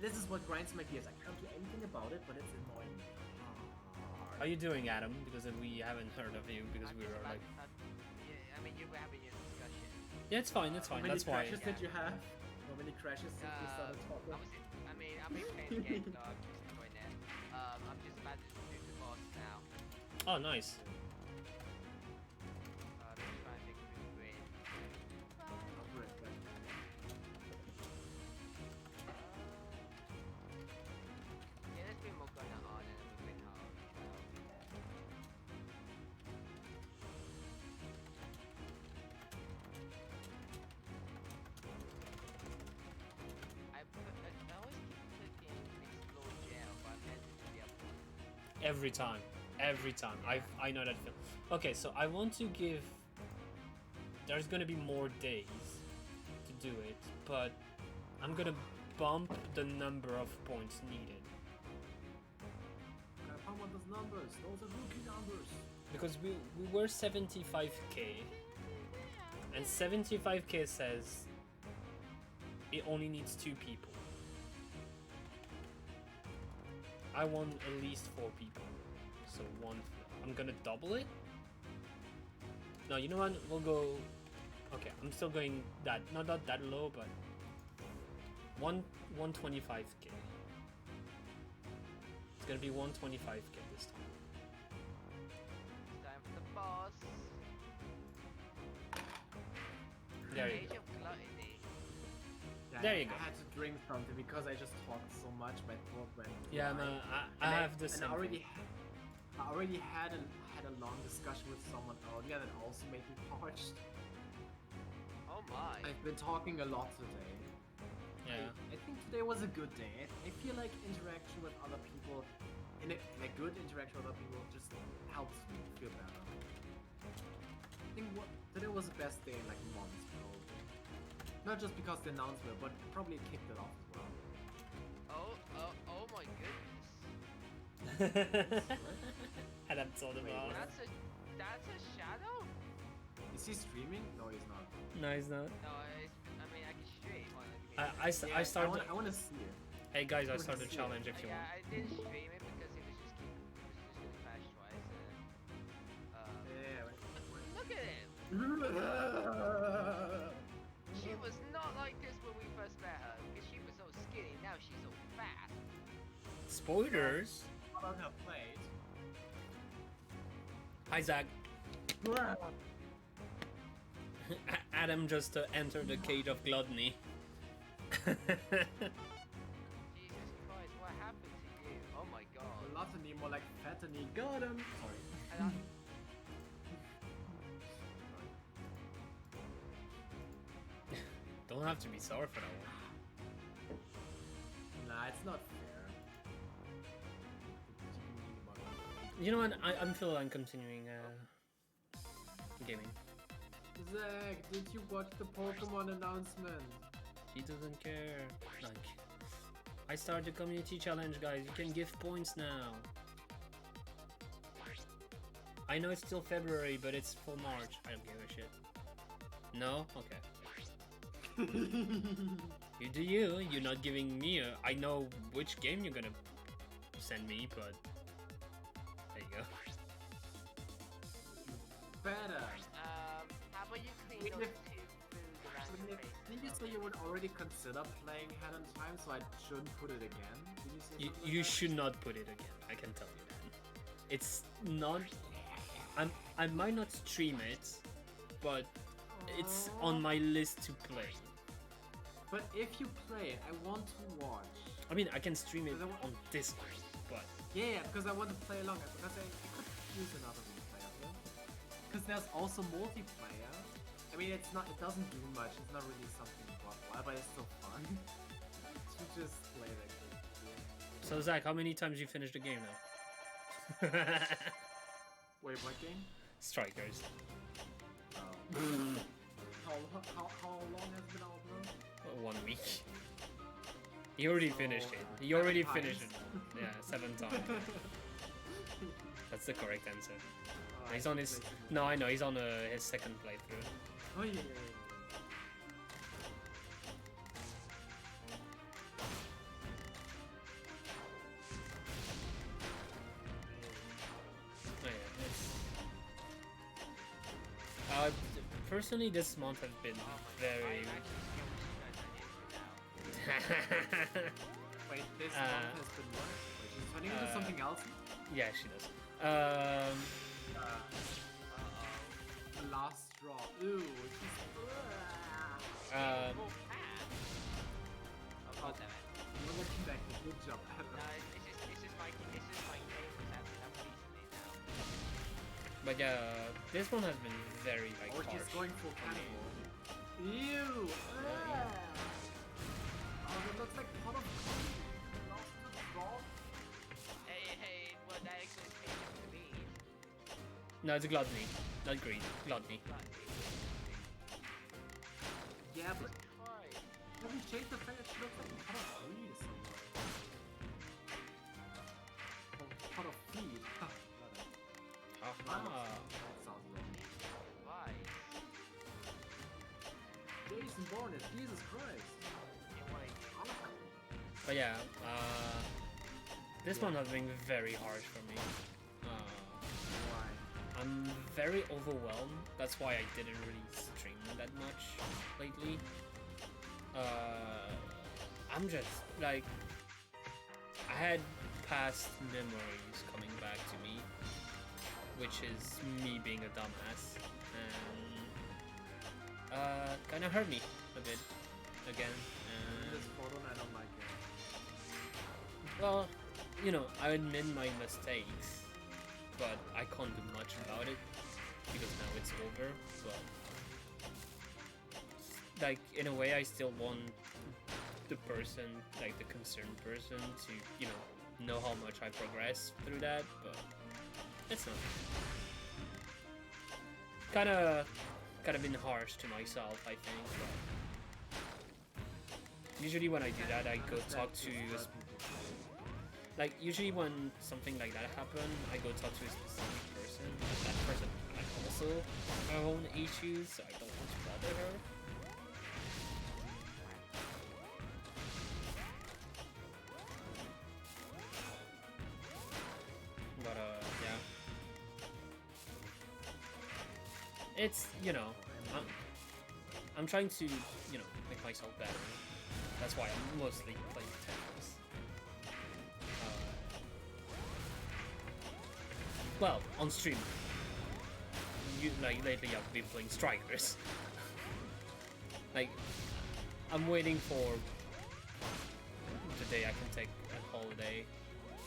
This is what grinds my gears. I can't do anything about it, but it's annoying. How are you doing, Adam? Because we haven't heard of you because we were like. Yeah, I mean, you were having your discussion. Yeah, it's fine. It's fine. That's why. How many crashes did you have? How many crashes since we started talking? I'm in playing the game, so I'm just enjoying it. I'm just about to do the boss now. Oh, nice. I'm just trying to think of the green. Yeah, there's been more going on and it's been hard. every time. Every time. I know that film. Okay, so I want to give. There's gonna be more days to do it, but I'm gonna bump the number of points needed. Gotta pump on those numbers. Those are rookie numbers. Because we were 75k, and 75k says it only needs 2 people. I want at least 4 people, so I'm gonna double it. No, you know what? We'll go. Okay, I'm still going that not that low, but 125k. It's gonna be 125k this time. Time for the boss. There you Age go. of Gluttony. Yeah, There you go. I had to drink something because I just talked so much. My throat went Yeah, dry. no, I And have the and same. I already, thing. I already had a long discussion with someone earlier that also made me parched. Oh my. I've been talking a lot today. Yeah. I think today was a good day. I feel like interaction with other people, in a good interaction with other people, just helps me feel better. I think today was the best day in like months, probably. Not just because the announcement, but probably it kicked it off as well. Oh my goodness. And I'm told Wait, about. what? That's a shadow? Is he streaming? No, he's not. No, it's not. No, I mean I can stream. I Yeah, started. I want to see it. Hey guys, I wanna started a see it. challenge if you Yeah, want. I did stream it because it was just gonna crash twice. Yeah, Look at him. She was not like this when we first met her because she was so skinny. Now she's so fat. Spoilers. On her plate. Hi Zach. Adam just entered the cage of gluttony. Jesus Christ, what happened to you? Oh my god. Gluttony, more like fatany. Got him. Sorry. And I- Don't have to be sorry for that one. Nah, it's not fair. You know what? I'm feeling continuing gaming. Zach, did you watch the Pokemon announcement? He doesn't care. Like, I started the community challenge, guys. You can give points now. I know it's still February, but it's full March. I don't give a shit. No? Okay. You do you. You're not giving me a... I know which game you're gonna send me, but... There you go. Better. how about you clean Wait, those if- two food around your face? Did you say you would already consider playing Hand in Time, so I shouldn't put it again? Did you say You, something like you that? should not put it again. I can tell you that. It's not... I might not stream it, but it's on my list to play. But if you play it, I want to watch. I mean, I can stream it Because I wa- on Discord, but Yeah, because I want to play along. Because I could use another replayer. Because there's also multiplayer. I mean, it's not. It doesn't do much. It's not really something worthwhile, but it's still fun to just play that game. so Zach, how many times you finished the game now? Wait, what game? Strikers. How long has it been out now? 1 week. He already finished it. He already 7 finished it. times. Yeah, 7 times. That's the correct answer. Oh, He's I on should his. play some No, more. I know he's on his second playthrough. Oh yeah. Oh, yeah, personally, this month has been very. I'm actually scared what you guys are into now. Wait, this Uh, month has been what? Wait, she's turning into something else? Yeah, she does. The last straw. Ooh, she's... Oh, god damn it. You're looking back. Good job, Adam. No, it's just my game was acting up recently now. but yeah, this one has been very like Oh, she's harsh. going for cannibal. Ew! Oh, that looks like pot of coffee. Lost the straw. Hey, well that actually No, it's gluttony, not greed. Gluttony. Yeah, but Try. have you changed the fact that she looks like a pot of greed somewhere? Oh, pot of feed. Ha. Aha. That sounds wrong. Why? Jason Bourne is Jesus Christ. But yeah, this one has been very harsh for me. Why? I'm very overwhelmed. That's why I didn't really stream that much lately. I'm just like, I had past memories coming back to me, which is me being a dumbass, and kind of hurt me a bit again. This photo, and I don't like it. Well, you know, I admit my mistakes, but I can't do much about it because now it's over. But like, in a way, I still want the person, like the concerned person, to, you know how much I progress through that. But it's not. Kind of been harsh to myself, I think. But usually when I do that, I go talk to. Like, usually when something like that happens, I go talk to a specific person. That person like also her own issues, so I don't want to bother her. But yeah. It's, I'm trying to, make myself better. That's why I'm mostly playing Tetris. Well, on stream. Lately I've been playing Strikers. Like, I'm waiting for the day I can take a holiday.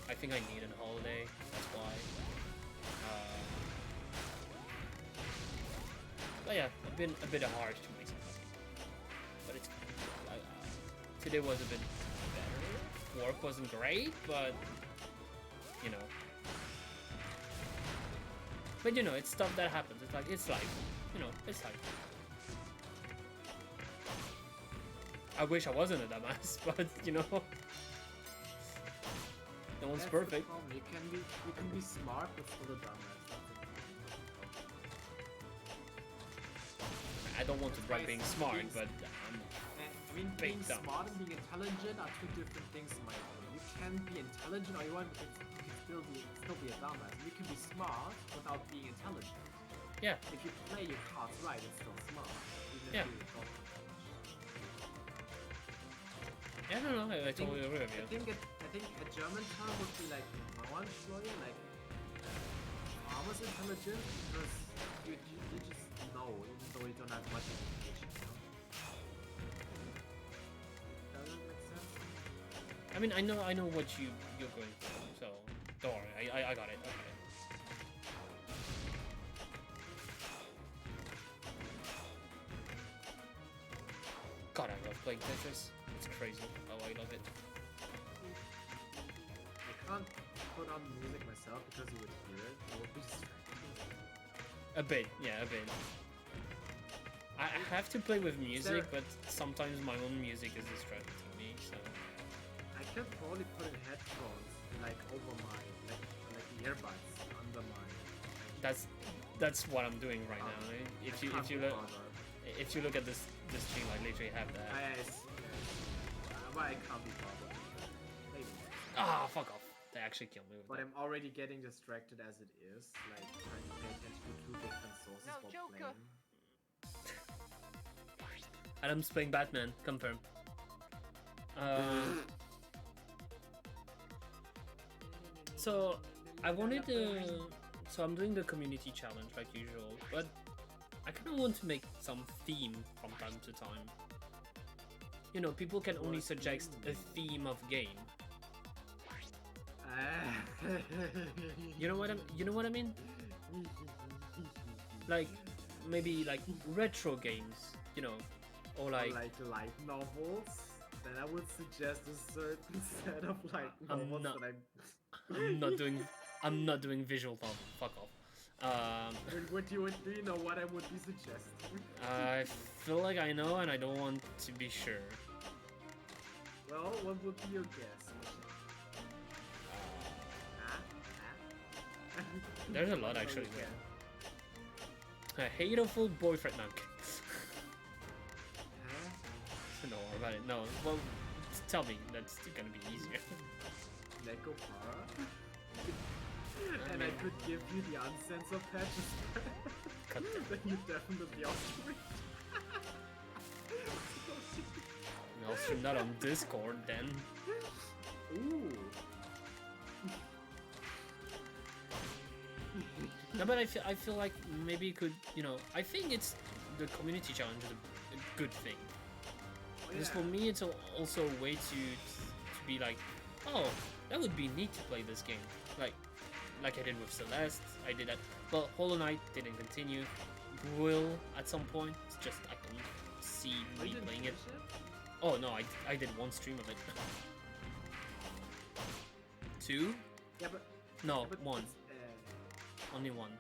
I think I need a holiday, that's why. But yeah, I've been a bit harsh to myself. But it's fine. Today was a bit better. Work wasn't great, but, But it's stuff that happens. It's life. It's life. I wish I wasn't a dumbass, but no one's perfect. You can be smart but still a dumbass. I don't want to brag being smart, but being dumb. smart and being intelligent are two different things in my opinion. You can be intelligent or you can still be a dumbass. You can be smart without being intelligent. Yeah. If you play your cards right, it's still smart. Even Yeah. if you don't know much. Yeah, no, I totally agree with you. I think a German term would be like Bauernsteuer, like farmers intelligence, because you just know, even though you don't have much information. Does that make sense? I mean, I know what you're going for, so don't worry. I got it. Okay. God, I love playing Tetris. It's crazy how I love it. I can't put on music myself because you would hear it. I would be distracted. A bit, yeah, a bit. I have to play with music, but sometimes my own music is distracting me, so... I can probably put in headphones, like over my, like earbuds under my... That's what I'm doing right now. If you look at this stream, I literally have that. But I can't be bothered. Maybe. Ah, fuck off. They actually killed me with But that. I'm already getting distracted as it is, like trying to pay attention to two different sources No, while Joker. playing. Adam's playing Batman, confirm. So I wanted to. So I'm doing the community challenge like usual, but I kind of want to make some theme from time to time. People can only suggest a theme of game. You know what I mean? Like maybe like retro games, or like light novels. Then I would suggest a certain set of light novels that I'm. I'm not doing visual novel. Fuck off. What do you know what I would be suggesting? I feel like I know, and I don't want to be sure. Well, what would be your guess? There's a lot actually. A hateful boyfriend. No, no more about it. No, well, tell me. That's gonna be easier. Lego Para? And I could give you the uncensored patches. Then you definitely also reach. I'll stream that on Discord then. Ooh. No, but I feel like maybe it could, you know, I think it's the community challenge is a good thing. Because for me, it's also a way to be like, oh, that would be neat to play this game. Like I did with Celeste, I did that. Well, Hollow Knight didn't continue. Will at some point. It's just I couldn't see me playing it. Oh no, I did one stream of it. 2? Yeah, but no, 1. Only 1.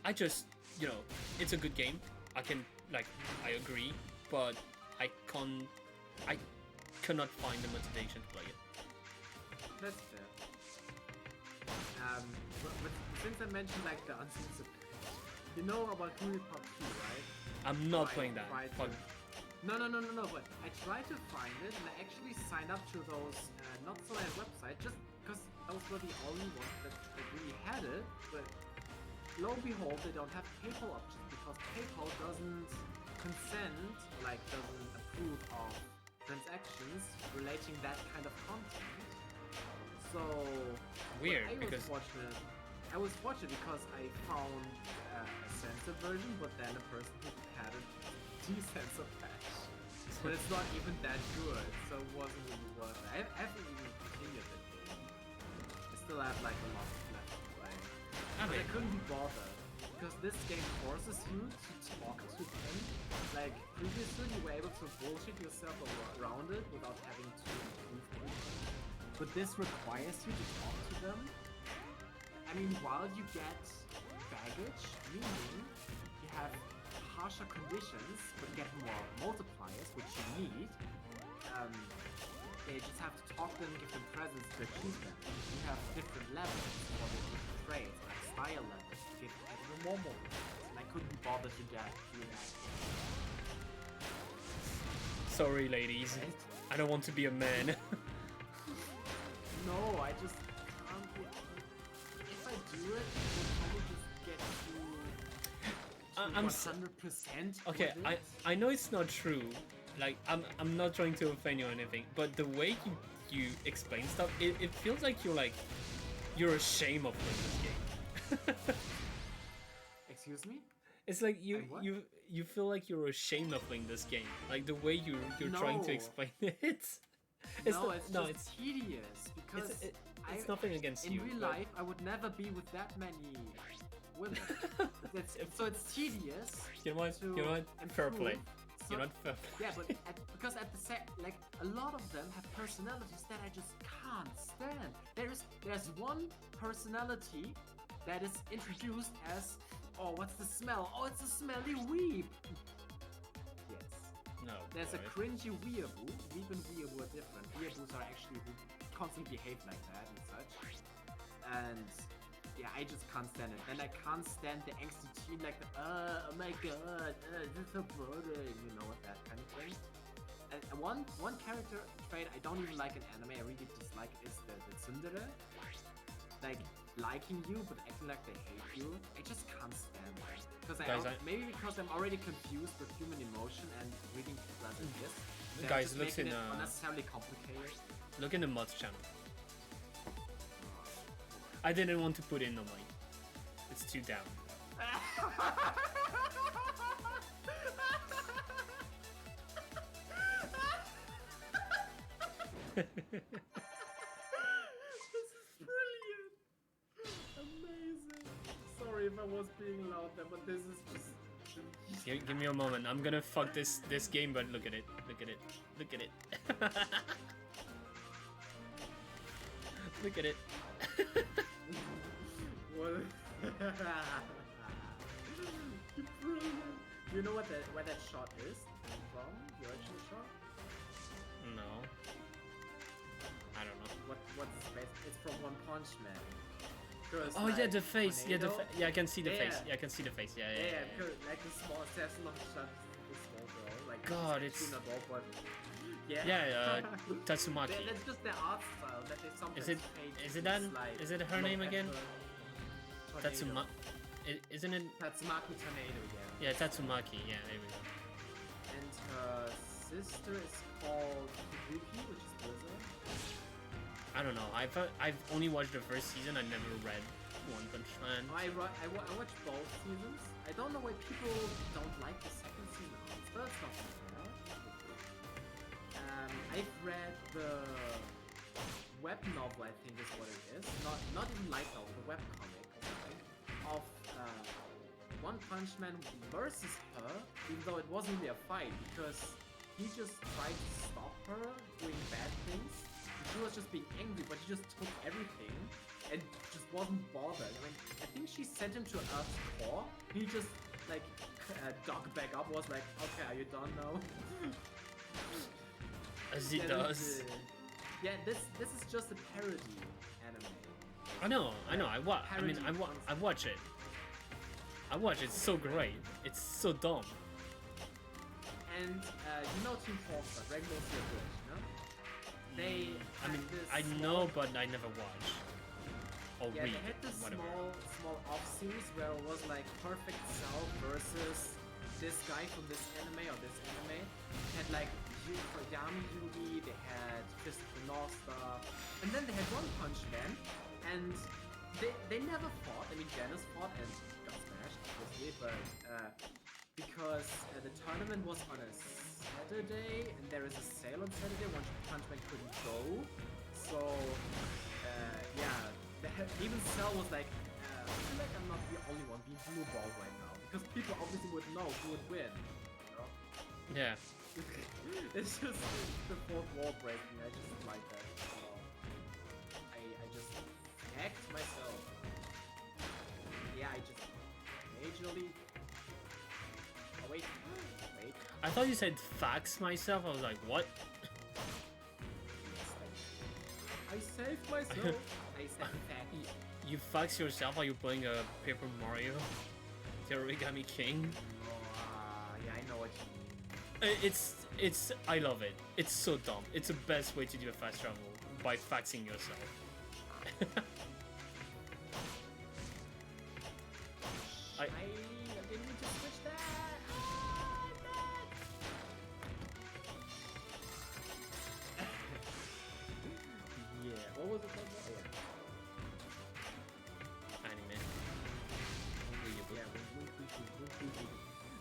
I just, you know, it's a good game. I can, like, I agree, but I cannot find the motivation to play it. That's fair. But since I mentioned like the uncensored, you know about Google Pop 2, right? I'm not playing that. No. But I tried to find it, and I actually signed up to those not so nice websites just because those were the only ones that really had it. But lo and behold, they don't have PayPal options because PayPal doesn't consent, like doesn't approve of transactions relating that kind of content. So weird I was fortunate because I found a censored version, but then a person who had a decensored patch. But it's not even that good, so it wasn't really worth it. I haven't even continued it. I still have like a lot left to play. But I couldn't be bothered. Because this game forces you to talk to them. Like, previously you were able to bullshit yourself around it without having to improve anything. But this requires you to talk to them. I mean, while you get baggage, meaning you have harsher conditions, but get more multipliers, which you need, they just have to talk to them, give them presents to achieve them. You have different levels for the different traits, like style levels, to give everyone more multipliers, and I couldn't be bothered to do that. Sorry, ladies. Right? I don't want to be a man. No, I just can't. If I do it, we'll probably just get to 100%. Okay, I know it's not true. Like I'm not trying to offend you or anything, but the way you explain stuff, it feels like you're ashamed of playing this game. Excuse me? It's like you feel like you're ashamed of playing this game. Like the way you're trying to explain it. It's tedious because it's nothing against in you. In real life, I would never be with that many women. So it's tedious. You know what? Fair play. So, you know what? Fair play. Yeah, but because at the like a lot of them have personalities that I just can't stand. There's one personality that is introduced as, oh, what's the smell? Oh, it's a smelly weeb. Yes. No. There's a cringy weeaboo. Weeb and weeaboo are different. Weeaboos are actually who constantly behave like that and such. And yeah, I just can't stand it. And I can't stand the angsty teen like the, oh my god, this is so boring, you know, that kind of thing. And one character trait I don't even like in anime, I really dislike, is the tsundere. Like, liking you, but acting like they hate you. I just can't stand that. Maybe because I'm already confused with human emotion and reading people as it is. Guys, look in unnecessarily complicated. Look in the mods channel. I didn't want to put in no money. It's too down. This is brilliant. Amazing. Sorry if I was being loud there, but this is just... Give me a moment. I'm gonna fuck this game, but look at it. Look at it. Look at it. Look at it. Well, brilliant. You know what where that shot is from? The original shot? No. I don't know. What's the space? It's from One Punch Man. 'Cause, Oh yeah, like, the face. Yeah, tornado- yeah, I can see the face. Yeah. Yeah, I can see the face. Yeah, yeah, Yeah, yeah. because like the small assassin of the shot is the small girl. Like God, it's it's- actually an adult, but yeah. Yeah, Tatsumaki. That's just their art style that they sometimes Is it? take Is it to that? slide Is it her low name again? effort Tatsuma. tornado. Isn't it? Tatsumaki Tornado, yeah. Yeah, Tatsumaki. Yeah, there we go. And her sister is called Fubuki, which is Blizzard. I don't know. I've only watched the first season. I never read One Punch Man. I watched both seasons. I don't know why people don't like the second season. That's not fair. I've read the web novel, I think is what it is. Not even light novel, the web comic of One Punch Man versus her, even though it wasn't really a fight, because he just tried to stop her doing bad things. She was just being angry, but he just took everything and just wasn't bothered. I mean, I think she sent him to Earth's core. He just like dug back up, was like, okay, are you done now? As he Yeah, does. Yeah, this is just a parody anime. I know. I watch it. I watch it. It's so great. It's so dumb. And you know Team Four-Star, Dragon Ball Z Bridge, no? They I mean, had this I know, but I never watch. Or Yeah, read. they had this Whatever. small off series where it was like Perfect Cell versus this guy from this anime or this anime. They had like for Yami Yugi, they had Fist of the North Star, and then they had One Punch Man, and they never fought. I mean, Janice fought and got smashed, obviously, but because the tournament was on a Saturday, and there is a sale on Saturday, One Punch Man couldn't go, so yeah, even Cell was like, I feel like I'm not the only one being blue ball right now, because people obviously would know who would win, you know? Yeah. It's just the fourth wall breaking. I just like that. I just hacked myself. Yeah, I just majorly. Oh wait. I thought you said fax myself. I was like, what? I saved myself. I said fact. You fax yourself while you're playing a Paper Mario? The Origami King? Oh, yeah, I know what you mean. I love it. It's so dumb. It's the best way to do a fast travel by faxing yourself. I didn't need to switch that. Yeah. What was it called? Oh, yeah. Anime.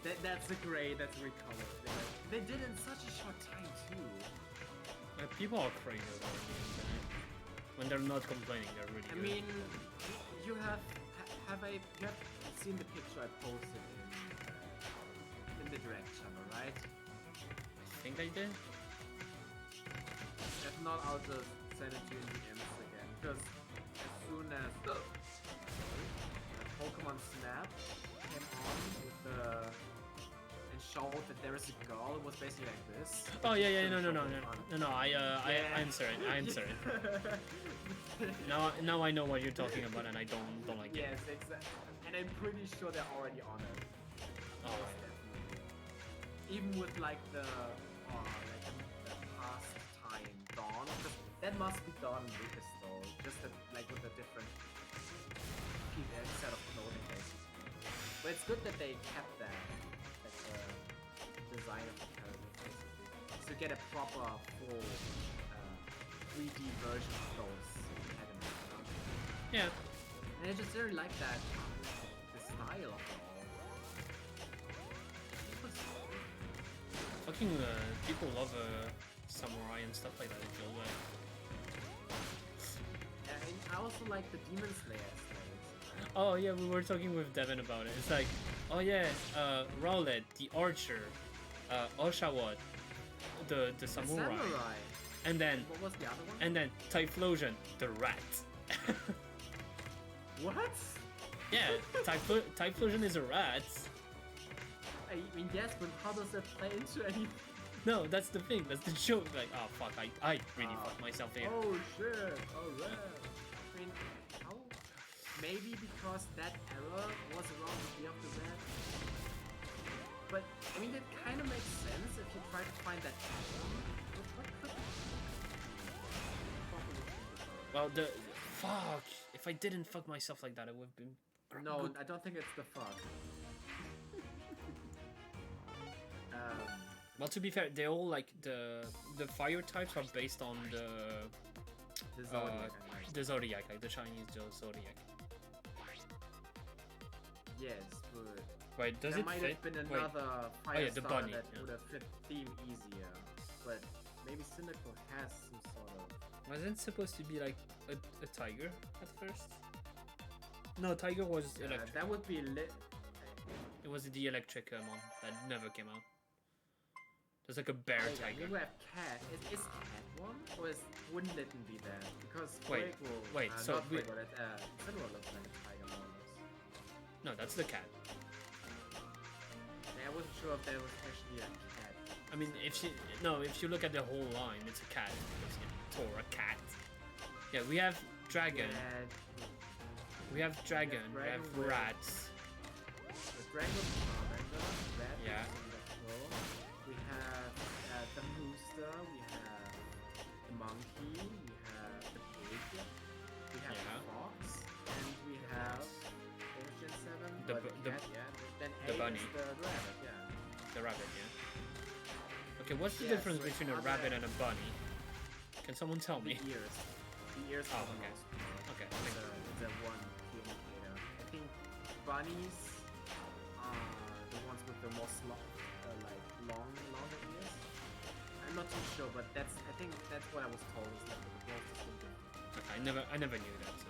Yeah, that's a great color. They did it in such a short time too. People are crazy about the internet. When they're not complaining, they're really I good. mean, you have seen the picture I posted in the direct channel, right? I think I did. If not, I'll just send it to you in DMs again. Because as soon as Pokemon Snap came on with the and showed that there is a girl, it was basically like this. Oh yeah, Just no. showed it on. I answer it. I answer it. Now I know what you're talking about, and I don't like it. Yes, exactly. And I'm pretty sure they're already on it. Oh, Most definitely. Even with like the past time Dawn, 'cause that must be done with this though. Just like with a different set of clothing basically. But it's good that they kept that, like the design of the characters basically. So you get a proper full 3D version of those antagonists, you know? yeah. And I just really like that, the style of it all. It was Fucking people love samurai and stuff like that. It feels like. yeah, and I also like the Demon Slayer aesthetics. Oh yeah, we were talking with Devin about it. It's like, oh yeah, Rowlet, the archer, Oshawott, the samurai, and then What was the other one? Typhlosion, the rat. What? Yeah, Typhlosion is a rat. I mean, yes, but how does that play into anything? No, that's the thing. That's the joke. Like, oh fuck, I really fucked myself here. Oh shit! Alright. I mean, how? Maybe because that error was around the year of the red. But I mean, it kind of makes sense if you try to find that error. What could? Well, the fuck. If I didn't fuck myself like that, it would have been. No, good. I don't think it's the fuck. Well, to be fair, they all like the fire types are based on the Zodiac, the zodiac, like the Chinese zodiac. Yes, but Wait, does there it might fit? have been Wait. another Oh, fire yeah, the star bunny, that yeah. would have fit theme easier. But maybe Cynical has some sort of. Wasn't it supposed to be like a tiger at first? No, tiger was electric. That would be lit. It was the electric one that never came out. There's like a bear tiger. You have cat. Is cat one, or wouldn't it be there? Because Wait, wait, so not we- Fuego, Cinderella looks like a tiger more or less. No, that's the cat. Yeah, I wasn't sure if there was actually a cat. I mean, if you look at the whole line, it's a cat. It's, Tora cat. Yeah, we have dragon. Red, We have dragon. We have dragon with- rats. the dragon with Charmander, red. Yeah. We have the rooster. We have the monkey. We have the pig. We have Yeah. the fox, and we have what was Gen 7? The But bu- the- cat, yeah. Then the 8 bunny. is the rabbit, yeah. The rabbit, yeah. Okay, what's the Yeah, difference so it's between a not rabbit that- and a bunny? Can someone tell The me? ears. The ears Oh, are the okay. most important. Okay, It's thank a, it's a one key indicator. I think bunnies are the ones with the most longer ears. I'm not too sure, but I think that's what I was told is like the most distinctive. Okay, I never knew that. So.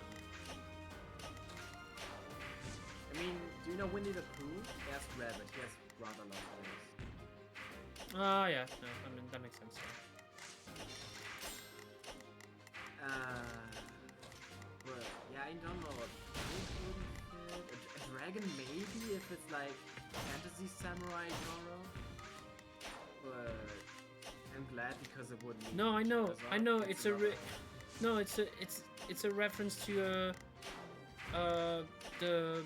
I mean, do you know Winnie the Pooh? That's rabbit. He has rather long ears. Ah, yeah. No, I mean that makes sense. Yeah. But yeah, I don't know. A dragon maybe if it's like fantasy samurai genre. But I'm glad because it wouldn't. No, I know. Charizard. It's a no. It's a reference to the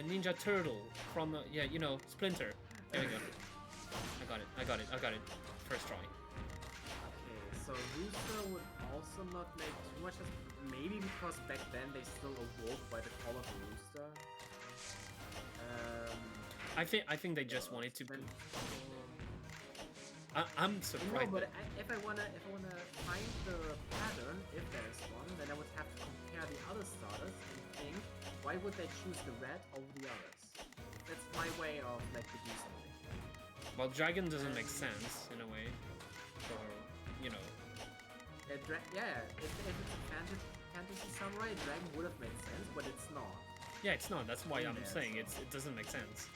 Ninja Turtle from yeah, you know, Splinter. There we go. I got it. First try. Okay, so Rooster would also not make too much sense. Maybe because back then they still awoke by the call of a rooster. I think they just wanted to. Then, I'm no, surprised. but if I wanna find the pattern, if there is one, then I would have to compare the other starters and think, why would they choose the red over the others? That's my way of like deducing things. Well, dragon doesn't make sense in a way, or you know. Yeah, if it's a fantasy samurai, a dragon would have made sense, but it's not. Yeah, it's not. That's why I'm Yeah, saying so- it doesn't make sense.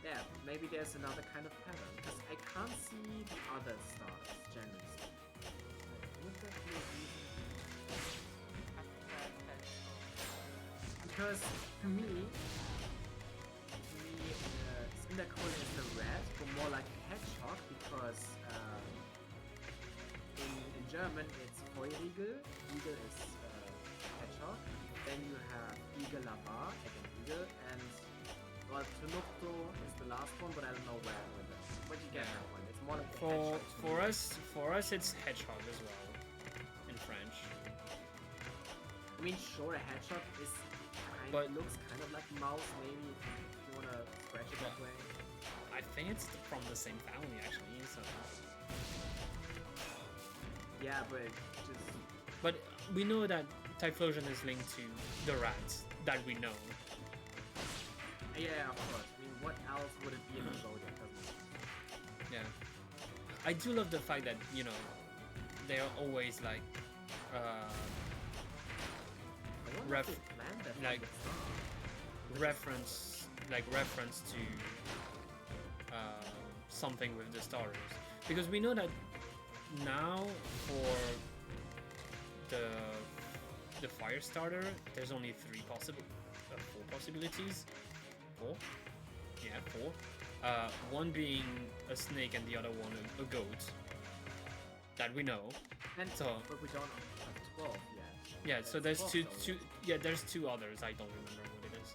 Yeah, maybe there's another kind of pattern, because I can't see the other stars, generally speaking. Would that be a reason? Because to me, Cyndaquil is the red, but more like a hedgehog, because in German it's Feurigel, Igel is hedgehog, then you have Igel Labar, again eagle, and well, Tunupto is the last one, but I don't know where with it. But you get that one. It's more like a hedgehog to me. For us it's hedgehog as well in French. I mean, sure, a hedgehog is But- looks kind of like mouse, maybe if you wanna scratch it that way. I think it's from the same family actually. So. Yeah, but just But we know that Typhlosion is linked to the rats that we know. yeah, of course. I mean, what else would it be in the zodiac? Doesn't it? Yeah. I do love the fact that, you know, they are always like I wonder Ref- if they planned that from like, the start. reference to something with the starters, because we know that now for the the fire starter, there's only four possibilities. Four? Yeah, four. One being a snake and the other one a goat. That we know. And So but we don't have 12 yet. yeah, so there's 12 two though. two yeah, there's two others. I don't remember what it is.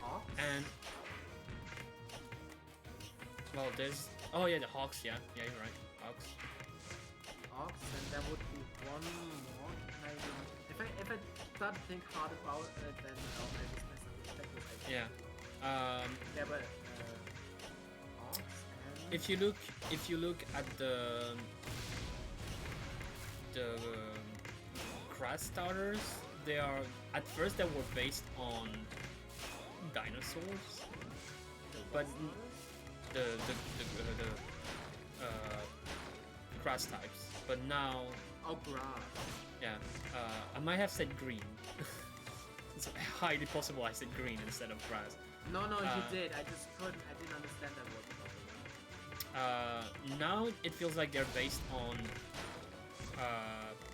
Ox? And well, there's oh yeah, the hawks. Yeah, you're right, hawks. Ox, and there would be one more. Maybe if I start to think hard about it, then I'll maybe mess up with Tetris, I think. Yeah. Yeah, but Ox and If you look at the grass starters, they are at first they were based on dinosaurs, but the grass types. But now, oh, grass. yeah, I might have said green. It's highly possible I said green instead of grass. No, you did. I just couldn't. I didn't understand that word. Now it feels like they're based on.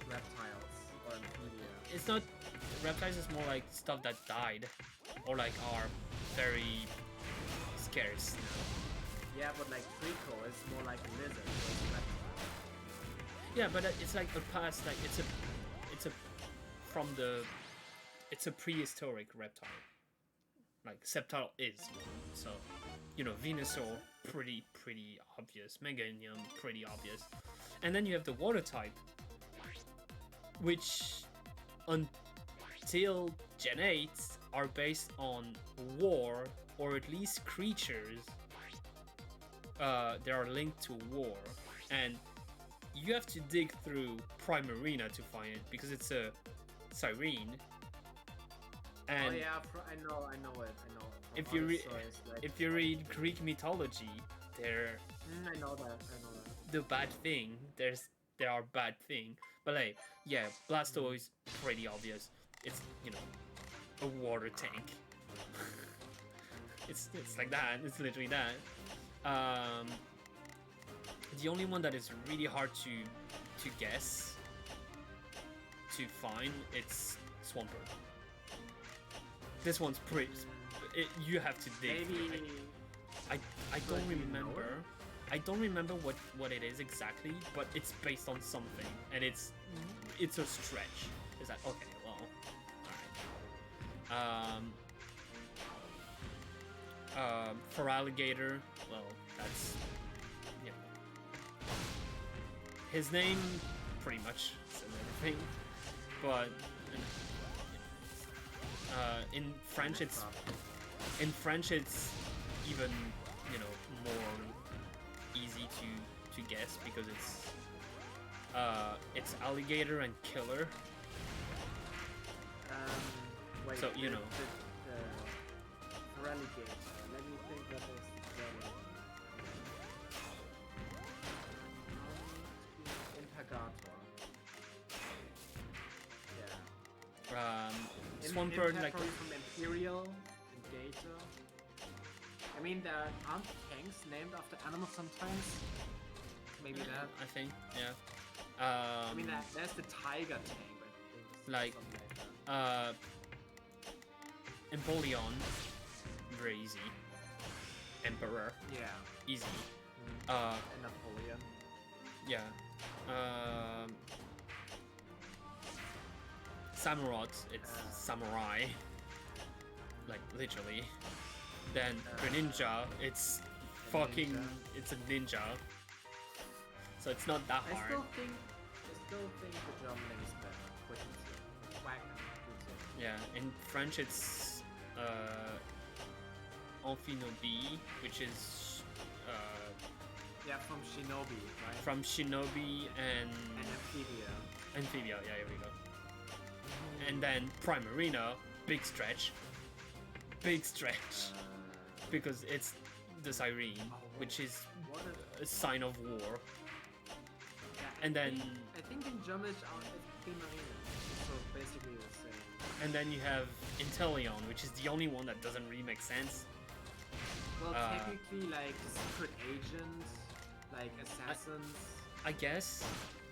Reptiles or amphibian. It's not reptiles. It's more like stuff that died, or like are very scarce now. Yeah, but like Trico is more like a lizard. So it's a reptile. Yeah, but it's like a past. Like it's a from the. It's a prehistoric reptile. Like Sceptile is one. So, you know, Venusaur, pretty obvious. Meganium, pretty obvious. And then you have the water type, which until Gen 8 are based on war, or at least creatures that are linked to war. And you have to dig through Primarina to find it, because it's a Sirene. And oh yeah, I know it. I know it. if From you other read stories, like, if you read Greek mythology, they're I know that. the bad thing. There are bad thing, but like yeah, Blastoise pretty obvious. It's, you know, a water tank. it's like that. It's literally that. The only one that is really hard to guess, to find, it's Swampert. This one's pretty. You have to dig. Maybe. through it. I don't do you know remember. it? I don't remember what it is exactly, but it's based on something, and it's a stretch. Is that okay? Well, all right. For alligator, well, that's, you know, his name pretty much says everything, but in French it's even, you know, more easy to guess, because it's alligator and killer. Wait, So, you know. For alligator, let me think what is the Impagator. Yeah. Swampert, like, Probably from Imperial and Gator. I mean, there aren't tanks named after animals sometimes. Maybe that. I think, yeah. I mean, there's the tiger tank. I think, Like, something like that. Empoleon, very easy. Emperor, Yeah. easy. And Napoleon. Yeah. Samurott, it's samurai. Like, literally. Then Greninja, it's fucking, ninja. it's a ninja. So it's not that I hard. still think the German name is better. Quack. Yeah, in French it's Amphinobi, which is Yeah, from Shinobi, right? from Shinobi and And Amphibia. Amphibia, yeah, here we go. And then Primarina, big stretch, because it's the Sirene, which is What a sign of war. Yeah, And then I think in German it's Primarina. So basically the same. and then you have Inteleon, which is the only one that doesn't really make sense. Well, technically, like secret agents, like assassins. I guess,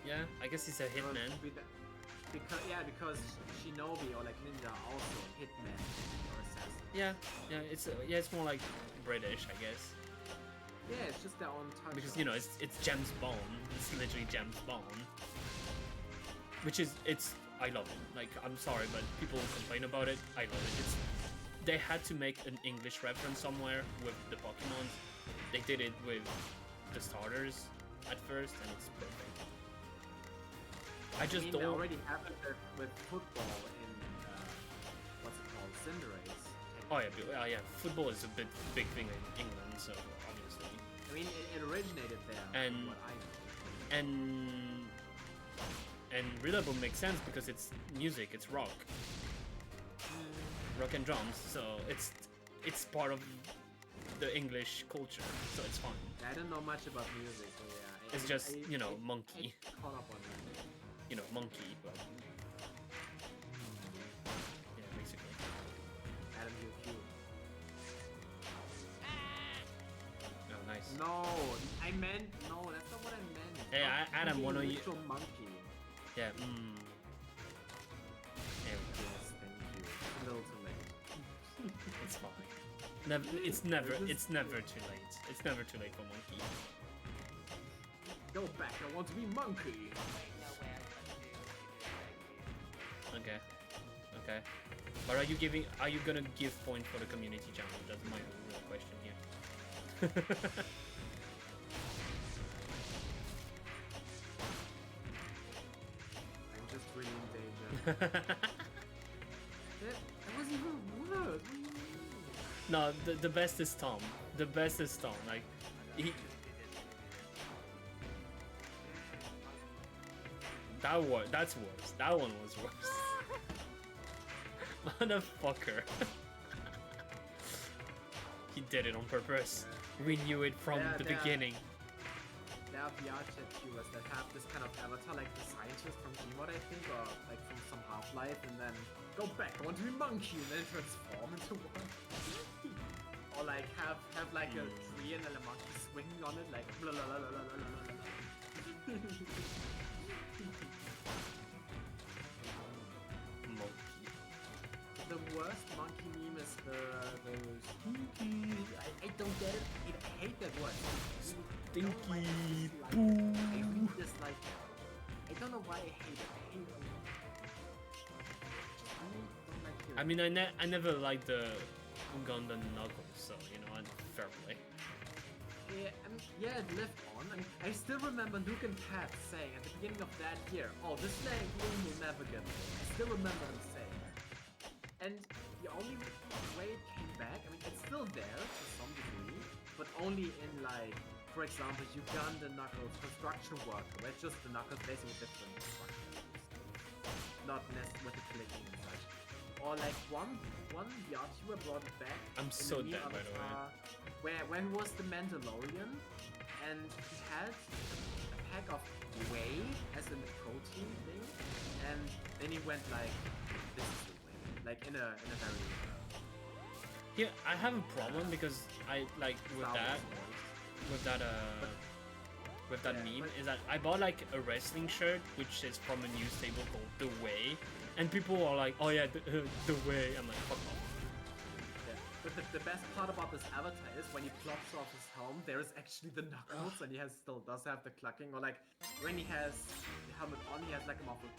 yeah, I guess he's a Well, hitman. because Shinobi or like Ninja are also hitman or assassin. Yeah, it's more like British, I guess. Yeah, it's just their own touch. Because, you know, it's James Bond. It's literally James Bond. Which is, I love it. Like, I'm sorry, but people complain about it. I love it. They had to make an English reference somewhere with the Pokemon. They did it with the starters at first, and it's perfect. I just They don't... already have it with football in, what's it called, Cinderace. Oh yeah, football is a big thing in England, so obviously. I mean, it originated there. And from what I know. and Readable makes sense because it's music, it's rock and drums, so it's part of the English culture, so it's fun. I don't know much about music, so yeah. It's just, you know, monkey. I caught up on that. You know, monkey, but yeah, basically. Adam, you're cute. Oh, nice. No, that's not what I meant. Hey, Adam, one of you. Literal monkey. Yeah. There we go. Yes, thank you. A little too late. It's fine. It's never too late. It's never too late for monkey. Go back, I want to be monkey. Okay. But are you gonna give point for the community channel? That's my real question here. I'm just really in danger. that was even worse. What do you mean? No, the best is Tom. The best is Tom. Like, he... That's worse. That one was worse. Motherfucker. He did it on purpose. We knew it from the beginning. There are VR chat viewers that have this kind of avatar, like the scientist from Gmod, I think, or like from some Half-Life, and then go back, I want to be monkey, and then transform into one. Or like have like a tree and then a monkey swinging on it, like blah blah blah blah blah blah blah. The worst monkey meme is the stinky. I don't get it. I hate that word. Stinky poo. I really dislike it. I don't know why I hate it. I hate it. I don't like it. I mean, I never liked the Ugandan knuckles, so you know, fair play. Yeah, it lived on. I still remember Luke and Pat saying at the beginning of that year, "Oh, this game will never get old." I still remember them saying that. And the only way it came back, I mean, it's still there to some degree, but only in like, for example, Ugandan Knuckles construction worker, where it's just the Knuckles basically different construction, not with the clicking and such. Or like one VTuber brought it back. I'm so dead, by the way. Where he was the Mandalorian, and he had a pack of whey as in the protein thing, and then he went like, this is the whey, like in a very. Yeah, I have a problem because I like with that meme is that I bought like a wrestling shirt which is from a news table called The Way, and people are like, oh yeah, the Way. I'm like, fuck off. But the best part about this avatar is when he plops off his helm, there is actually the knuckles, and he still does have the clucking, or like when he has the helmet on, he has like a muffled.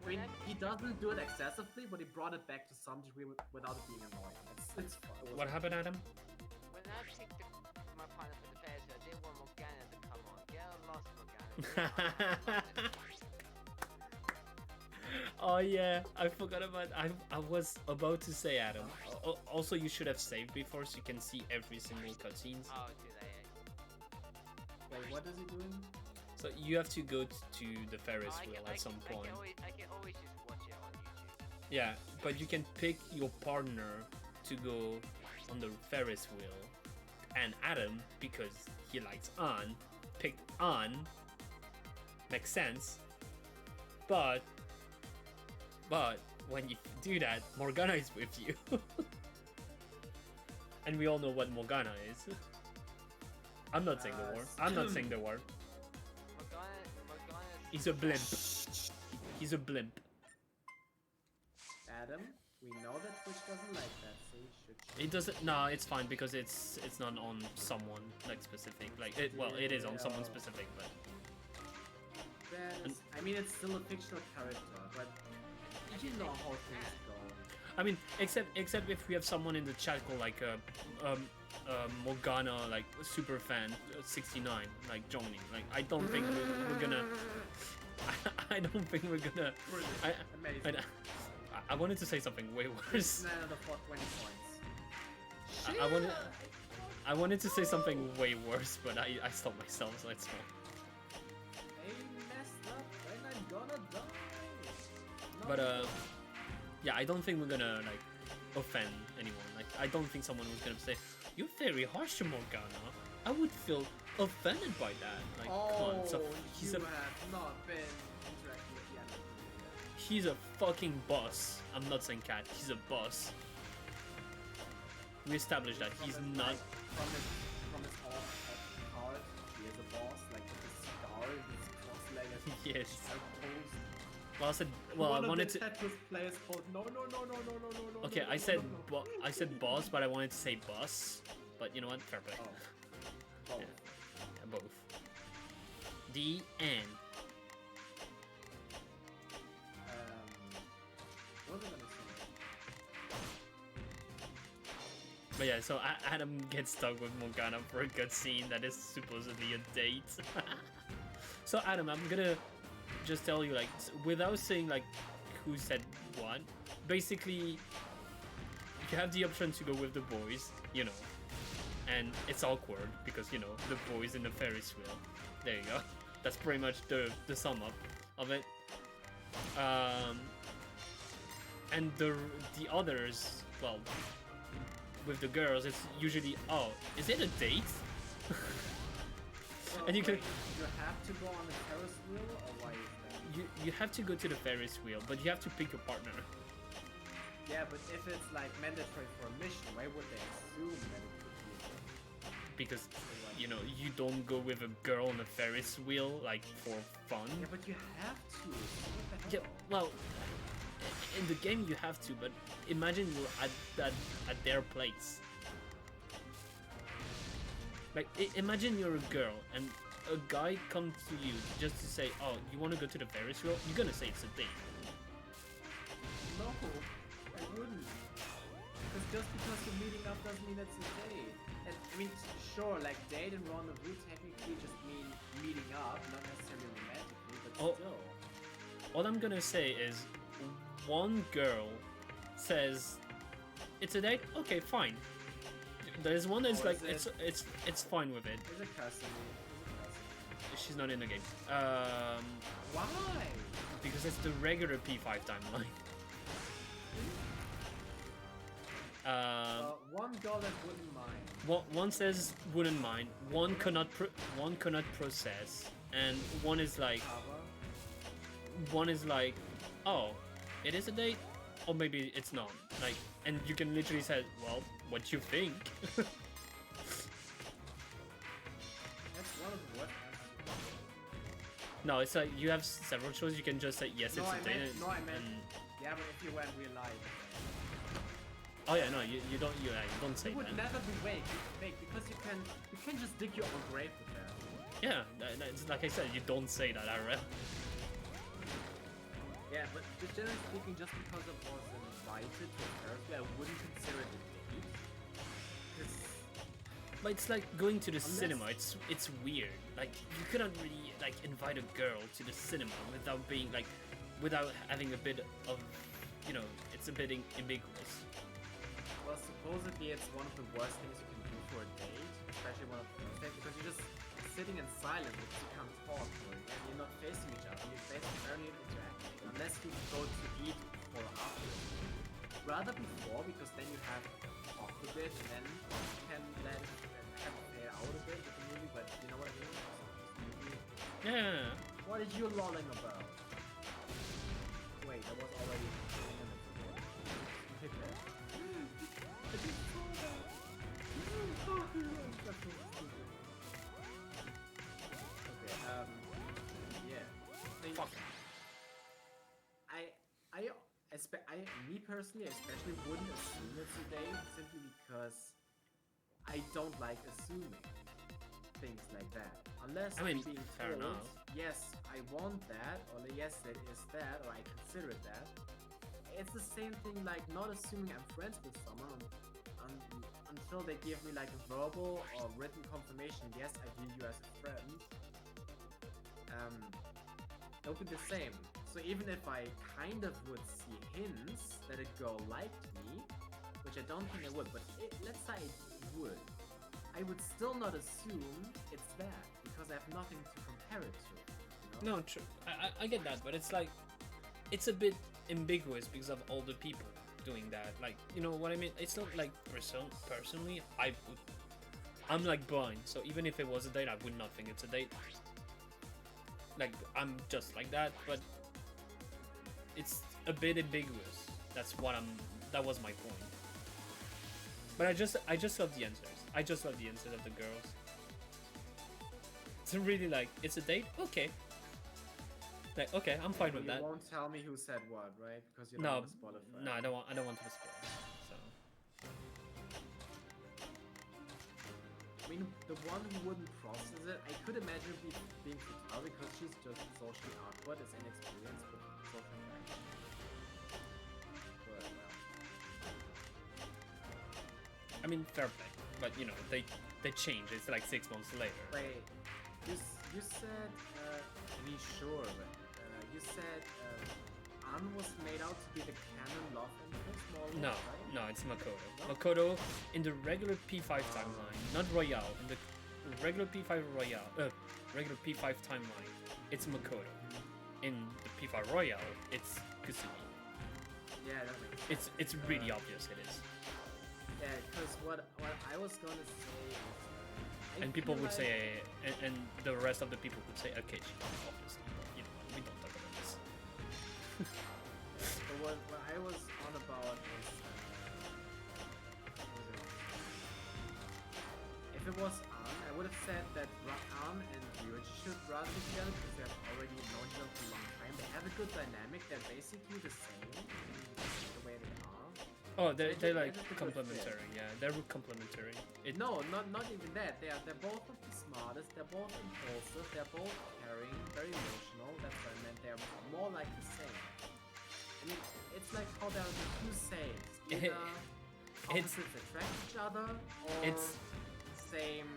I mean, he doesn't do it excessively, but he brought it back to some degree without it being annoying. It's fun. What happened, Adam? When I picked my partner for the fairs, I did want Morgana to come on. Get a lost Morgana. Oh yeah, I forgot about. I was about to say, Adam. Also, you should have saved before so you can see every single cutscenes. Oh, did I? Wait, what is he doing? So you have to go to the Ferris wheel at some point. I can always just watch it on YouTube. Yeah, but you can pick your partner to go on the Ferris wheel, and Adam, because he likes on, picked on. Makes sense. But when you do that, Morgana is with you. And we all know what Morgana is. I'm not saying the word. I'm not saying the word. Morgana He's a blimp. He's a blimp. Adam, we know that Twitch doesn't like that, so you should. It doesn't. No, it's fine because it's not on someone like specific. Like it. Well, it is on someone specific, but. I mean, it's still a fictional character, but you know how things go. I mean, except if we have someone in the chat called like Morgana, like super fan 69, like Johnny. Like I don't think we're gonna. I don't think we're gonna. Amazing. I wanted to say something way worse. 9 out of 20 points. I wanted to say something way worse, but I stopped myself, so it's fine. I messed up and I'm gonna die. No. But yeah, I don't think we're gonna like offend anyone. Like I don't think someone was gonna say, "You're very harsh to Morgana." I would feel offended by that. Like, come on, so he's you have not been interacting with the enemy. He's a fucking boss. I'm not saying cat. He's a boss. We established that he's not. From his card, he is a boss. Like with his scar, his cross-legged. Yes. Outpost. Well, I said. Well, I wanted to. Tetris players called no. Okay, I said I said boss, but I wanted to say boss. But you know what? Fair play. Oh. Both. Yeah, both. The end. What was I gonna say? But yeah, so Adam gets stuck with Morgana for a cutscene that is supposedly a date. So Adam, I'm gonna just tell you, like, without saying like who said what, basically you have the option to go with the boys, you know, and it's awkward because, you know, the boys in the Ferris wheel. There you go. That's pretty much the sum up of it. And the others, well, with the girls, it's usually, oh, is it a date? So And you can. You have to go on the Ferris wheel, or why is that? You have to go to the Ferris wheel, but you have to pick your partner. Yeah, but if it's like mandatory for a mission, why would they assume that it could be a date? Because, you know, you don't go with a girl on a Ferris wheel, like, for fun. Yeah, but you have to. What the Yeah, hell? well, in the game you have to, but imagine you're at their place. Like, imagine you're a girl and a guy comes to you just to say, oh, you want to go to the Ferris wheel? You're gonna say it's a date. No, I wouldn't. Because just because you're meeting up doesn't mean it's a date. And, I mean, sure, like date and rendezvous technically just mean meeting up, not necessarily romantically, but Oh. still. All I'm gonna say is, one girl says, it's a date? Okay, fine. There's one that's Oh, like, is it's fine with it. There's a cousin. She's not in the game. Why? Because it's the regular P5 timeline. One girl that wouldn't mind. One says wouldn't mind. One cannot process, and one is like, oh, it is a date, or maybe it's not. Like, and you can literally say, well, what you think? That's one of the worst answers. No, it's like you have several choices. You can just say yes, No, it's I a date. meant- no, I meant- and- Yeah, but if you went real life. oh yeah, no, you don't say You would that. never be fake because you can just dig your own grave with that. Yeah, it's like I said, you don't say that, IRL. Yeah, but just generally speaking, just because I was invited to a therapy, I wouldn't consider it a date. 'Cause But it's like going to the Unless- cinema. It's weird. Like you couldn't really like invite a girl to the cinema without being like, without having a bit of, you know, it's a bit ambiguous. well, supposedly it's one of the worst things you can do for a date, especially one of the first dates, because you're just sitting in silence because you can't talk, and you're not facing each other. You're basically barely interacting, unless you go to eat or after. Rather before, because then you have talk a bit, and then you can let it have it play out a bit with the movie. But you know what I mean? Yeah. What are you lolling about? Wait, that was already 3 minutes ago. Hit that. I just saw that. That's so stupid. Okay, yeah. Fuck. me personally, especially wouldn't assume it's a date simply because I don't like assuming things like that. Unless I mean, I'm being fair told, enough. yes, I want that, or yes, it is that, or I consider it that. It's the same thing like not assuming I'm friends with someone until they give me like a verbal or written confirmation, yes, I view you as a friend. It would be the same. So even if I kind of would see hints that a girl liked me, which I don't think I would, but let's say I would, I would still not assume it's that because I have nothing to compare it to. You know? No, true. I get that, but it's like, it's a bit ambiguous because of all the people doing that. Like, you know what I mean? It's not like personally, I'm like blind, so even if it was a date, I would not think it's a date. Like, I'm just like that, but it's a bit ambiguous. That was my point. But I just love the answers. I just love the answers of the girls. It's really like, it's a date? Okay. Like, okay, I'm fine with that. You won't tell me who said what, right? Because you're No, not on Spotify. no, I don't want to be spoiled. So I mean, the one who wouldn't process it, I could imagine being Futaba because she's just socially awkward, is inexperienced with social interaction. But, well. I mean, fair play, but you know, they change. It's like 6 months later. Wait, you said, to be sure, but you said An was made out to be the canon love interest, more or less, No, right? no, it's Makoto. No? Makoto in the regular P5 timeline, not Royale. In the regular P5 Royale, regular P5 timeline, it's Makoto. In the P5 Royale, it's Kusumi. Yeah, that makes sense. It's really obvious. It is. Yeah, because what I was gonna say is, I And people feel would like- say, and the rest of the people would say Akechi, obviously. But, you know, we don't talk about this. So what I was on about is, if it was An, I would have said that An and Ryuichi should run together because they have already known each other for a long time. They have a good dynamic. They're basically the same in the way they are. Oh, they're They're like just a good complementary. Yeah, they're complementary. No, not even that. They're both of the smartest. They're both impulsive. They're both caring, very emotional. That's what I meant. They're more like the same. I mean, it's like how there are the two sayings. Either opposites attract each other, or it's- the same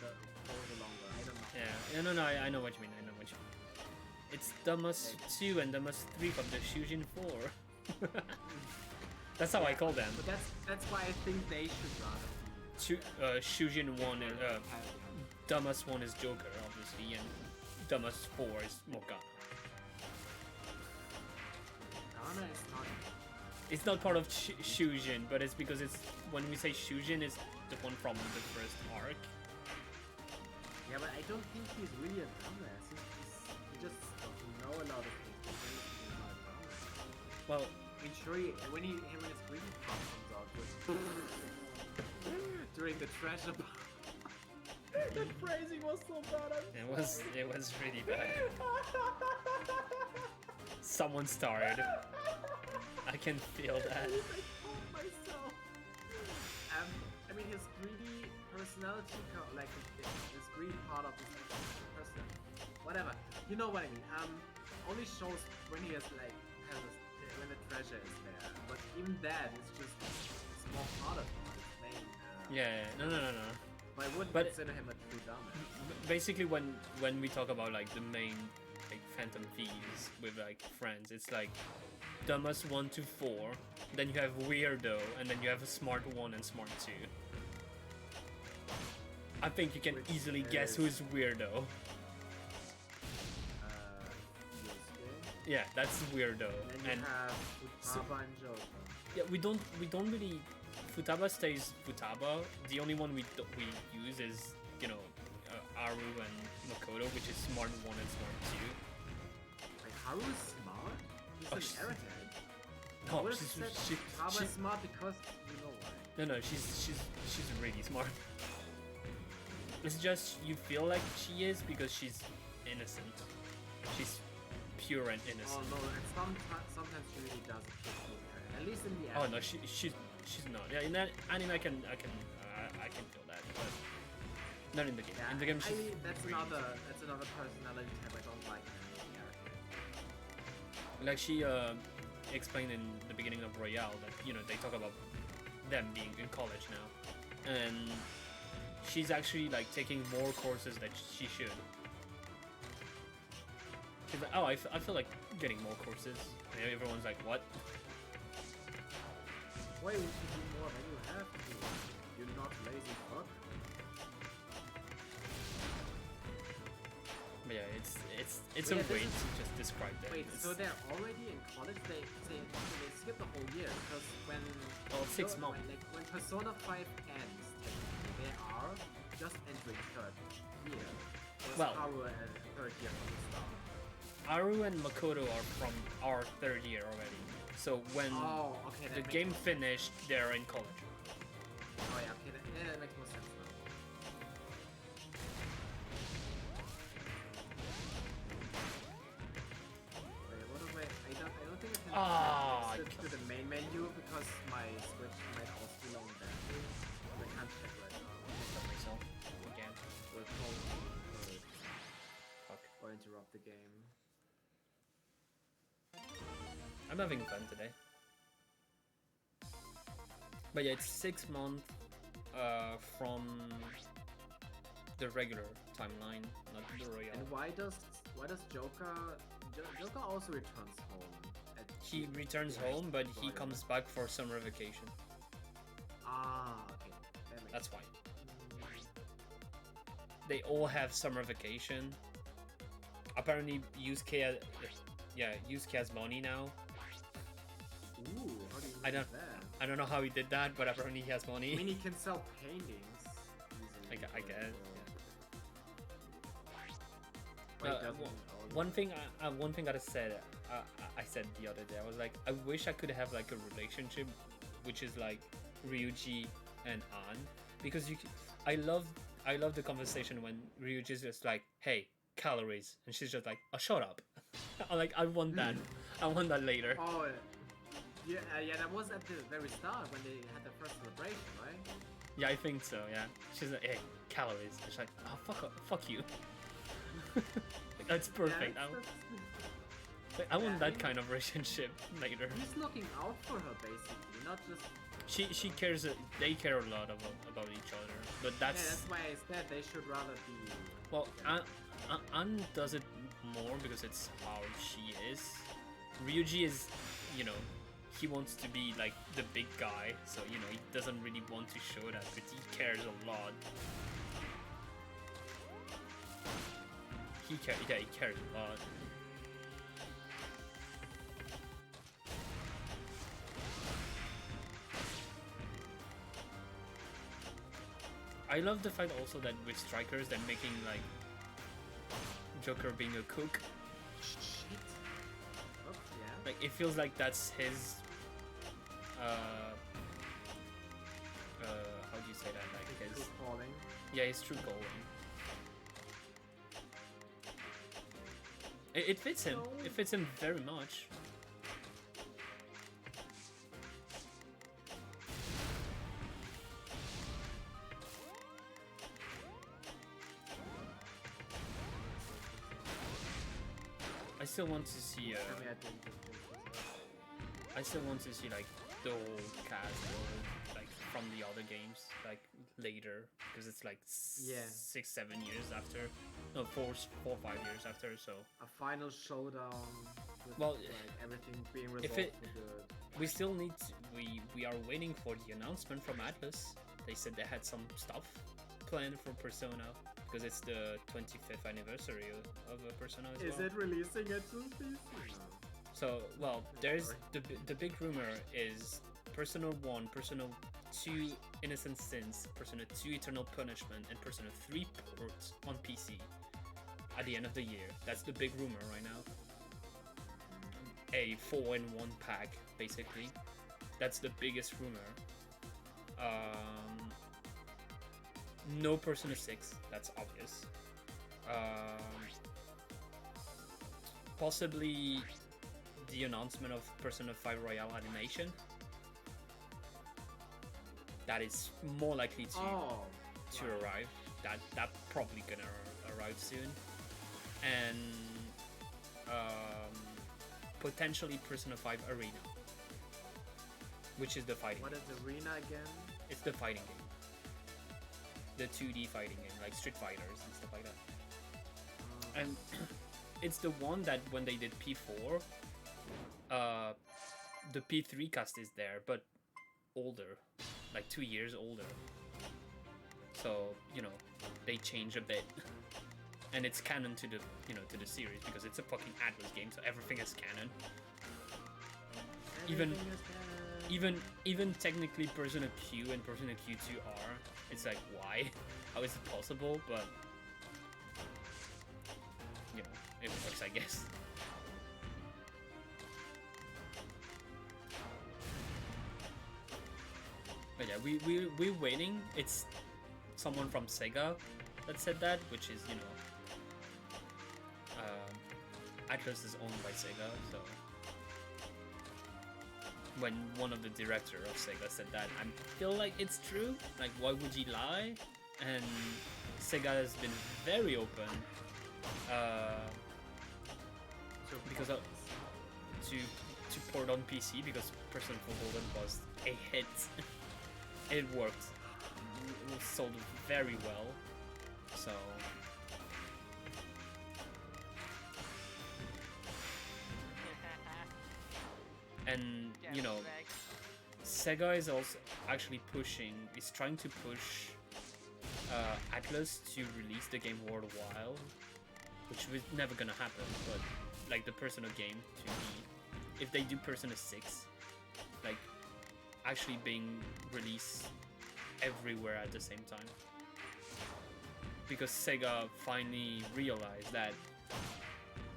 goes longer. I don't know. Yeah, no, I know what you mean. I know what you mean. It's Damas 2 and Damas 3 from the Shujin 4. That's how I call them. But that's why I think they should rather be. Shujin 1 and competitive. Damas 1 is Joker, obviously, and Damas 4 is Morgana. Ghana is not. It's not part of Shujin, but it's because it's when we say Shujin, is the one from the first arc. Yeah, but I don't think he's really a dumbass. He just doesn't know a lot of things. He's not a dumbass. Well, I mean, sure, when his greedy part comes out during the treasure part. That phrasing was so bad. it was really bad. Someone starred. I can feel that. I caught myself. I mean, his greedy personality, like his greedy part of his person, whatever. You know what I mean? Only shows when he has when the treasure is there. But even that is just a small part of his main. Yeah, no. But I wouldn't But- consider him a true dumbass. Basically, when we talk about like the main like Phantom Thieves with like friends, it's like Damas 1 to 4, then you have Weirdo, and then you have a Smart 1 and Smart 2. I think you can Which easily guess is- who's Weirdo. Yusuke. Yeah, that's Weirdo. Then you And have so- Futaba and Joker. yeah, we don't really. Futaba stays Futaba. The only one we use is, you know, Aru and Makoto, which is Smart 1 and Smart Like, Haru's smart? He's Oh, an she's- airhead. 2. No, What if she's said Futaba's smart because you know why? no, she's really smart. It's just you feel like she is because she's innocent. She's pure and Oh innocent. no, and sometimes she really does appear so pure. At least in the Oh anime. no, she's not. Yeah, in that anime I can feel that, but not in the game. Yeah, In the game, she's that's really another personality type I don't like in any character. like she explained in the beginning of Royale that they talk about them being in college now, and she's actually like taking more courses that she should. She's like, oh, I feel like getting more courses. And everyone's like, what? Why would you do more than you have to? You're not lazy fuck. But yeah, it's Wait, a this way is- to just describe them. Wait, It's- so they're already in college? They skip the whole year because when Well, 6 months. when Persona 5 ends, they are just entering third year. Whereas Well- Haru and third year from the start. Aru and Makoto are from our third year already. So when Oh, okay. the That makes game sense. finished, they're in college. Oh yeah, okay, that makes more sense now. Wait, what am I don't think I can Ah, switch to the main menu because my Switch might also be low on battery. I can't check right now. Stop myself again. Will probably Fuck. or interrupt the game. I'm having fun today. But yeah, it's 6 months from the regular timeline, not the Royale. And why does Joker also returns home? He returns home, but he comes back for summer vacation. Ah, okay. That makes That's why. sense. They all have summer vacation. Apparently, Yusuke has money now. Ooh, how do you I do don't- that? I don't know how he did that, but apparently he has I money. mean, he can sell paintings easily. I guess. Wait, Uh, doesn't well, own- One thing that I said the other day, I was like, I wish I could have like a relationship, which is like Ryuji and An, because I love the conversation when Ryuji's just like, hey, calories, and she's just like, oh, shut up. I'm like, I want that. I want that later. Oh, yeah, that was at the very start when they had the first celebration, right? Yeah, I think so. Yeah, she's like, hey, calories. And she's like, oh, fuck you. Like, that's perfect. Yeah, I want yeah, I that mean- kind of relationship later. He's looking out for her basically, not just. She cares. They care a lot about each other. But Yeah, that's that's why I said they should rather be. well, An does it more because it's how she is. Ryuji is, he wants to be like the big guy, so he doesn't really want to show that, but he cares a lot. He cares a lot. I love the fact also that with strikers they're making like Joker being a cook. Shit. Oh, yeah. Like it feels like that's his how do you say that? Like his True calling. yeah, his true calling. It fits him. No. It fits him very much. I still want to see Tell me I didn't do this. I still want to see like the whole cast like from the other games like later because it's like Yeah. 6-7 years after, no 4-5 years after. So A final showdown. With, Well, like everything being resolved if it- for good. we still need to, we are waiting for the announcement from Atlas. They said they had some stuff planned for Persona because it's the 25th anniversary of Persona as Is well. it releasing it to PC? So, well, there's Sorry. the big rumor is Persona 1, Persona 2 Innocent Sins, Persona 2 Eternal Punishment, and Persona 3 ports on PC at the end of the year. That's the big rumor right now. A 4-in-1 pack, basically. That's the biggest rumor. No Persona 6, that's obvious. possibly the announcement of Persona 5 Royale animation. That is more likely to right. arrive. That probably gonna arrive soon, and potentially Persona 5 Arena, which is the fighting. What is Arena again? It's the fighting game. The 2D fighting game, like Street Fighters and stuff like that. And it's the one that when they did P4, the P3 cast is there, but older, like 2 years older. So, you know, they change a bit. And it's canon to the, you know, to the series because it's a fucking Atlas game, so everything is canon. Even technically Persona Q and Persona Q2 are. It's like, why? How is it possible? But you know, it works, I guess. But yeah, we're waiting. It's someone from Sega that said that, which is, you know, Atlas is owned by Sega, so when one of the director of Sega said that, I feel like it's true. Like, why would he lie? And Sega has been very open because of, to port on PC because Persona 4 Golden was a hit. It worked. It was sold very well. So and you know, Sega is also actually is trying to push Atlas to release the game worldwide, which was never gonna happen, but like the Persona game to me, if they do Persona 6, like actually being released everywhere at the same time, because Sega finally realized that,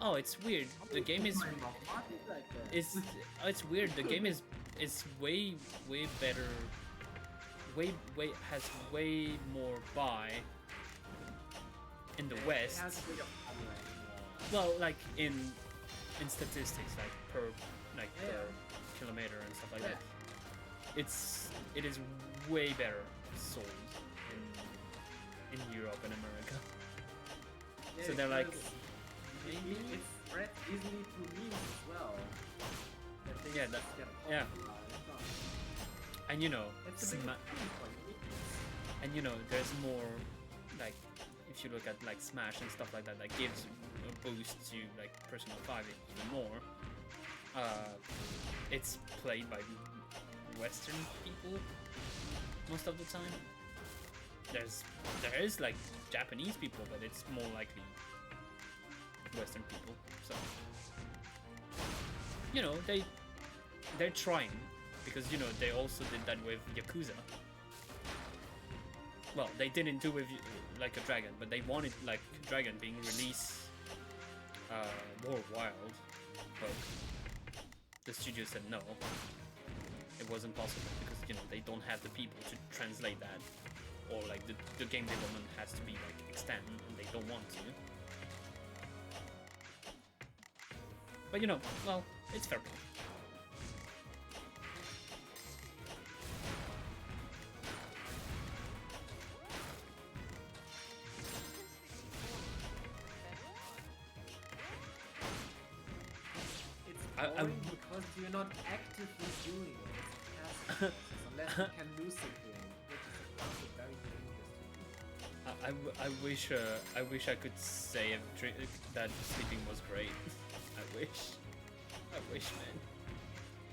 oh, it's weird, the game is it's weird, the game is way better, has way more buy in the West. Well, like in statistics, like per kilometer and stuff like that. It is way better sold in Europe and America. Yeah, so they're like, maybe it spreads easily through memes as well. Yeah. And you know, and you know, there's more, like, if you look at like Smash and stuff like that, that gives a boost to like Persona 5 even more. It's played by Western people most of the time. There is like Japanese people, but it's more likely Western people. So you know, they're trying, because you know they also did that with Yakuza. Well, they didn't do with Like a Dragon, but they wanted Like a Dragon being released worldwide, but the studio said no. It wasn't possible because, you know, they don't have the people to translate that, or like the game development has to be like extend, and they don't want to. But you know, well, it's fair play. It's boring because you're not actively doing it. It's passive, unless you can lucid dream, which is very dangerous to do. I wish I could say that sleeping was great. I wish, man.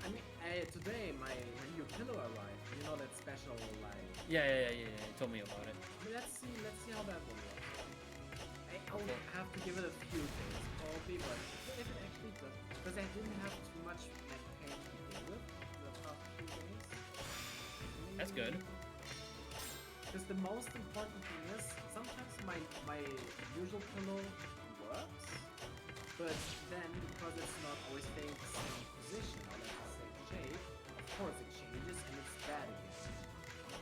I mean, today my new pillow arrived. You know that special like. Yeah. You told me about it. I mean, let's see how that one works. I'll have to give it a few days probably, but if it actually does, because I didn't have too much like pain to deal with the past few days. That's good. Because the most important thing is, sometimes my usual pillow works, but then because it's not always staying in the same position or like the same shape, of course it changes and it's bad again.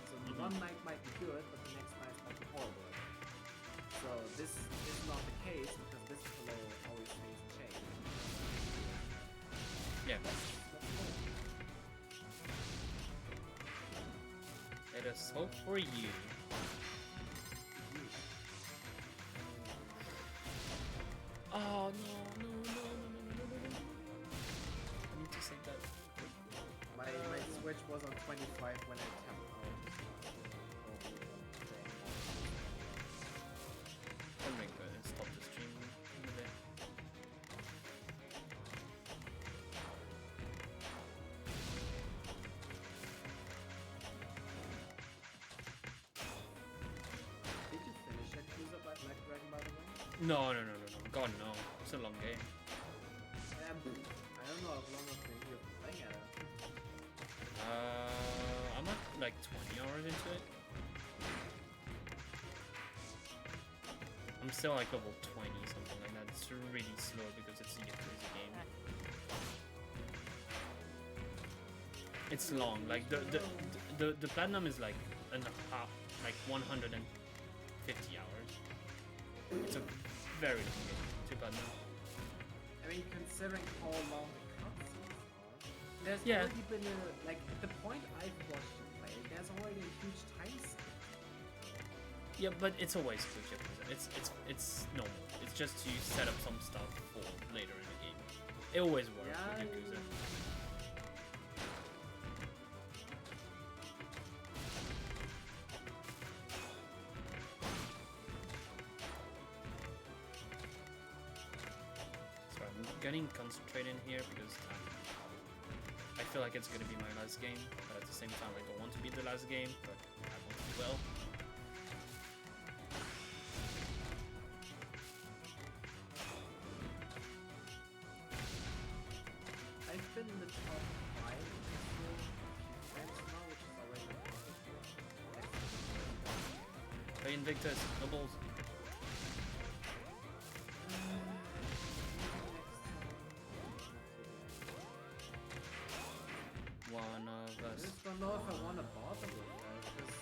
So one night might be good, but the next night might be horrible. So this is not the case because this pillow always stays in shape. Yeah. Let us hope for you. Oh no, no, no, no, no, no, no, no. I need to save that. My Switch was on 25 when I tapped out. I'm going to stop the stream in a bit. Did you finish Yakuza by Black Dragon, by the way? No, no, no, no, no. God, no. It's a long game. I don't know how long of thing you're playing at it. I'm at like 20 hours into it. I'm still like level 20, something like that. It's really slow because it's a Yakuza game. It's long. Like the platinum is like like 150 hours. It's a very long game to platinum. I mean, considering how long the cutscenes are, there's Yeah. already been a, like, at the point I've watched you play, there's already a huge time skip. Yeah, but it's always good Yakuza. It's normal. It's just to set up some stuff for later in the game. It always works Yeah, with Yakuza. So I'm getting concentrated in here because I feel like it's gonna be my last game, but at the same time I don't want to be the last game, but I want to do well. I've been in the top 5 for a few times now, which is already excellent. Hey Invictus, no balls. One of I us. just don't know if I want to bother with that, because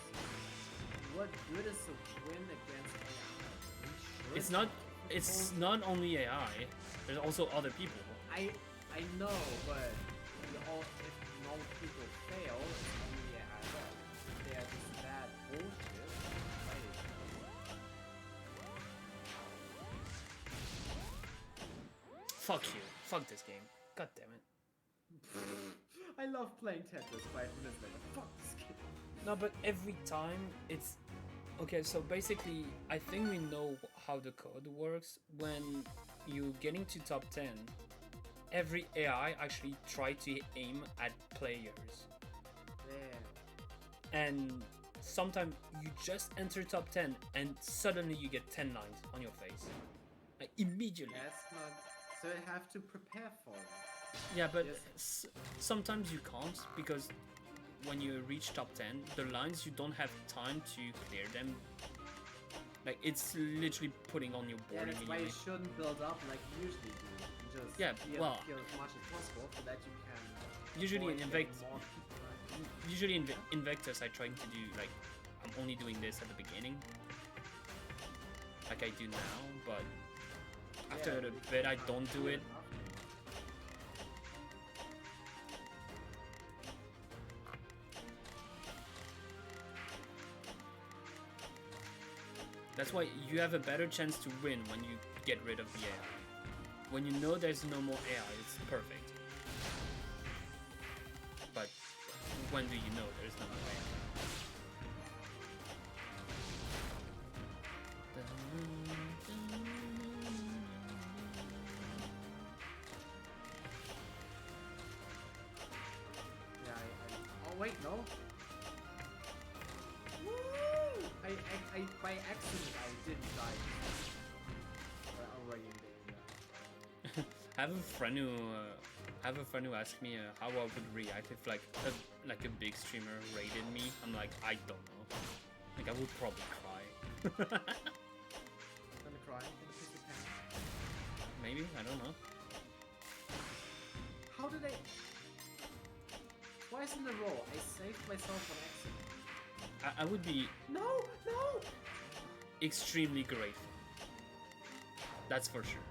what good is a win against AI? Sure It's not. difficult. It's not only AI. There's also other people. I know, but if no people fail, it's only AI that. If they are just bad bullshit, right? Fuck you. Fuck this game. God damn it. I love playing Tetris 5 minutes later. Fuck this game. No, but every time it's okay. So basically, I think we know how the code works. When you get into top 10, every AI actually try to aim at players, Yeah. and sometimes you just enter top 10 and suddenly you get 10 lines on your face, like immediately. That's not. So I have to prepare for it. Yeah, but Yes. sometimes you can't because when you reach top 10, the lines you don't have time to clear them. Like it's literally putting on your Yeah, board that's why immediately. you shouldn't build up like you usually do. And just Yeah, be well- kill as much as possible so that you can. Usually in avoid getting Invictus, more people. usually in Invictus, I try to do like I'm only doing this at the beginning, like I do now. But after Yeah, a you bit, I can't don't do do it. after. That's why you have a better chance to win when you get rid of the AI. When you know there's no more AI, it's perfect. But when do you know there's no more AI? Yeah, oh wait, no. Woo! I by accident I didn't die. Already in danger. I have a friend who asked me how I would react if like a big streamer raided me. I'm like, I don't know. Like I would probably cry. Gonna cry in the piss of pants. Maybe, I don't know. How did I? Twice in a row, I saved myself on accident. I would be No, no. extremely grateful. That's for sure.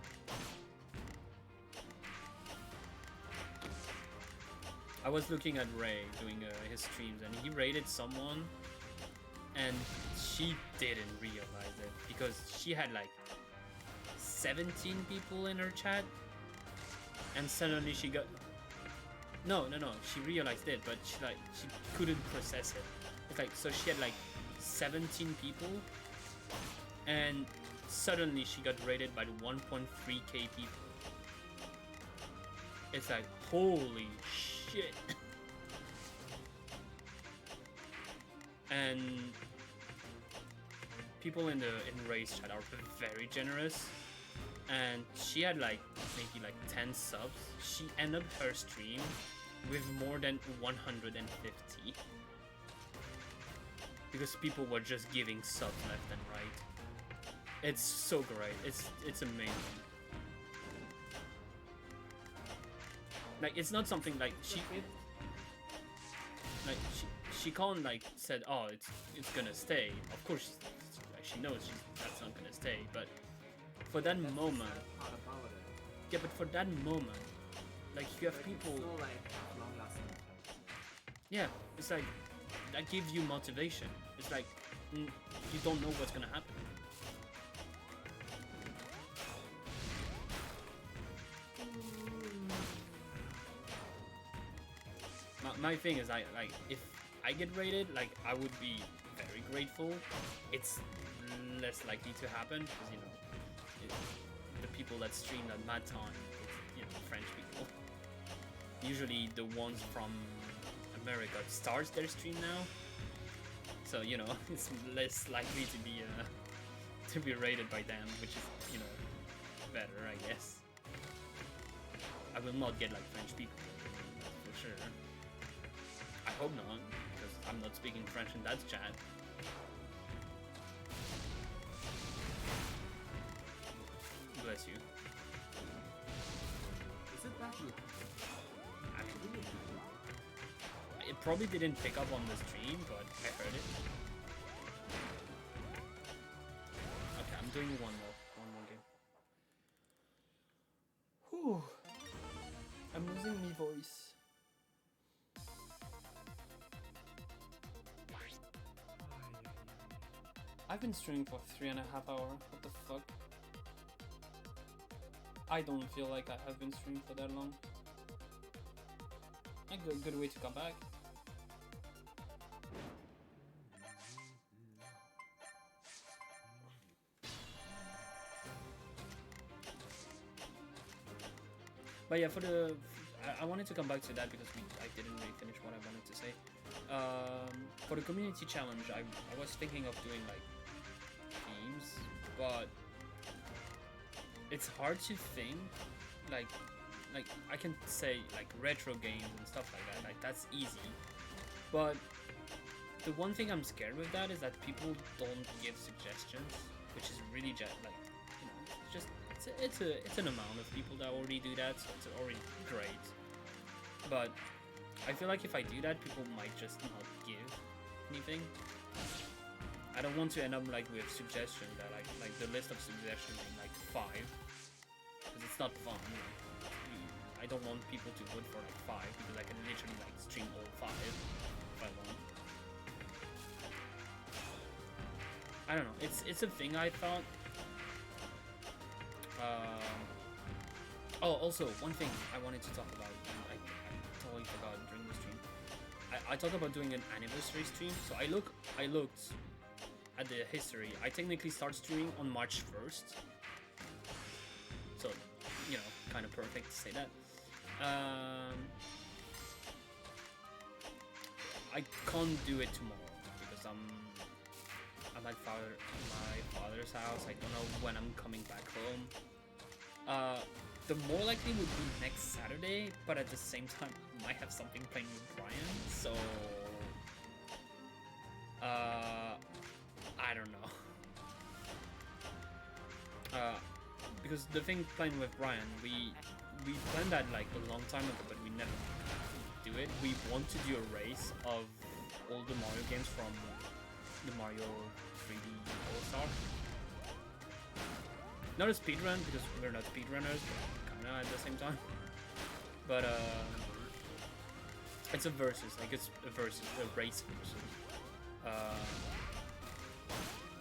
I was looking at Ray doing his streams, and he rated someone, and she didn't realize it because she had like 17 people in her chat, and suddenly she got no. She realized it, but she couldn't process it. It's like, so she had like 17 people, and suddenly she got rated by 1.3k people. It's like, holy shit. And people in Ray's chat are very generous, and she had like maybe like 10 subs. She ended her stream with more than 150 because people were just giving subs left and right. It's so great. It's amazing. Like, it's not something like she can't like said, oh, it's gonna stay. Of course she knows that's not gonna stay, but for that moment, yeah, but for that moment, like, you have people, It's still like long-lasting effects. yeah, it's like that gives you motivation. It's like, you don't know what's gonna happen. My thing is, like, if I get rated, like, I would be very grateful. It's less likely to happen because, you know, the people that stream at my time, it's, you know, French people. Usually the ones from America starts their stream now, so, you know, it's less likely to be rated by them, which is, you know, better, I guess. I will not get like French people, for sure. I hope not, because I'm not speaking French in that chat. Bless you. Is it that good? I mean, it probably didn't pick up on the stream, but I heard it. Okay, I'm doing one more game. Whew. I'm losing my voice. I've been streaming for 3.5 hours. What the fuck? I don't feel like I have been streaming for that long. A good way to come back. But yeah, I wanted to come back to that because I didn't really finish what I wanted to say. For the community challenge, I was thinking of doing like themes, but it's hard to think like I can say like retro games and stuff like that. Like, that's easy, but the one thing I'm scared with that is that people don't give suggestions, which is really like, you know, it's just it's an amount of people that already do that, so it's already great. But I feel like if I do that, people might just not give anything. I don't want to end up like with suggestions that like the list of suggestions being like 5, because it's not fun. I don't want people to vote for like 5 because I can literally like stream all 5 if I want. I don't know. It's a thing I thought. Oh, also one thing I wanted to talk about. I totally forgot during the stream. I talked about doing an anniversary stream. So I looked at the history. I technically start streaming on March 1st. So, you know, kind of perfect to say that. I can't do it tomorrow because I'm at my father's house. I don't know when I'm coming back home. The more likely would be next Saturday, but at the same time, I might have something playing with Brian, so I don't know. Because the thing playing with Brian, we planned that like a long time ago, but we never do it. We want to do a race of all the Mario games from the Mario 3D All-Star. Not a speedrun, because we're not speedrunners, but kinda at the same time. But It's a versus, like it's a versus, a race versus.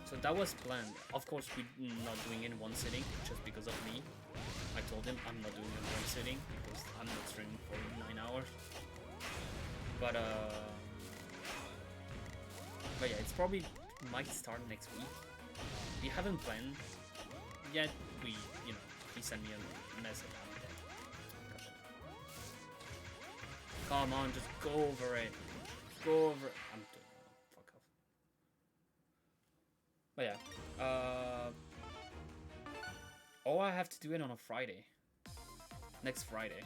So that was planned. Of course, we're not doing it in one sitting just because of me. I told him I'm not doing it in one sitting because I'm not streaming for 9 hours. But yeah, it's probably might start next week. We haven't planned yet. He sent me a message after that. Come on, just go over it. Go over it. I'm doing it. Fuck off. But yeah. Oh, I have to do it on a Friday. Next Friday.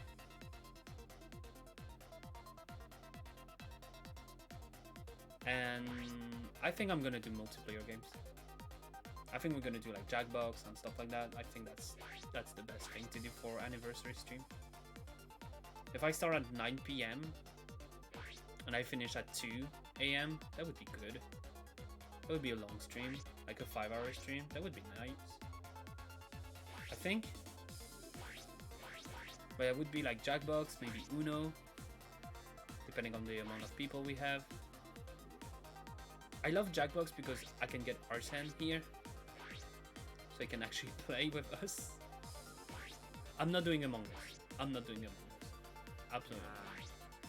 And I think I'm gonna do multiplayer games. I think we're gonna do like Jackbox and stuff like that. I think that's the best thing to do for anniversary stream. If I start at 9 PM and I finish at 2 AM, that would be good. That would be a long stream, like a 5-hour stream. That would be nice, I think. But it would be like Jackbox, maybe Uno, depending on the amount of people we have. I love Jackbox because I can get Arsene here, so he can actually play with us. I'm not doing Among Us. I'm not doing Among Us. Absolutely.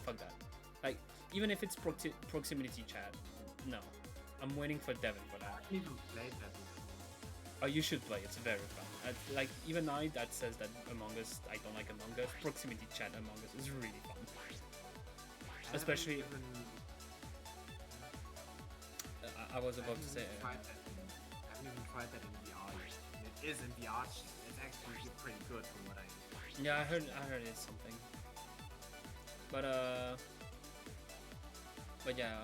Fuck that. Like, even if it's proximity chat, no. I'm waiting for Devin for that. I even played that. Oh, you should play. It's very fun. Like, even I that says that Among Us, I don't like Among Us. Proximity chat Among Us is really fun. Especially... I was about to say... I haven't even tried that in VR yet. It is in VR. It's actually pretty good from what I... Yeah, I heard it's something. But yeah,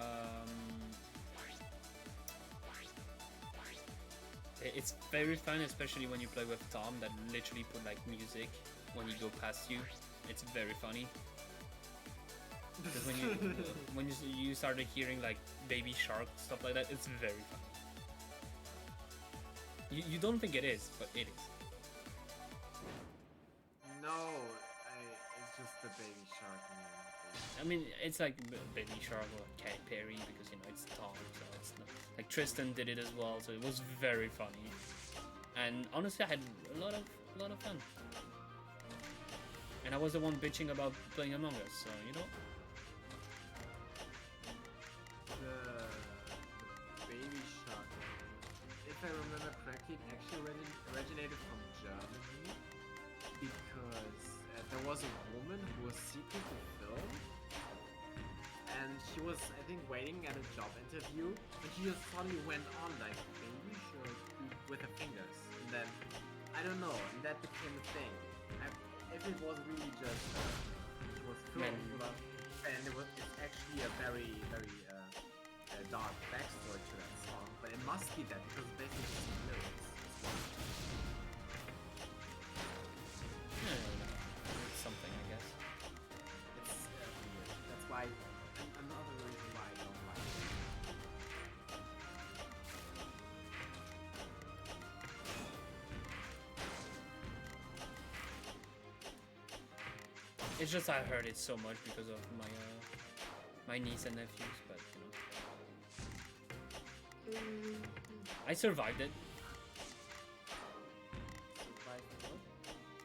it's very fun, especially when you play with Tom that literally put like music when you go past you. It's very funny. Because when you started hearing like Baby Shark, stuff like that, it's very funny. You don't think it is, but it is. No, it's just the Baby Shark. I mean, it's like Baby Shark or Katy Perry because it's Tom, so it's not, like Tristan did it as well, so it was very funny. And honestly, I had a lot of fun. And I was the one bitching about playing Among Us, so The Baby Shark, if I remember correctly, it actually originated from Germany because there was a woman who was seeking to film, and she was, I think, waiting at a job interview, and she just suddenly went on like Baby Shark with her fingers, and then I don't know, and that became a thing. If it was really just it was filmed, and it's actually a very dark backstory to that song, but it must be that because it's basically just the lyrics. it's something, I guess. It's weird. That's why another reason why I don't like it. It's just I heard it so much because of my niece and nephews, but I survived it.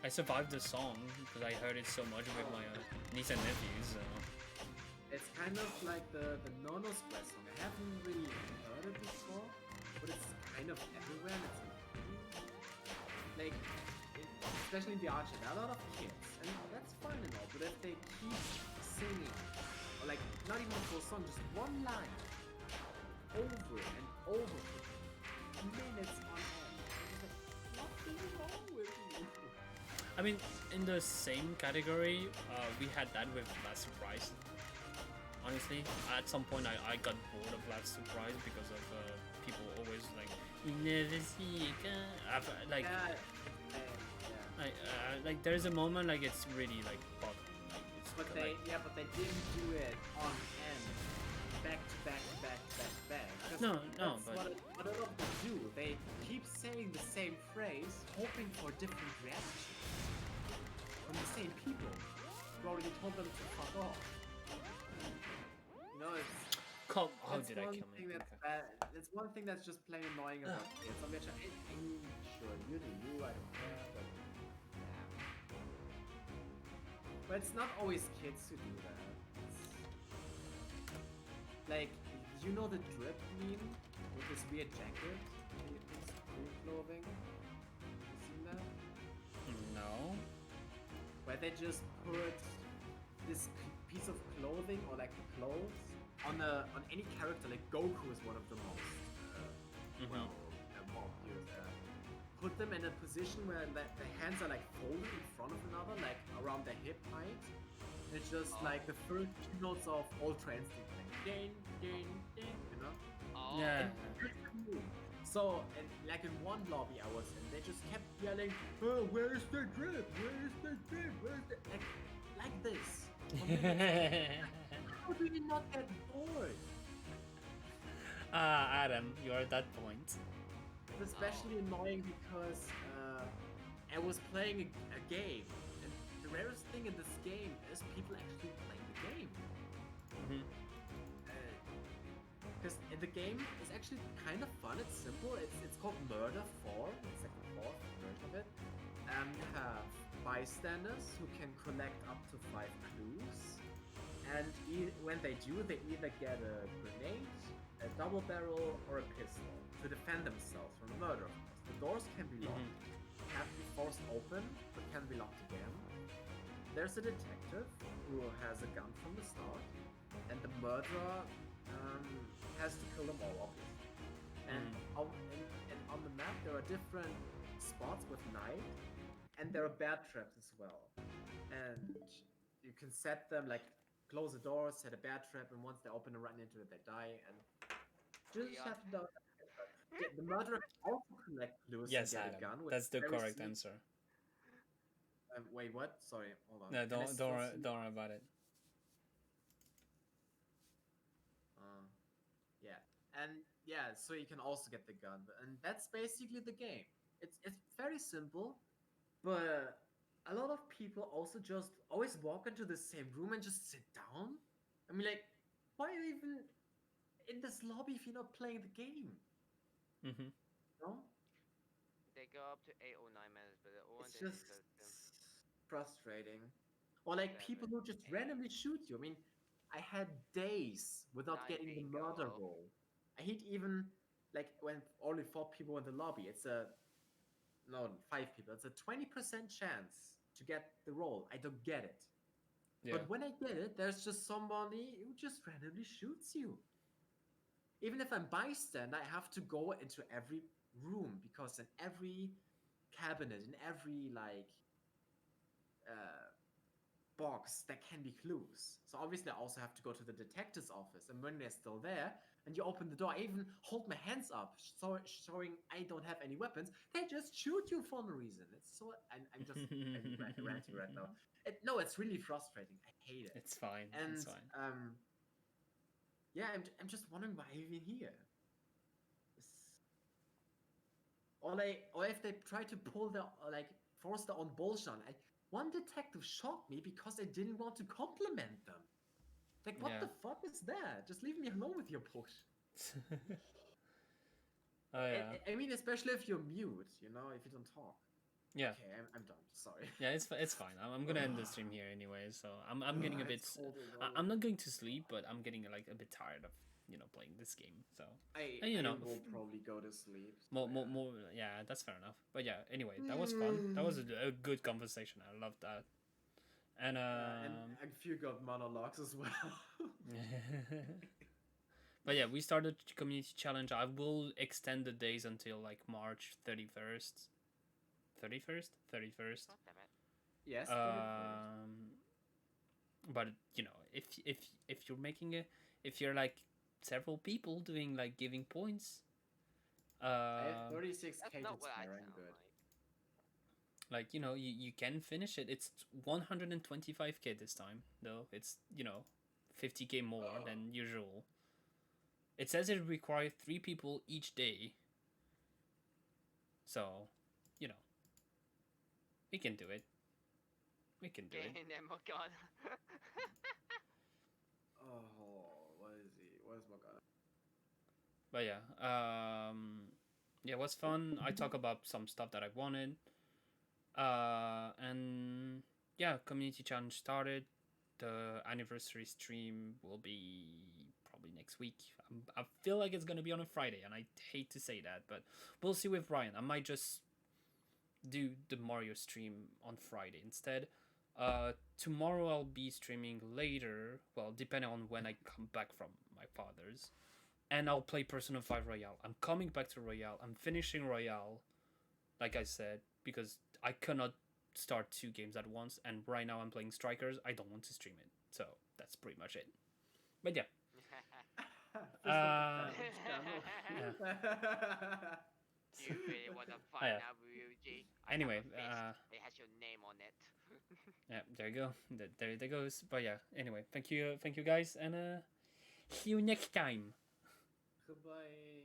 I survived the song because I heard it so much with my niece and nephews. So. It's kind of like the Nono Square song. I haven't really heard it before, but it's kind of everywhere. And it's especially in the Archer, there are a lot of kids, and that's fine and all. But if they keep singing, or like not even a full song, just one line over and over for minutes on end, what is wrong with you? I mean, in the same category, we had that with Last Surprise. Honestly, at some point I got bored of Last Surprise because of people always like, you never see it. Like, like there's a moment like it's really like bottom. Like, it's but like, they didn't do it on end, back to back to back to back to back. No, That's but what a lot of them do. They keep saying the same phrase, hoping for different reactions from the same people who already told them to fuck off. You know, How that's did I one kill thing my that's pinker? bad. It's one thing that's just plain annoying about kids. I mean, sure, you do you, I don't care, but yeah. But it's not always kids who do that. It's, like, you know the drip meme with this weird jacket? It's weird clothing. You seen that? No. Where they just put this piece of clothing or like clothes on any character. Like Goku is one of the most used. Put them in a position where the hands are like folded in front of another, like around the hip height. It's just like the first two notes of Ultra Instinct, like ding, ding, ding, you know? Oh. Yeah. So, and like in one lobby I was in, they just kept yelling, "Oh, where's the drip? Where's the drip? Where's the..." Like this. How do you not get bored? Adam, you're at that point. It's especially annoying because I was playing a game, and the rarest thing in this game is people actually playing the game. Because the game is actually kind of fun. It's simple. It's called Murder 4. It's like the fourth version of it. You have bystanders who can collect up to 5 clues, and when they do, they either get a grenade, a double barrel, or a pistol to defend themselves from the murder. The doors can be locked, have to be forced open, but can be locked again. There's a detective who has a gun from the start, and the murderer has to kill them all, obviously. And on the map, there are different spots with night, and there are bear traps as well. And you can set them, like, close the door, set a bear trap, and once they open and run into it, they die. And just have to die. The murderer can also collect clues Yes, and get Adam. a gun. That's the very correct sneaky- answer. Wait, what? Sorry, hold on. No, Can I still see you? don't worry about it. Yeah, and yeah, so you can also get the gun, and that's basically the game. It's very simple, but a lot of people also just always walk into the same room and just sit down. I mean, like, why are you even in this lobby if you're not playing the game? No, They go up to 8 or 9 minutes, but the it's orientation just system. frustrating. Or like people who just 7, 8. randomly shoot you. I mean, I had days without 9 getting the bingo. murder roll. I hate even like when only 4 people in the lobby. It's a no 5 people. It's a 20% chance to get the roll. I don't get it. Yeah. But when I get it, there's just somebody who just randomly shoots you. Even if I'm bystander, I have to go into every room because in every cabinet, in every like box, there can be clues. So obviously I also have to go to the detective's office, and when they're still there, and you open the door, I even hold my hands up, showing I don't have any weapons. They just shoot you for no reason. It's so I'm just ranting right now. No, it's really frustrating. I hate it. It's fine. And It's fine. yeah, I'm just wondering why I'm even here. Or if they try to pull the force their own bullshit on. One detective shot me because I didn't want to compliment them. Like, what the fuck is that? Just leave me alone with your bullshit. Oh yeah. I mean, especially if you're mute, you know, if you don't talk. Yeah. Okay, I'm done. Sorry. Yeah, it's fine. I'm gonna end the stream here anyway. So I'm getting a bit. I'm not going to sleep, but I'm getting like a bit tired of playing this game. So I will probably go to sleep. So more. Yeah, that's fair enough. But yeah, anyway, that was fun. That was a good conversation. I loved that. And a few good monologues as well. But yeah, we started community challenge. I will extend the days until like March 31st. 31st. Oh, damn it. Yes. But if you're making if you're like several people doing like giving points. I have 36k. That's not what I I'm sound good. Like you can finish it. It's 125k this time though. It's 50k more than usual. It says it requires 3 people each day. So, we can do it. We can do it. Oh god. But yeah, yeah, it was fun. I talk about some stuff that I wanted. And yeah, community challenge started. The anniversary stream will be probably next week. I feel like it's gonna be on a Friday, and I hate to say that, but we'll see with Ryan. I might just do the Mario stream on Friday instead. Tomorrow I'll be streaming later. Well, depending on when I come back from my father's, and I'll play Persona 5 Royale. I'm coming back to Royale. I'm finishing Royale, like I said, because I cannot start two games at once, and right now I'm playing Strikers. I don't want to stream it, so that's pretty much it. But yeah, Do you really want to oh, find yeah. out, Ryuji? I Anyway, have a fist. It has your name on it. yeah, there you go. There it goes. But yeah, anyway, thank you guys, and see you next time. Goodbye.